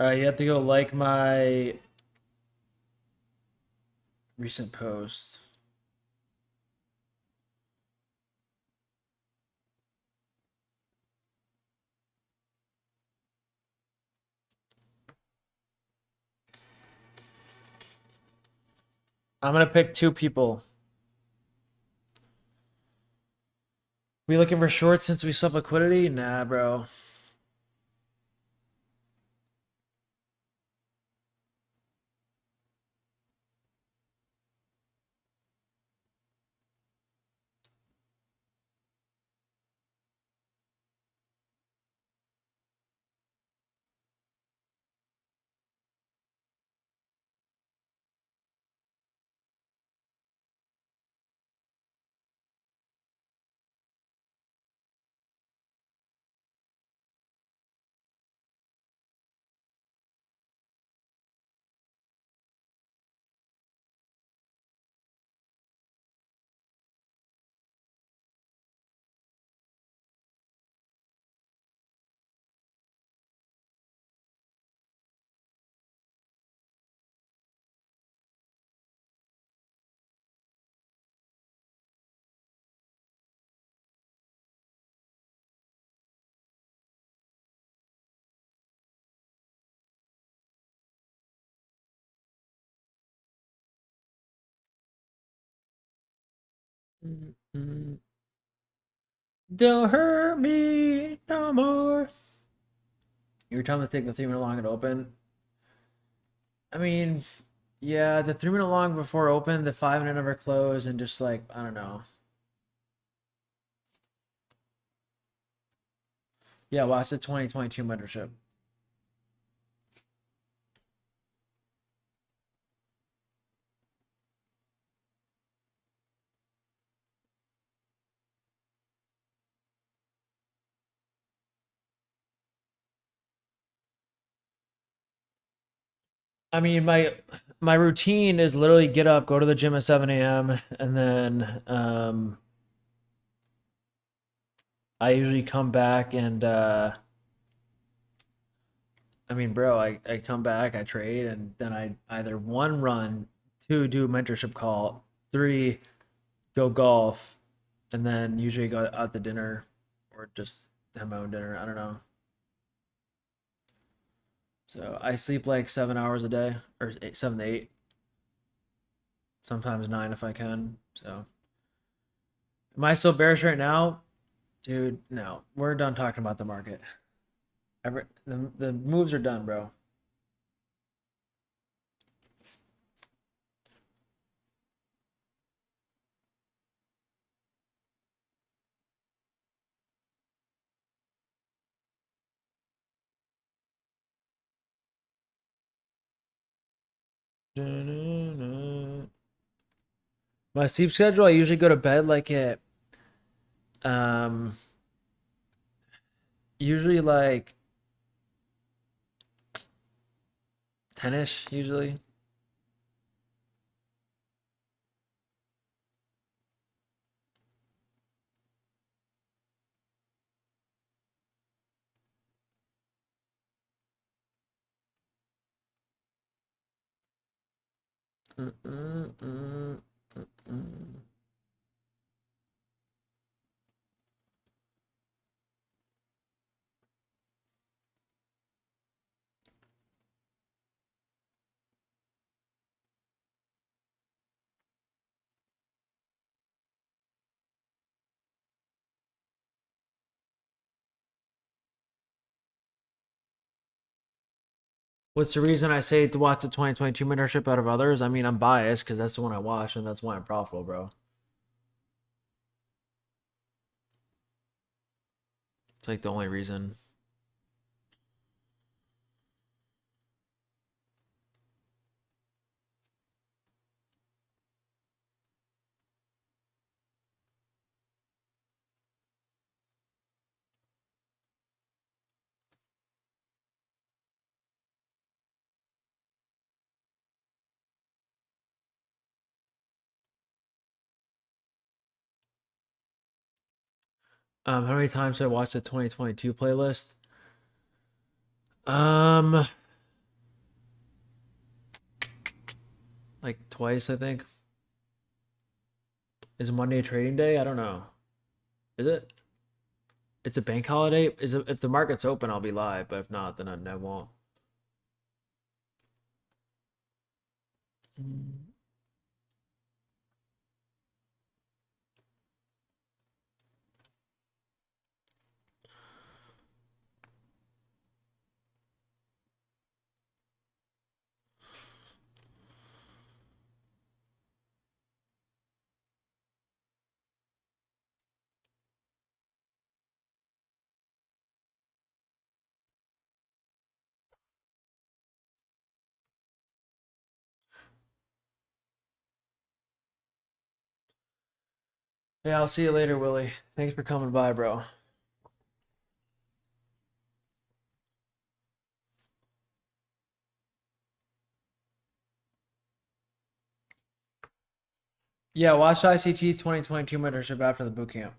you have to go like my recent post. I'm gonna pick 2 people. We looking for shorts since we sub liquidity? Nah, bro. Don't hurt me no more. You were telling me to take the 3-minute long and open. I mean, yeah, the 3-minute long before open, the 5-minute never close, and just like, I don't know. Yeah, watch the 2022 mentorship. I mean, my routine is literally get up, go to the gym at 7 a.m., and then I usually come back and I mean, bro, I come back, I trade, and then I either 1 run, 2 do a mentorship call, 3 go golf, and then usually go out to dinner or just have my own dinner. I don't know. So I sleep like 7 hours a day, or 7 to 8, sometimes 9 if I can. So am I still bearish right now? Dude, no. We're done talking about the market. The moves are done, bro. My sleep schedule, I usually go to bed like at um usually like 10ish usually. Mm, mm, mm, mm, mm. What's the reason I say to watch the 2022 mentorship out of others? I mean, I'm biased because that's the one I watch and that's why I'm profitable, bro. It's like the only reason. How many times have I watched the 2022 playlist? Like twice, I think. Is Monday a trading day? I don't know. Is it? It's a bank holiday. Is it, if the market's open, I'll be live, but if not, then I won't. Yeah, I'll see you later, Willie. Thanks for coming by, bro. Yeah, watch ICT 2022 mentorship after the boot camp.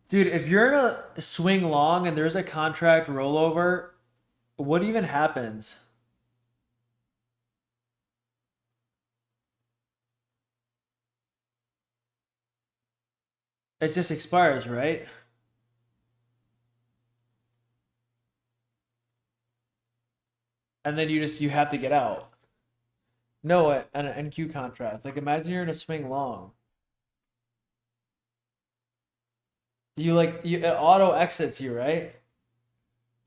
Dude, if you're in a swing long and there's a contract rollover, what even happens? It just expires, right? And then you have to get out. No, an NQ contract. Like imagine you're in a swing long. It auto exits you, right?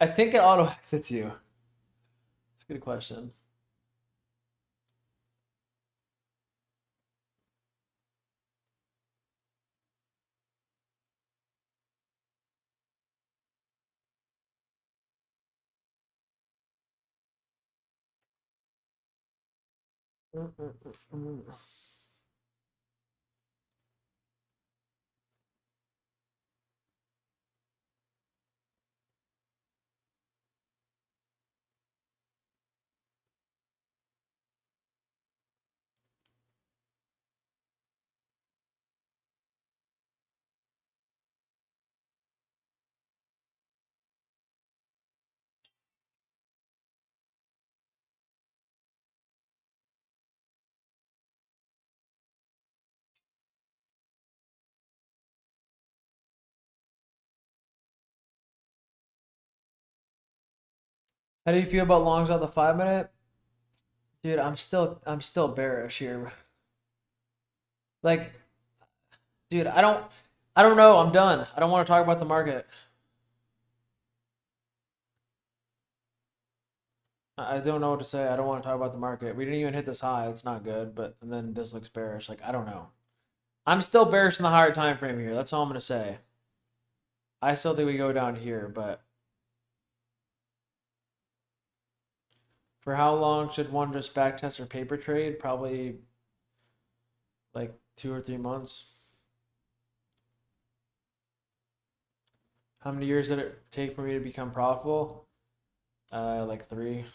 I think it auto exits you. That's a good question. How do you feel about longs on the 5 minute? Dude, I'm still bearish here. Like, dude, I don't know. I'm done. I don't want to talk about the market. I don't know what to say. I don't want to talk about the market. We didn't even hit this high. It's not good, but and then this looks bearish. Like, I don't know. I'm still bearish in the higher time frame here. That's all I'm gonna say. I still think we go down here, but for how long should one just backtest or paper trade? Probably like 2 or 3 months. How many years did it take for me to become profitable? Like 3.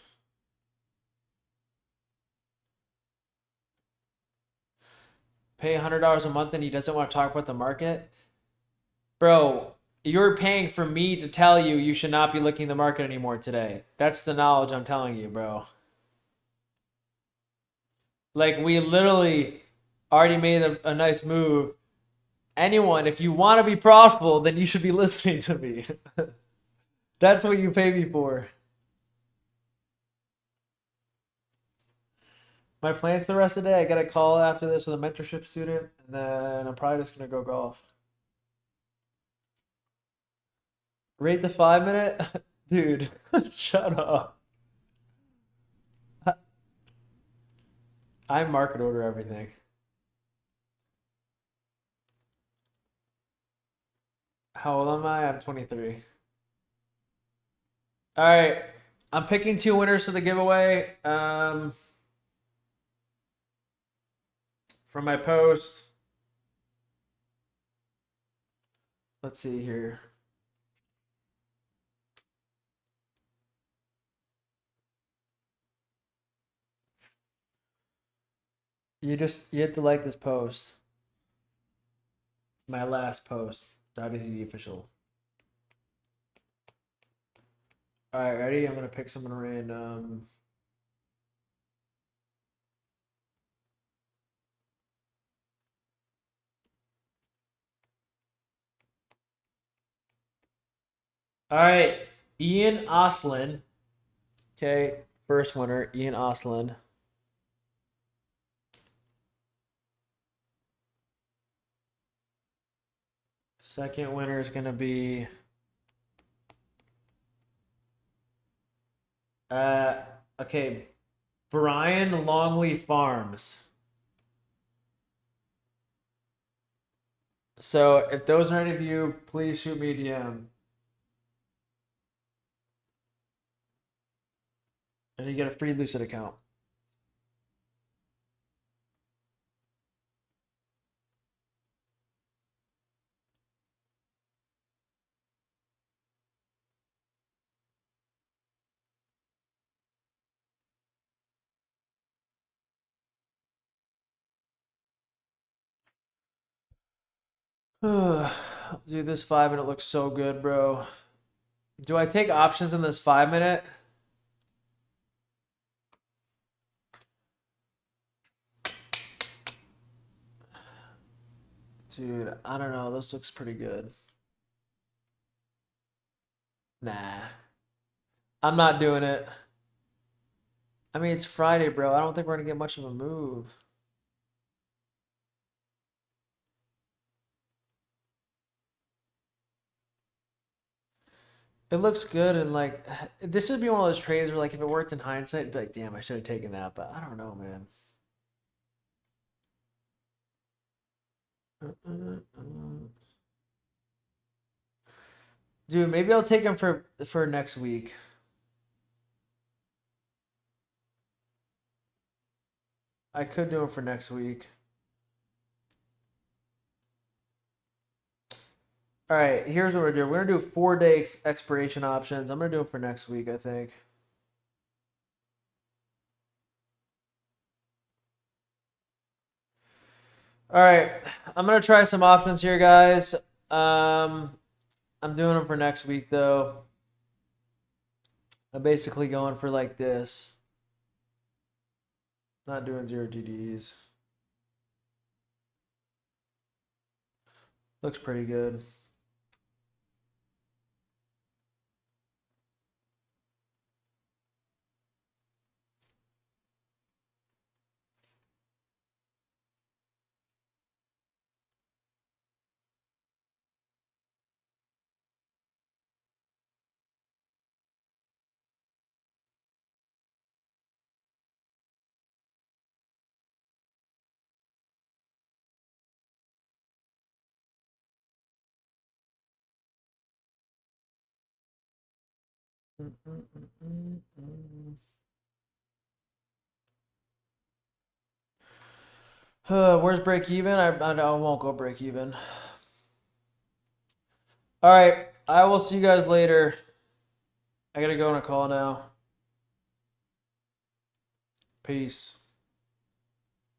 Pay $100 a month and he doesn't want to talk about the market? Bro, you're paying for me to tell you you should not be looking at the market anymore today. That's the knowledge I'm telling you, bro. Like, we literally already made a nice move. Anyone, if you want to be profitable, then you should be listening to me. That's what you pay me for. My plans the rest of the day, I got a call after this with a mentorship student, and then I'm probably just going to go golf. Rate the 5 minute? Dude, shut up. I market order everything. How old am I? I'm 23. All right. I'm picking 2 winners for the giveaway. from my post. Let's see here. You have to like this post. My last post. DodgysDD official. Alright, ready? I'm gonna pick someone random. Alright, Ian Oslin. Okay, first winner, Ian Oslin. Second winner is gonna be okay, Brian Longleaf Farms. So if those are any of you, please shoot me a DM. And you get a free Lucid account. Dude, this 5 minute looks so good, bro. Do I take options in this 5 minute? Dude, I don't know. This looks pretty good. Nah. I'm not doing it. I mean, it's Friday, bro. I don't think we're going to get much of a move. It looks good, and like, this would be one of those trades where, like, if it worked in hindsight, it'd be like, damn, I should have taken that, but I don't know, man. Dude, maybe I'll take him for next week. I could do him for next week. All right, here's what we're doing. We're going to do 4-day expiration options. I'm going to do them for next week, I think. All right, I'm going to try some options here, guys. I'm doing them for next week, though. I'm basically going for like this. Not doing 0 DDs. Looks pretty good. Where's break even? I won't go break even. All right, I will see you guys later. I gotta go on a call now. Peace.